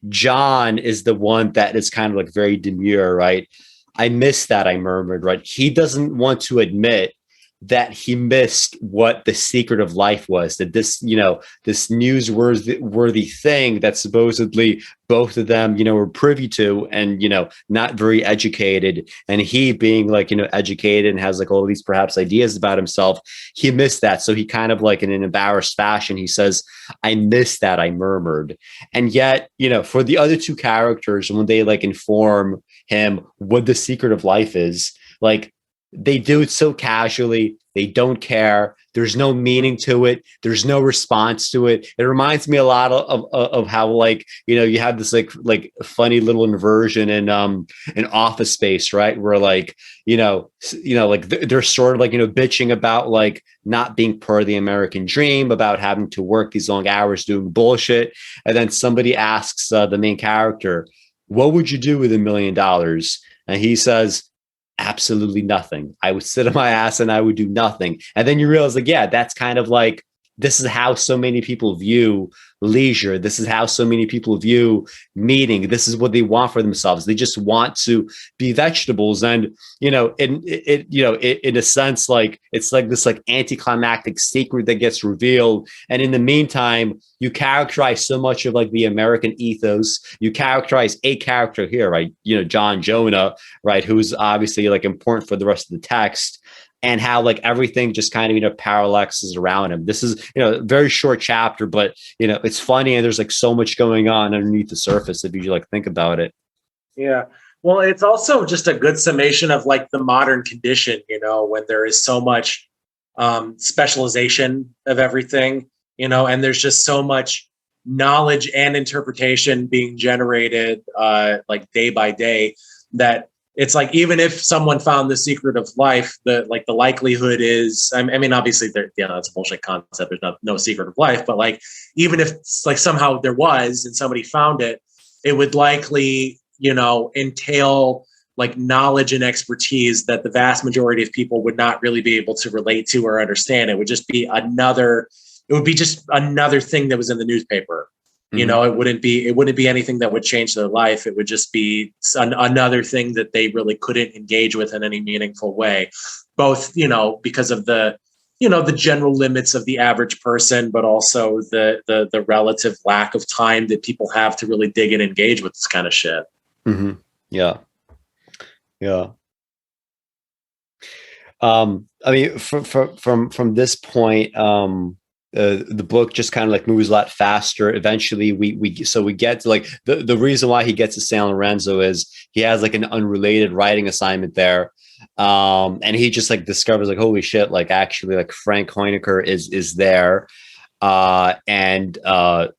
John is the one that is kind of like very demure, right? I missed that, I murmured, right? He doesn't want to admit that he missed what the secret of life was, that this, this newsworthy thing that supposedly both of them, were privy to and, not very educated. And he being like, educated and has like all these perhaps ideas about himself, he missed that. So he kind of like in an embarrassed fashion, he says, I missed that, I murmured. And yet, for the other two characters, when they like inform him what the secret of life is, like, they do it so casually. They don't care. There's no meaning to it. There's no response to it. It reminds me a lot of how like, you have this like funny little inversion in Office Space, right? Where like, like they're sort of like, bitching about like not being part of the American dream, about having to work these long hours doing bullshit. And then somebody asks the main character, what would you do with $1 million? And he says, absolutely nothing. I would sit on my ass and I would do nothing. And then you realize like, yeah, that's kind of like, this is how so many people view leisure. This is how so many people view meeting. This is what they want for themselves. They just want to be vegetables. And, in a sense, like, it's like this like anticlimactic secret that gets revealed. And in the meantime, you characterize so much of like the American ethos. You characterize a character here, right? Jonah, right? Who's obviously like important for the rest of the text. And how like everything just kind of, parallaxes around him. This is, a very short chapter, but, it's funny. And there's like so much going on underneath the surface if you like think about it. Yeah. Well, it's also just a good summation of like the modern condition, when there is so much specialization of everything, and there's just so much knowledge and interpretation being generated like day by day that it's like, even if someone found the secret of life, the likelihood is, I mean, obviously that's a bullshit concept. There's no secret of life, but like, even if like somehow there was and somebody found it, it would likely, entail like knowledge and expertise that the vast majority of people would not really be able to relate to or understand. It would just be another thing that was in the newspaper. It wouldn't be anything that would change their life. It would just be another thing that they really couldn't engage with in any meaningful way, both, because of the general limits of the average person, but also the relative lack of time that people have to really dig and engage with this kind of shit. Mm-hmm. Yeah. Yeah. I mean, from this point, the book just kind of like moves a lot faster. Eventually we get to like the reason why he gets to San Lorenzo is he has like an unrelated writing assignment there. And he just like discovers like, holy shit, like actually like Frank Hoenniker is there. And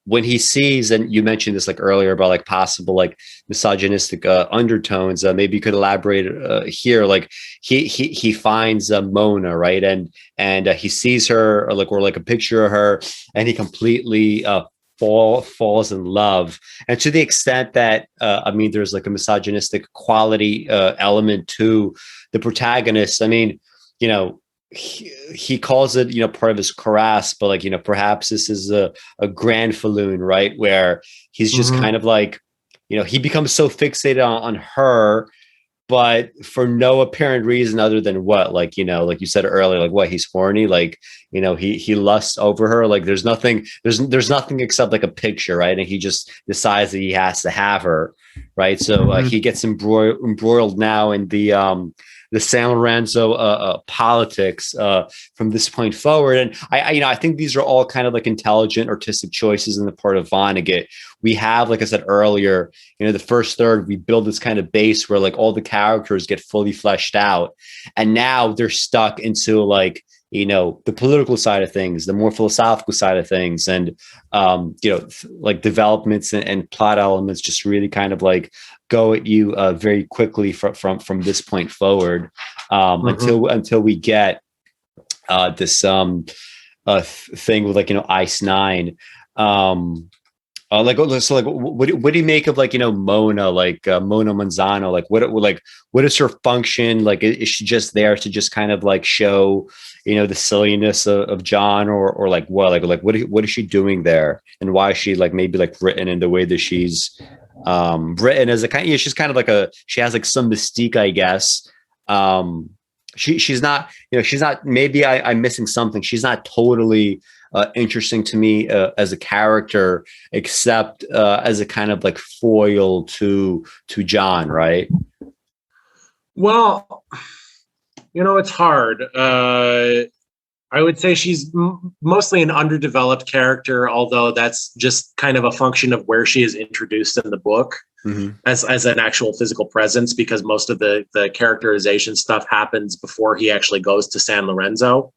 when he sees, and you mentioned this like earlier about like possible like misogynistic undertones, maybe you could elaborate here. Like he finds Mona, right, and he sees her or like a picture of her, and he completely falls in love. And to the extent that I mean, there's like a misogynistic quality element to the protagonist. I mean, he calls it, part of his karass, but like, perhaps this is a granfalloon, right? Where he's just kind of like, he becomes so fixated on her, but for no apparent reason other than what, like, like you said earlier, like what, he's horny, like, he lusts over her. Like there's nothing except like a picture, right? And he just decides that he has to have her, right? So he gets embroiled now in the San Lorenzo politics from this point forward. And I think these are all kind of like intelligent artistic choices on the part of Vonnegut. We have, like I said earlier, the first third, we build this kind of base where like all the characters get fully fleshed out. And now they're stuck into like, the political side of things, the more philosophical side of things, and like developments and plot elements just really kind of like go at you very quickly from this point forward, until we get this thing with like Ice Nine. What do you make of, like, Mona, like, Mona Manzano? What is her function? Like, is she just there to just kind of like show, the silliness of John, or like what, what is she doing there, and why is she, like, maybe like written in the way that she's written, as a kind, she's kind of like she has like some mystique, I guess. She's not, maybe I'm missing something. She's not totally interesting to me as a character, except as a kind of like foil to John, right? Well, it's hard. I would say she's mostly an underdeveloped character, although that's just kind of a function of where she is introduced in the book, as an actual physical presence, because most of the characterization stuff happens before he actually goes to San Lorenzo.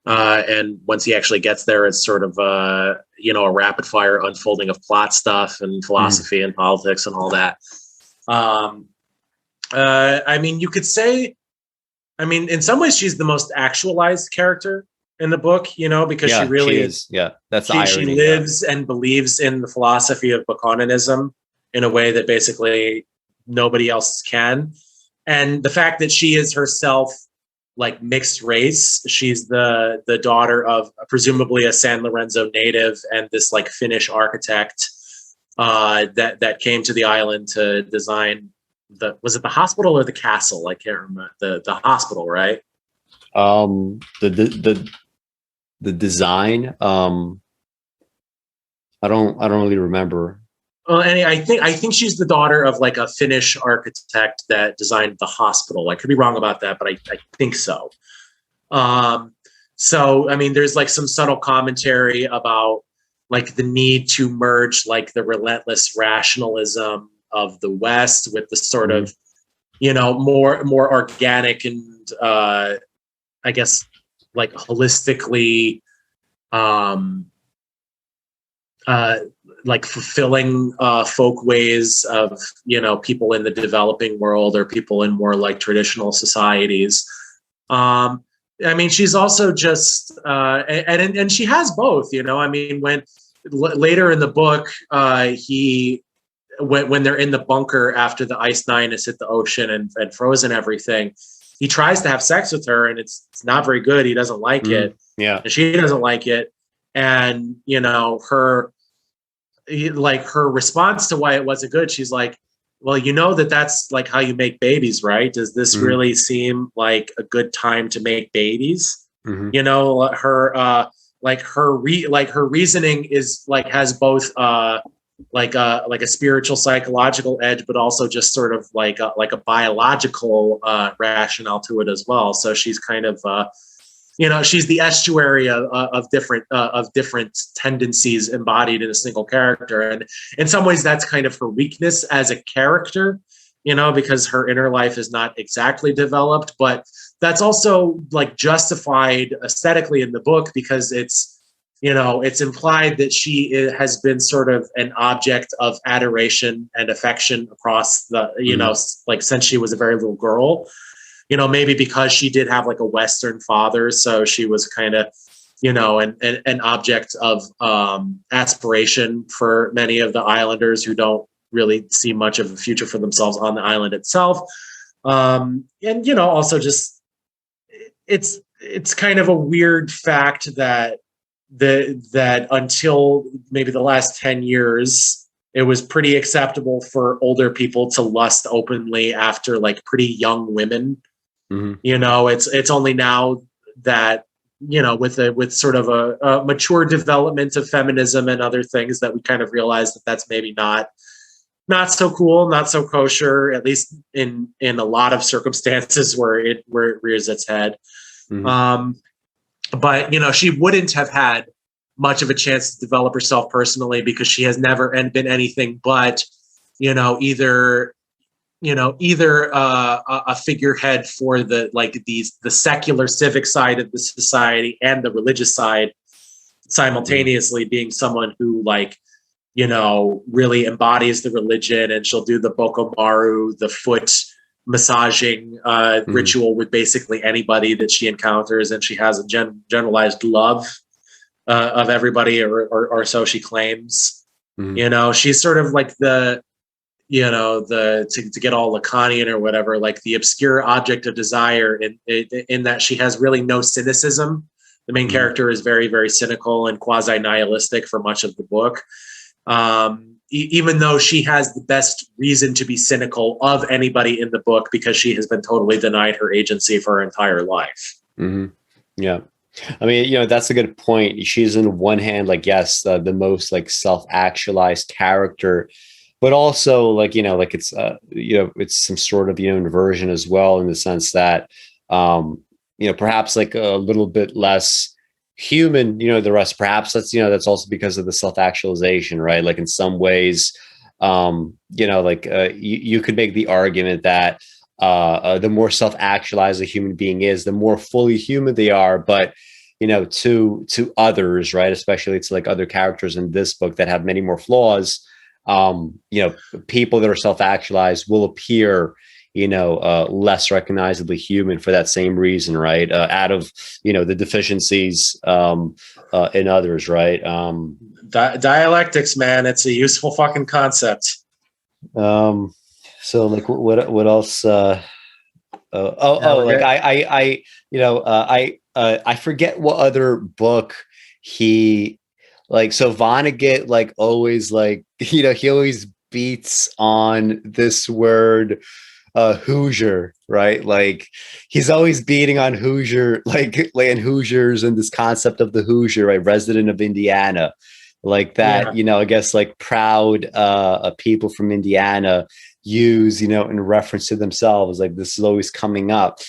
And once he actually gets there, it's sort of a rapid fire unfolding of plot stuff and philosophy and politics and all that. I mean, you could say, in some ways she's the most actualized character in the book, because she really is. Yeah, that's the irony. She lives and believes in the philosophy of Bokononism in a way that basically nobody else can. And the fact that she is herself like mixed race, she's the daughter of presumably a San Lorenzo native and this like Finnish architect that came to the island to design was it the hospital or the castle? I can't remember. The hospital, right? The design. I don't really remember. Well, and I think she's the daughter of like a Finnish architect that designed the hospital. I could be wrong about that, but I think so. So there's like some subtle commentary about like the need to merge like the relentless rationalism of the West with the sort of more organic and I guess like holistically like fulfilling folk ways of people in the developing world or people in more like traditional societies. She's also just and she has both. When later in the book when they're in the bunker after the Ice Nine has hit the ocean and frozen everything, he tries to have sex with her and it's not very good. He doesn't like it. Yeah, and she doesn't like it, and her response to why it wasn't good, she's like, well, that's like how you make babies, right? Does this really seem like a good time to make babies? Her reasoning is like has both like a spiritual psychological edge, but also just sort of like a biological rationale to it as well. So she's kind of she's the estuary of different tendencies embodied in a single character. And in some ways that's kind of her weakness as a character, because her inner life is not exactly developed, but that's also like justified aesthetically in the book because it's implied that she has been sort of an object of adoration and affection across the, like since she was a very little girl. Maybe because she did have like a Western father, so she was kind of, an object of aspiration for many of the islanders who don't really see much of a future for themselves on the island itself. And also just it's kind of a weird fact that until maybe the last 10 years, it was pretty acceptable for older people to lust openly after like pretty young women. It's only now that, with sort of a mature development of feminism and other things that we kind of realize that that's maybe not so cool, not so kosher, at least in a lot of circumstances where it rears its head. But, she wouldn't have had much of a chance to develop herself personally because she has never been anything but, either a figurehead for the secular civic side of the society and the religious side simultaneously, being someone who really embodies the religion, and she'll do the bokomaru, the foot massaging ritual with basically anybody that she encounters, and she has a generalized love of everybody, or so she claims. You know, she's sort of like the, you know, the to get all Lacanian or whatever, like the obscure object of desire in that she has really no cynicism. The main character is very, very cynical and quasi-nihilistic for much of the book. Even though she has the best reason to be cynical of anybody in the book because she has been totally denied her agency for her entire life. Yeah. I mean, you know, that's a good point. She's on one hand, like, yes, the most like self-actualized character, but also like, you know, like it's, you know, it's some sort of, you know, inversion as well, in the sense that, you know, perhaps like a little bit less human, you know, the rest. Perhaps that's, you know, that's also because of the self-actualization, right? Like in some ways, you know, like you could make the argument that the more self-actualized a human being is, the more fully human they are. But, you know, to others, right, especially to like other characters in this book that have many more flaws, you know, people that are self-actualized will appear, you know, less recognizably human for that same reason, right? Out of, you know, the deficiencies in others, right? Dialectics, man, it's a useful fucking concept. So like what else? Like I you know, I forget what other book he like. So Vonnegut like always like, you know, he always beats on this word Hoosier, right? Like he's always beating on Hoosier, like and Hoosiers and this concept of the Hoosier, right? Resident of Indiana, like that, Yeah. you know, I guess like proud people from Indiana use, you know, in reference to themselves, like this is always coming up.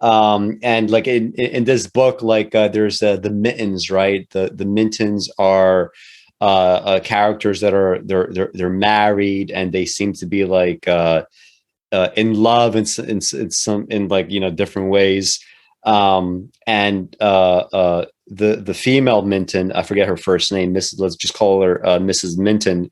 And like in this book, like there's the Mittens, right? The Mintons are characters that are they're married, and they seem to be like in love in some in like, you know, different ways. And the female Minton, I forget her first name, let's just call her Mrs. Minton.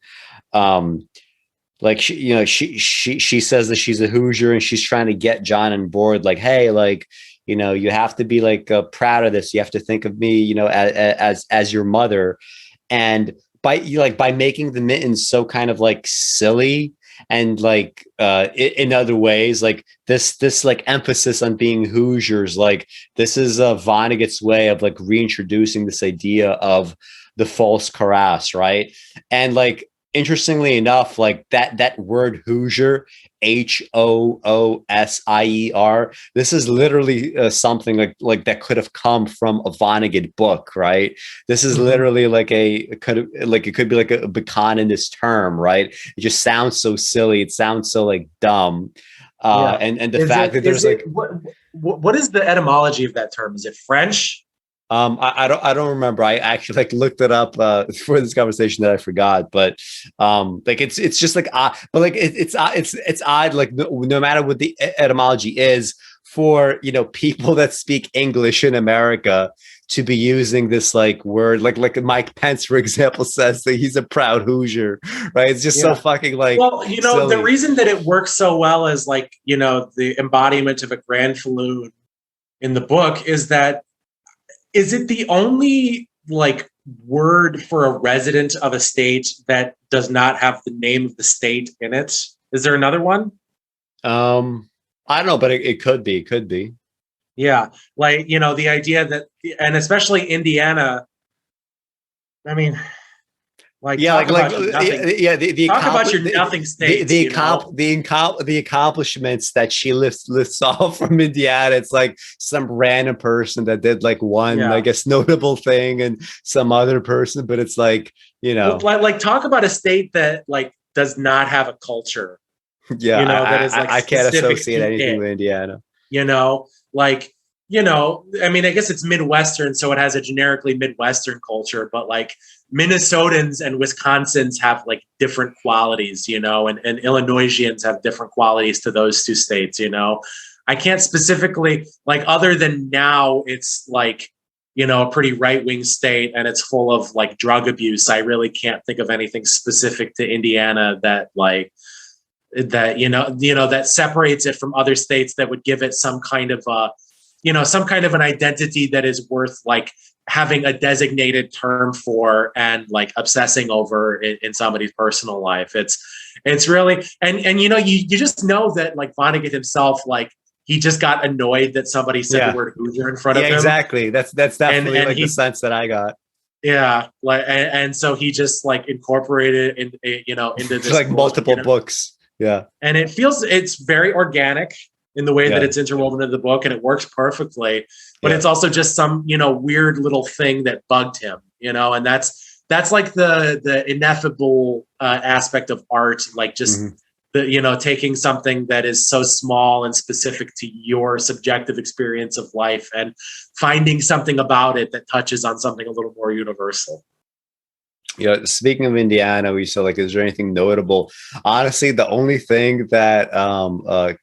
Like she, you know, she says that she's a Hoosier, and she's trying to get John on board. Like, hey, like, you know, you have to be like proud of this. You have to think of me, you know, as your mother. And by making the Mittens so kind of like silly, and like in other ways, like this like emphasis on being Hoosiers, like this is Vonnegut's way of like reintroducing this idea of the false karass, right? And like interestingly enough, like that word Hoosier, Hoosier, this is literally something like that could have come from a Vonnegut book, right? This is literally like it could be like a Bokononist term, right? It just sounds so silly, it sounds so like dumb. And the fact that there's like what is the etymology of that term? Is it French? I don't remember. I actually like looked it up for this conversation that I forgot, but like it's just like odd, but like it's odd, like no matter what the etymology is, for, you know, people that speak English in America to be using this like word, like Mike Pence, for example, says that he's a proud Hoosier, right? It's just so fucking like, well, you know, silly. The reason that it works so well as like, you know, the embodiment of a granfalloon in the book is that, is it the only like word for a resident of a state that does not have the name of the state in it? Is there another one? I don't know, but it could be. Yeah. Like, you know, the idea that, and especially Indiana, I mean, like, yeah, talk about your nothing states. The accomplishments that she lists off from Indiana. It's like some random person that did like one, I guess, notable thing, and some other person. But it's like, you know, like talk about a state that like does not have a culture. Yeah, you know, that is like I can't associate anything with Indiana. You know, like, you know, I mean, I guess it's Midwestern, so it has a generically Midwestern culture, but like Minnesotans and Wisconsins have like different qualities, you know, and Illinoisians have different qualities to those two states, you know. I can't specifically, like, other than now it's like, you know, a pretty right-wing state and it's full of like drug abuse. I really can't think of anything specific to Indiana that like, that, you know, that separates it from other states that would give it some kind of some kind of an identity that is worth like having a designated term for and like obsessing over in somebody's personal life. It's really, and you just know that like Vonnegut himself, like he just got annoyed that somebody said the word Hoosier in front of him. Exactly. That's definitely like the sense that I got. Yeah, like and so he just like incorporated it into this like multiple books. Yeah, and it's very organic in the way that it's interwoven into the book, and it works perfectly. But it's also just some weird little thing that bugged him, and that's like the ineffable aspect of art, like just the taking something that is so small and specific to your subjective experience of life and finding something about it that touches on something a little more universal. Speaking of Indiana, we saw like, is there anything notable? Honestly, the only thing that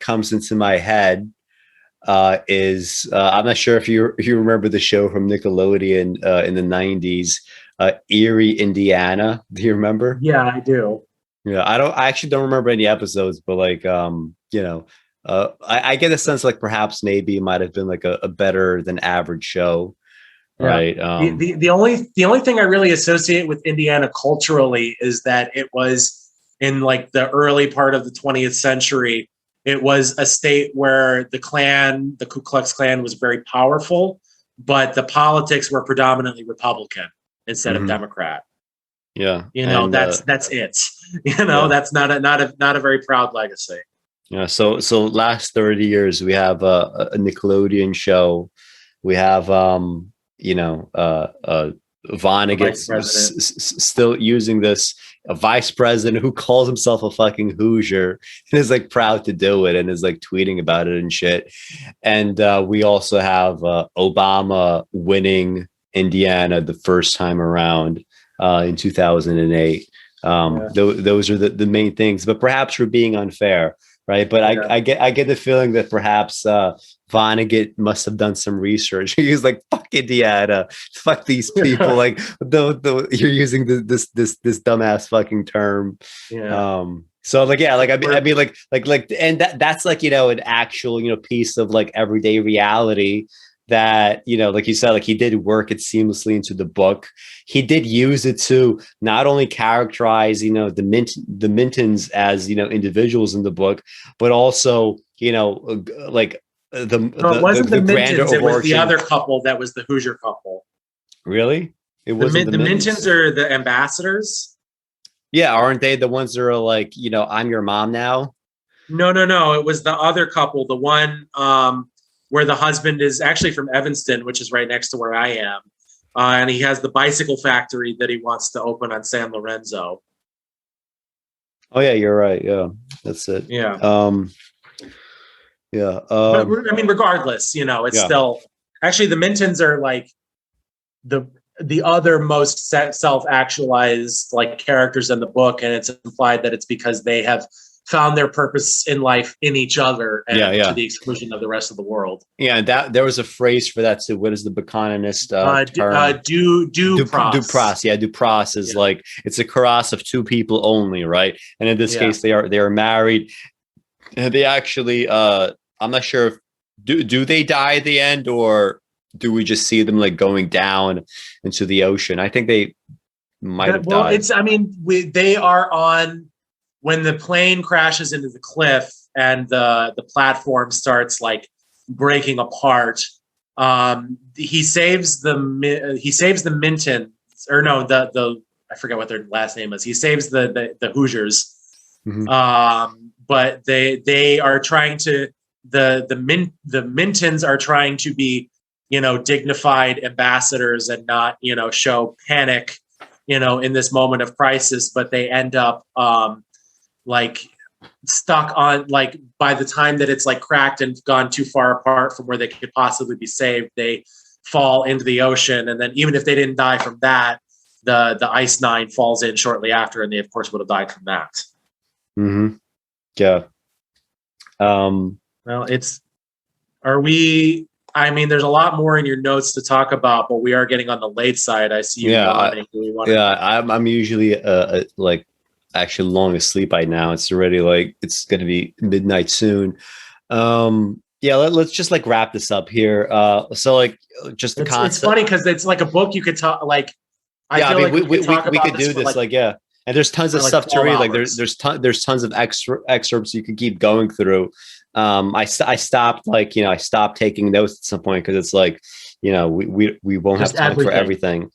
comes into my head is I'm not sure if you remember the show from Nickelodeon in the 90s, Erie, Indiana. Do you remember? Yeah, I do. Yeah, I actually don't remember any episodes, but like, I get a sense like perhaps maybe it might have been like a better than average show. Yeah. Right. The only thing I really associate with Indiana culturally is that it was in like the early part of the 20th century. It was a state where the Ku Klux Klan, was very powerful, but the politics were predominantly Republican instead of Democrat. Yeah. That's it. That's not a very proud legacy. Yeah. So last 30 years, we have a Nickelodeon show. We have, Vonnegut still using this, a vice president who calls himself a fucking Hoosier and is like proud to do it and is like tweeting about it and shit. And we also have Obama winning Indiana the first time around in 2008. Those are the main things, but perhaps we're being unfair. Right. But I get the feeling that perhaps Vonnegut must have done some research. He was like, fuck Indiana, fuck these people. Like, you're using this dumbass fucking term. Yeah. So like, yeah, like, I mean, like, and that's like, an actual, piece of like everyday reality that, like you said, like he did work it seamlessly into the book. He did use it to not only characterize, the Mintons as, individuals in the book, but also, like it wasn't the Mintons, it was the other couple that was the Hoosier couple. Really? It wasn't the Mintons are the ambassadors. Yeah, aren't they the ones that are like, I'm your mom now? No. It was the other couple, the one where the husband is actually from Evanston, which is right next to where I am. And he has the bicycle factory that he wants to open on San Lorenzo. Oh yeah, you're right. Yeah, that's it. Yeah. Yeah. But I mean, regardless, it's still actually the Mintons are like the other most self-actualized like characters in the book, and it's implied that it's because they have found their purpose in life in each other and to the exclusion of the rest of the world. Yeah, and that there was a phrase for that too. What is the Bokononist term? Dupras. Yeah, Dupras is like it's a karass of two people only, right? And in this case, they are married. And they actually, I'm not sure if do they die at the end, or do we just see them like going down into the ocean? I think they might have died. They are on. When the plane crashes into the cliff and the platform starts like breaking apart, he saves the Minton, or no, the I forget what their last name is. He saves the Hoosiers, but they are trying to the Mintons are trying to be dignified ambassadors and not show panic in this moment of crisis, but they end up like stuck on, like by the time that it's like cracked and gone too far apart from where they could possibly be saved, they fall into the ocean. And then even if they didn't die from that, the Ice Nine falls in shortly after, and they of course would have died from that. Yeah. Well, there's a lot more in your notes to talk about, but we are getting on the late side. I see you. I'm usually like actually long asleep by now. It's already like it's going to be midnight soon. Yeah, let's just like wrap this up here. So like just the It's concept. funny because it's like a book you could talk like. I Yeah, I feel mean like we could talk we about could this do for this like like yeah. And there's tons of stuff to 12 read. Like hours. there's tons of excerpts you could keep going through. I stopped like I stopped taking notes at some point because it's like we won't have Just time for everything. everything.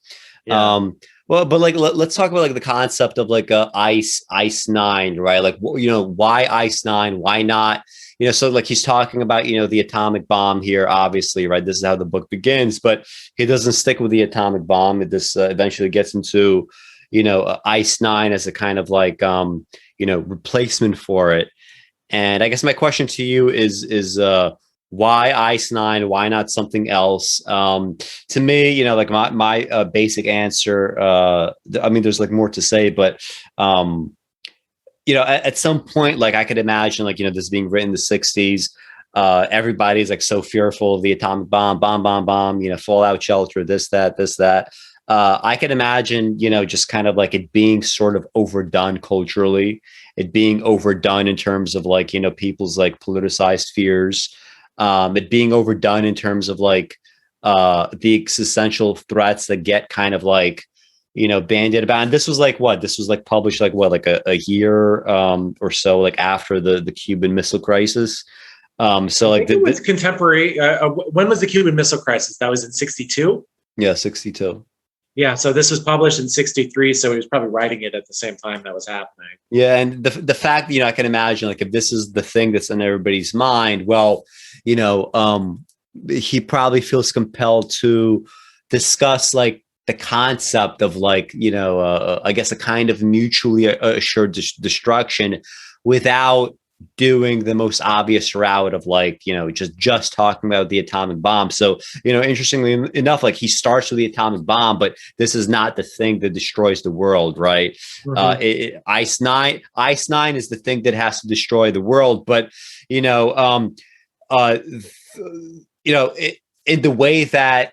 Yeah. Um, well, but like let's talk about like the concept of like ice nine, right? Like why ice nine? Why not? So like he's talking about the atomic bomb here, obviously, right? This is how the book begins, but he doesn't stick with the atomic bomb. This eventually gets into ice nine as a kind of like replacement for it. And I guess my question to you is why ice nine? Why not something else? To me, like my basic answer. I mean, there's like more to say, but at some point, like I could imagine, like this being written in the '60s. Everybody's like so fearful of the atomic bomb, fallout shelter, this, that. I can imagine, just kind of like it being sort of overdone culturally, it being overdone in terms of like, people's like politicized fears, it being overdone in terms of like the existential threats that get kind of like, bandied about. And this was like what? This was like published like what, like a year or so like after the Cuban Missile Crisis. So I like think it was contemporary. When was the Cuban Missile Crisis? That was in 62? yeah, 62. Yeah, so this was published in 63, so he was probably writing it at the same time that was happening. Yeah, and the fact that I can imagine like if this is the thing that's in everybody's mind, well, he probably feels compelled to discuss like the concept of like I guess a kind of mutually assured destruction without doing the most obvious route of like just talking about the atomic bomb. So interestingly enough, like he starts with the atomic bomb, but this is not the thing that destroys the world, right? Ice nine is the thing that has to destroy the world, but in the way that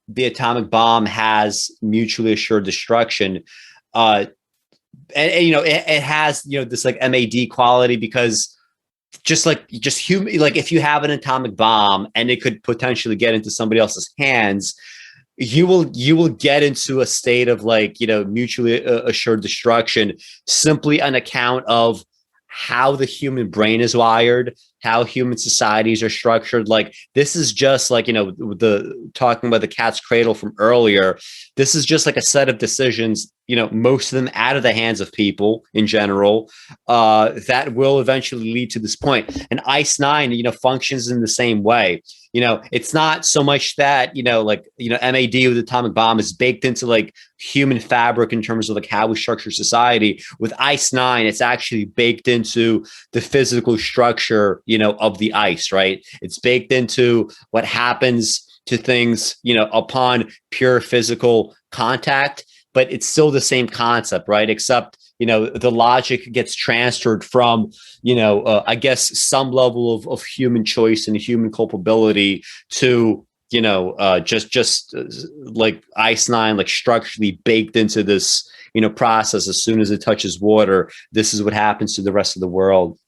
the atomic bomb has mutually assured destruction, and it has this like MAD quality because just human, like if you have an atomic bomb and it could potentially get into somebody else's hands, you will get into a state of like mutually assured destruction simply on account of how the human brain is wired, how human societies are structured. Like this is just like the talking about the cat's cradle from earlier. This is just like a set of decisions, most of them out of the hands of people in general, that will eventually lead to this point. And ice nine functions in the same way. It's not so much that MAD with atomic bomb is baked into like human fabric in terms of like how we structure society. With ice nine, it's actually baked into the physical structure of the ice, right? It's baked into what happens to things upon pure physical contact, but it's still the same concept, right? Except the logic gets transferred from I guess some level of human choice and human culpability to just like ice nine, like structurally baked into this process. As soon as it touches water, this is what happens to the rest of the world.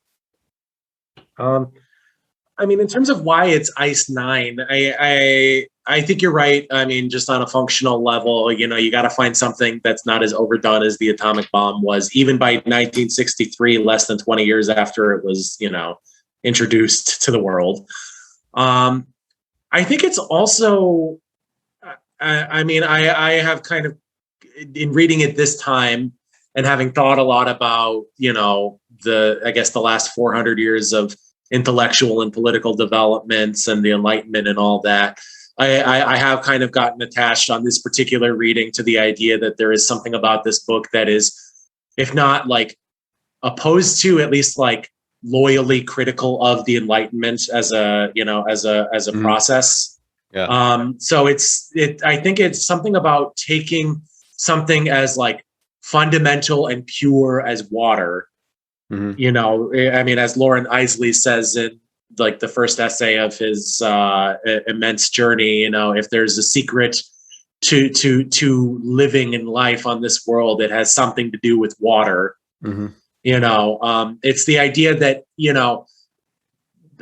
I mean, in terms of why it's ice nine, I think you're right. I mean, just on a functional level, you got to find something that's not as overdone as the atomic bomb was, even by 1963, less than 20 years after it was, introduced to the world. I think it's also, I mean, I have kind of, in reading it this time and having thought a lot about, I guess the last 400 years of intellectual and political developments and the Enlightenment and all that, I have kind of gotten attached on this particular reading to the idea that there is something about this book that is, if not like opposed to, at least like loyally critical of the Enlightenment as a process. Yeah. So I think it's something about taking something as like fundamental and pure as water. I mean, as Lauren Isley says in like the first essay of his immense journey, if there's a secret to living in life on this world, it has something to do with water. It's the idea that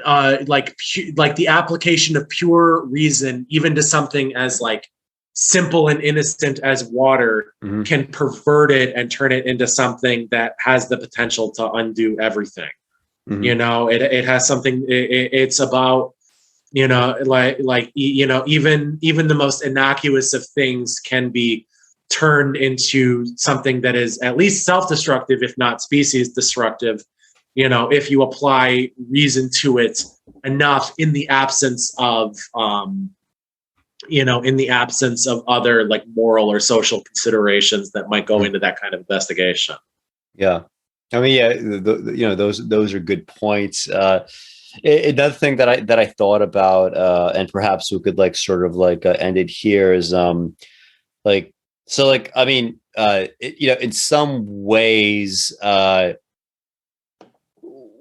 like the application of pure reason, even to something as like simple and innocent as water, can pervert it and turn it into something that has the potential to undo everything. You know, it has something. It's about, you know, like you know, even the most innocuous of things can be turned into something that is at least self-destructive, if not species destructive. You know, if you apply reason to it enough in the absence of, you know, in the absence of other like moral or social considerations that might go into that kind of investigation. Yeah. I mean, yeah, you know, those are good points. Another thing that I thought about, and perhaps we could like sort of like end it here is, like, so like, I mean, you know, in some ways,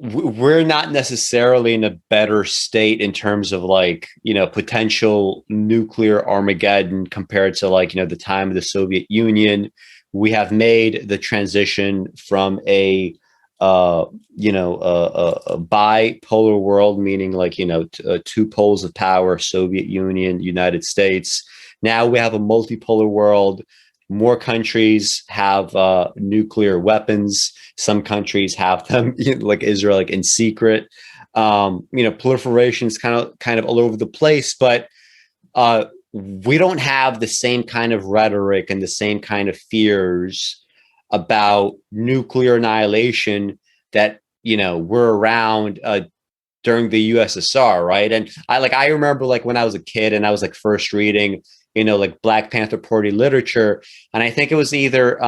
we're not necessarily in a better state in terms of like, you know, potential nuclear Armageddon compared to like, you know, the time of the Soviet Union. We have made the transition from a bipolar world, meaning like, you know, two poles of power, Soviet Union, United States. Now we have a multipolar world. More countries have nuclear weapons. Some countries have them, like Israel, like in secret. You know, proliferation is kind of all over the place, but we don't have the same kind of rhetoric and the same kind of fears about nuclear annihilation that, you know, were around during the USSR, right? And I remember like when I was a kid and I was like first reading, you know, like Black Panther Party literature, and I think it was either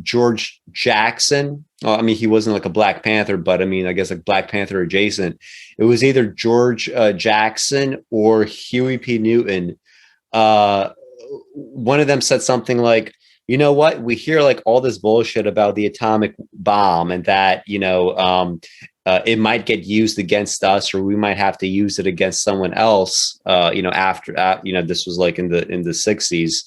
George Jackson. Well, I mean, he wasn't like a Black Panther, but I mean, I guess like Black Panther adjacent. It was either George Jackson or Huey P. Newton. One of them said something like, you know what, we hear like all this bullshit about the atomic bomb and that, you know, it might get used against us, or we might have to use it against someone else, you know, after, you know, this was like in the 60s.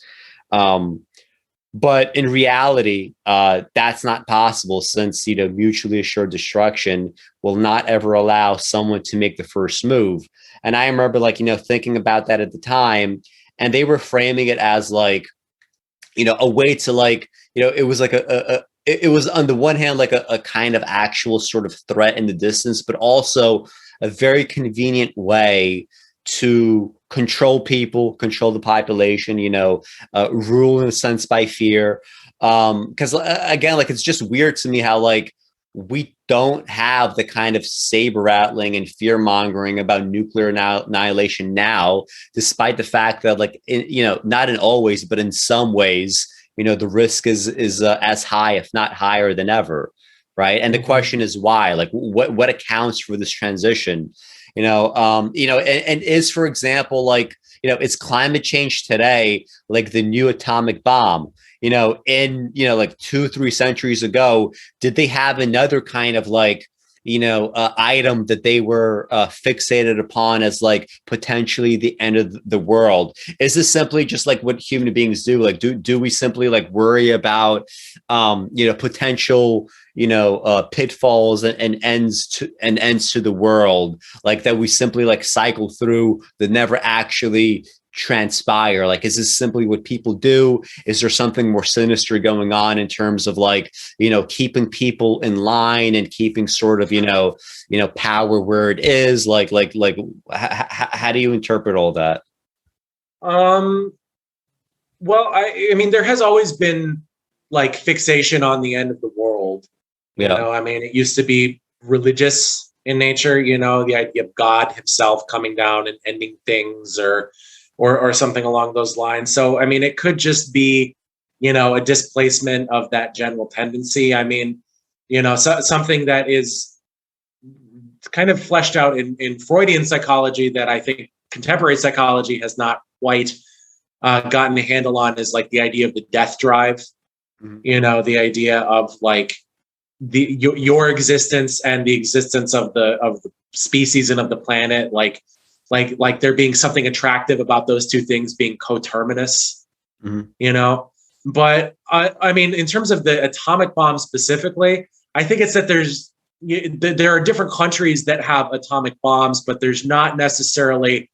But in reality, that's not possible, since, you know, mutually assured destruction will not ever allow someone to make the first move. And I remember like, you know, thinking about that at the time, and they were framing it as like, you know, a way to like, you know, it was like it was on the one hand like a kind of actual sort of threat in the distance, but also a very convenient way to control people, control the population, you know, rule in a sense by fear. Because again, like, it's just weird to me how like we don't have the kind of saber rattling and fear mongering about nuclear annihilation now, despite the fact that like, you know, not in all ways, but in some ways, you know, the risk is as high, if not higher than ever. Right. And the question is why, like what accounts for this transition, you know, and is, for example, like, you know, it's climate change today, like the new atomic bomb. You know, in, you know, like 2-3 centuries ago, did they have another kind of like, you know, item that they were fixated upon as like potentially the end of the world? Is this simply just like what human beings do? Like, do we simply like worry about, you know, potential, you know, pitfalls and ends to the world, like that we simply like cycle through that never actually transpire? Like, is this simply what people do? Is there something more sinister going on in terms of like, you know, keeping people in line and keeping sort of, you know, power where it is? Like how do you interpret all that? Well, I mean, there has always been like fixation on the end of the world. You know, I mean, it used to be religious in nature, you know, the idea of God himself coming down and ending things, or something along those lines. So, I mean, it could just be, you know, a displacement of that general tendency. I mean, you know, something that is kind of fleshed out in Freudian psychology that I think contemporary psychology has not quite gotten a handle on, is like the idea of the death drive. You know, the idea of like your existence and the existence of the species and of the planet, like there being something attractive about those two things being coterminous, you know. But I mean, in terms of the atomic bomb specifically, I think it's that there's there are different countries that have atomic bombs, but there's not necessarily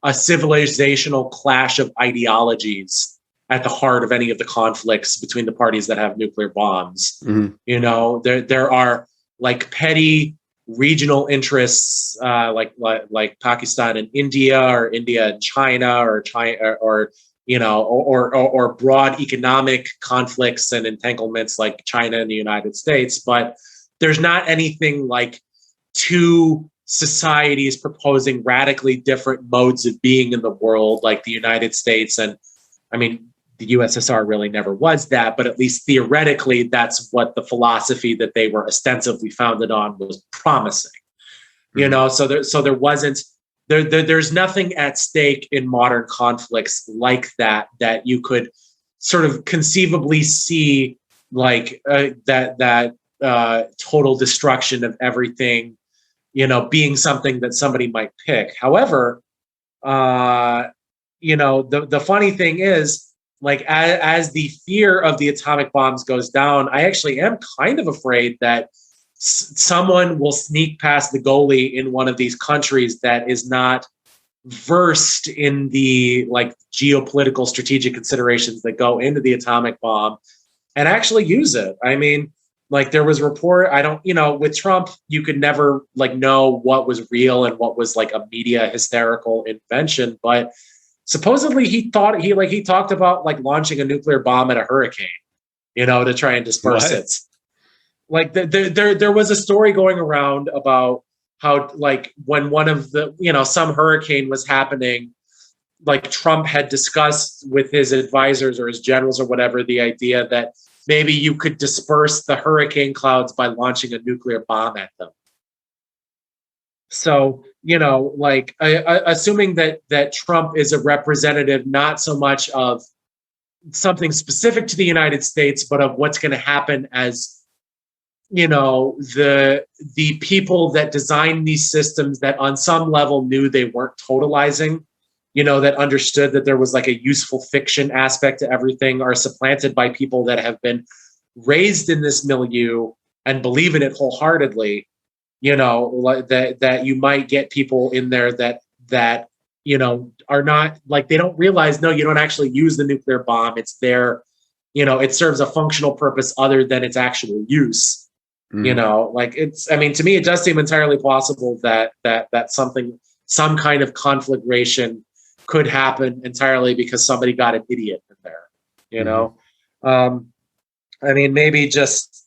a civilizational clash of ideologies at the heart of any of the conflicts between the parties that have nuclear bombs. There are like petty regional interests, like Pakistan and India, or India and China, or China, or broad economic conflicts and entanglements like China and the United States. But there's not anything like two societies proposing radically different modes of being in the world, like the United States. And I mean, the USSR really never was that, but at least theoretically, that's what the philosophy that they were ostensibly founded on was promising. So there wasn't, there's nothing at stake in modern conflicts like that you could sort of conceivably see, like that total destruction of everything, being something that somebody might pick. However, the funny thing is, like, as the fear of the atomic bombs goes down, I actually am kind of afraid that someone will sneak past the goalie in one of these countries that is not versed in the like geopolitical strategic considerations that go into the atomic bomb and actually use it. I mean, like, there was report, with Trump, you could never like know what was real and what was like a media hysterical invention, but supposedly he talked about like launching a nuclear bomb at a hurricane, to try and disperse it. Like there was a story going around about how, like, when one of the, some hurricane was happening, like Trump had discussed with his advisors or his generals or whatever, the idea that maybe you could disperse the hurricane clouds by launching a nuclear bomb at them. So, assuming that Trump is a representative not so much of something specific to the United States, but of what's going to happen as, the people that designed these systems that on some level knew they weren't totalizing, that understood that there was like a useful fiction aspect to everything, are supplanted by people that have been raised in this milieu and believe in it wholeheartedly. That you might get people in there that are not, like, they don't realize, no, you don't actually use the nuclear bomb. It's there, it serves a functional purpose other than its actual use. To me, it does seem entirely possible that some kind of conflagration could happen entirely because somebody got an idiot in there, maybe just,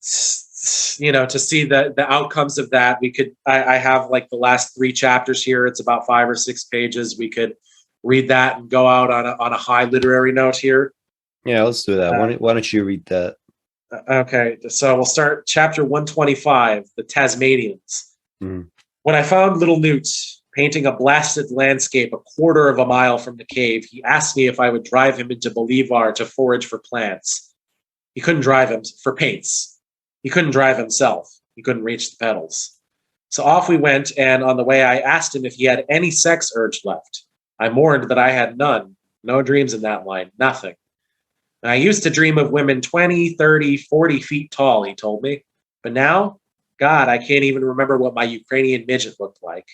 to see the outcomes of that, I have like the last 3 chapters here. It's about 5 or 6 pages. We could read that and go out on a high literary note here. Yeah, let's do that. Why don't you read that? Okay, so we'll start chapter 125, the Tasmanians. When I found little Newt painting a blasted landscape a quarter of a mile from the cave, he asked me if I would drive him into Bolivar to forage for plants. He couldn't drive him for paints. He couldn't drive himself. He couldn't reach the pedals. So off we went, and on the way I asked him if he had any sex urge left. I mourned that I had none. No dreams in that line. Nothing. And I used to dream of women 20, 30, 40 feet tall, he told me. But now, God, I can't even remember what my Ukrainian midget looked like.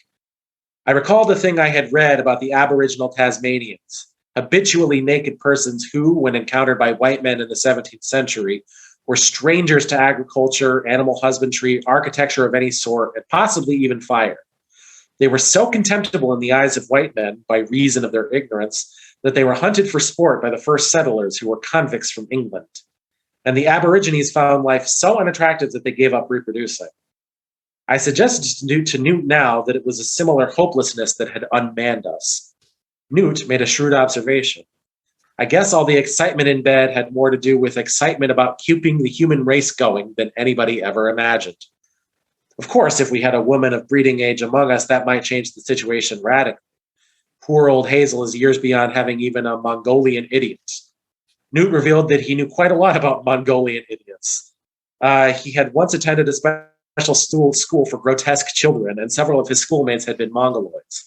I recalled a thing I had read about the Aboriginal Tasmanians, habitually naked persons who, when encountered by white men in the 17th century, were strangers to agriculture, animal husbandry, architecture of any sort, and possibly even fire. They were so contemptible in the eyes of white men by reason of their ignorance that they were hunted for sport by the first settlers who were convicts from England. And the Aborigines found life so unattractive that they gave up reproducing. I suggested to Newt now that it was a similar hopelessness that had unmanned us. Newt made a shrewd observation. I guess all the excitement in bed had more to do with excitement about keeping the human race going than anybody ever imagined. Of course, if we had a woman of breeding age among us, that might change the situation radically. Poor old Hazel is years beyond having even a Mongolian idiot. Newt revealed that he knew quite a lot about Mongolian idiots. He had once attended a special school for grotesque children, and several of his schoolmates had been Mongoloids.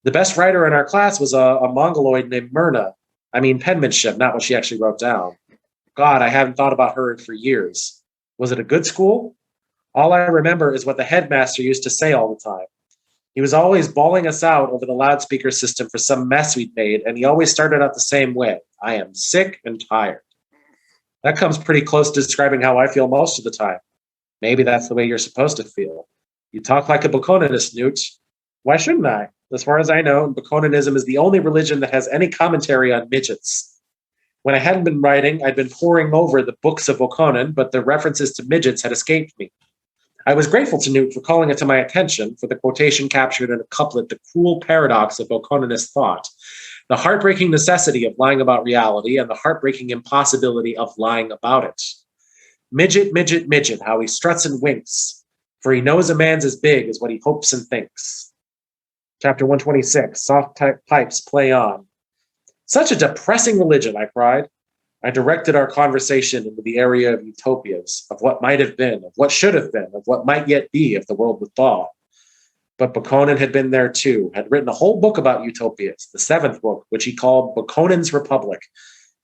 The best writer in our class was a Mongoloid named Myrna. I mean, penmanship, not what she actually wrote down. God, I haven't thought about her for years. Was it a good school? All I remember is what the headmaster used to say all the time. He was always bawling us out over the loudspeaker system for some mess we'd made, and he always started out the same way. I am sick and tired. That comes pretty close to describing how I feel most of the time. Maybe that's the way you're supposed to feel. You talk like a Bokononist, Newt. Why shouldn't I? As far as I know, Bokononism is the only religion that has any commentary on midgets. When I hadn't been writing, I'd been poring over the books of Bokonon, but the references to midgets had escaped me. I was grateful to Newt for calling it to my attention, for the quotation captured in a couplet the cruel paradox of Bokononist thought, the heartbreaking necessity of lying about reality and the heartbreaking impossibility of lying about it. Midget, midget, midget, how he struts and winks, for he knows a man's as big as what he hopes and thinks. Chapter 126, Soft Pipes Play On. Such a depressing religion, I cried. I directed our conversation into the area of utopias, of what might have been, of what should have been, of what might yet be if the world would thaw. But Bokonon had been there too, had written a whole book about utopias, the 7th book, which he called Bokonon's Republic.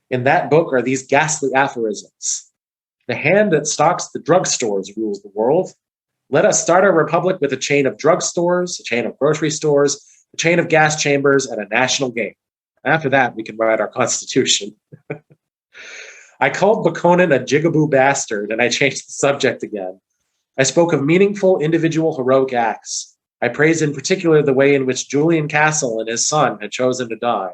In that book are these ghastly aphorisms. The hand that stocks the drugstores rules the world. Let us start our republic with a chain of drugstores, a chain of grocery stores, a chain of gas chambers, and a national game. After that, we can write our constitution. I called Bokonon a jigaboo bastard, and I changed the subject again. I spoke of meaningful individual heroic acts. I praised in particular the way in which Julian Castle and his son had chosen to die.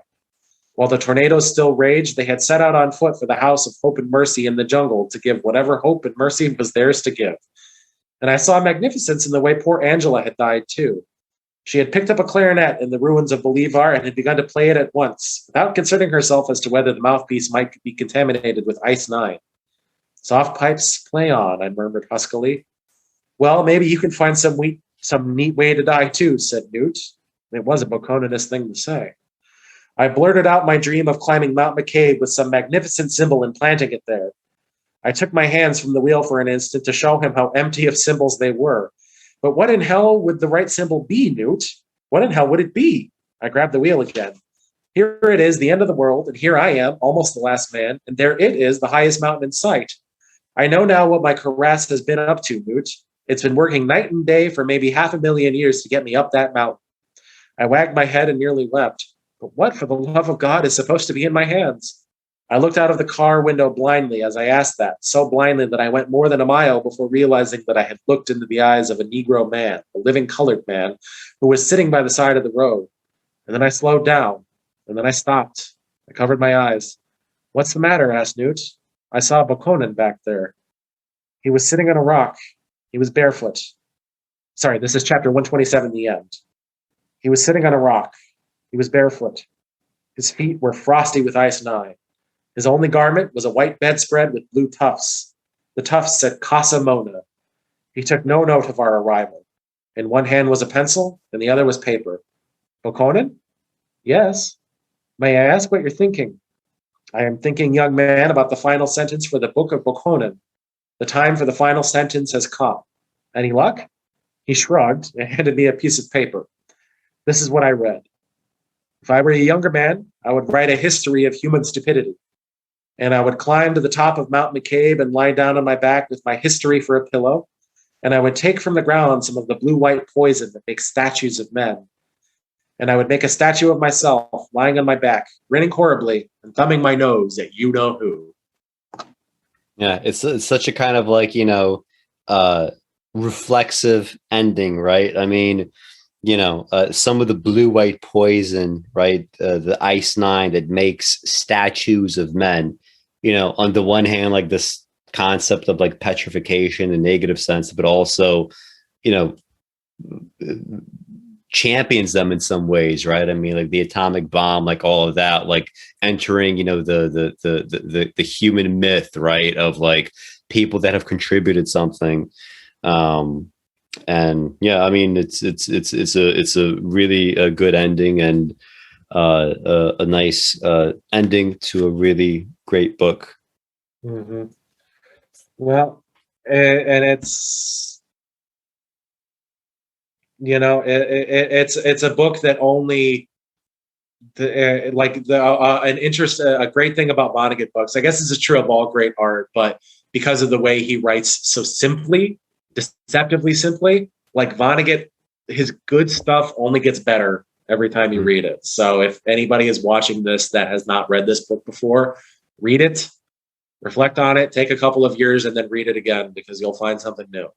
While the tornadoes still raged, they had set out on foot for the house of hope and mercy in the jungle to give whatever hope and mercy was theirs to give. And I saw magnificence in the way poor Angela had died too. She had picked up a clarinet in the ruins of Bolivar and had begun to play it at once, without concerning herself as to whether the mouthpiece might be contaminated with ice 9. Soft pipes play on, I murmured huskily. Well, maybe you can find some neat way to die too, said Newt. It was a Bokononist thing to say. I blurted out my dream of climbing Mount McCabe with some magnificent symbol and planting it there. I took my hands from the wheel for an instant to show him how empty of symbols they were. But what in hell would the right symbol be, Newt? What in hell would it be? I grabbed the wheel again. Here it is, the end of the world, and here I am, almost the last man, and there it is, the highest mountain in sight. I know now what my karass has been up to, Newt. It's been working night and day for maybe 500,000 years to get me up that mountain. I wagged my head and nearly wept. But what, for the love of God, is supposed to be in my hands? I looked out of the car window blindly as I asked that, so blindly that I went more than a mile before realizing that I had looked into the eyes of a Negro man, a living colored man, who was sitting by the side of the road. And then I slowed down, and then I stopped. I covered my eyes. What's the matter? Asked Newt. I saw Bokonon back there. He was sitting on a rock. He was barefoot. Sorry, this is chapter 127, the end. He was sitting on a rock. He was barefoot. His feet were frosty with ice 9. His only garment was a white bedspread with blue tufts. The tufts said Casa Mona. He took no note of our arrival. In one hand was a pencil, and the other was paper. Bokonon? Yes. May I ask what you're thinking? I am thinking, young man, about the final sentence for the book of Bokonon. The time for the final sentence has come. Any luck? He shrugged and handed me a piece of paper. This is what I read. If I were a younger man, I would write a history of human stupidity. And I would climb to the top of Mount McCabe and lie down on my back with my history for a pillow. And I would take from the ground some of the blue-white poison that makes statues of men. And I would make a statue of myself lying on my back, grinning horribly and thumbing my nose at you-know-who. Yeah, it's such a kind of like, reflexive ending, right? I mean, some of the blue-white poison, right? The ice 9 that makes statues of men, on the one hand, like this concept of like petrification in a negative sense, but also, champions them in some ways, right? I mean, like the atomic bomb, like all of that, like entering, the human myth, right? Of like people that have contributed something. And yeah, I mean, it's a really good ending and a nice ending to a really great book. Mm-hmm. Well, and it's it's a book that only a great thing about Vonnegut books. I guess this is true of all great art, but because of the way he writes so simply, deceptively simply, like Vonnegut, his good stuff only gets better every time you read it. So if anybody is watching this that has not read this book before, read it, reflect on it, take a couple of years, and then read it again, because you'll find something new.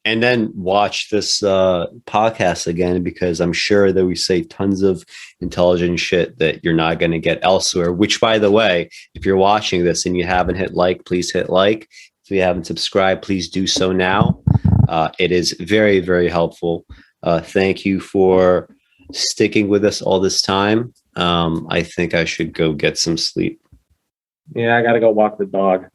And then watch this podcast again, because I'm sure that we say tons of intelligent shit that you're not going to get elsewhere. Which, by the way, if you're watching this and you haven't hit like, please hit like. If you haven't subscribed, please do so now. It is very, very helpful. Thank you for sticking with us all this time. I think I should go get some sleep. Yeah, I got to go walk the dog.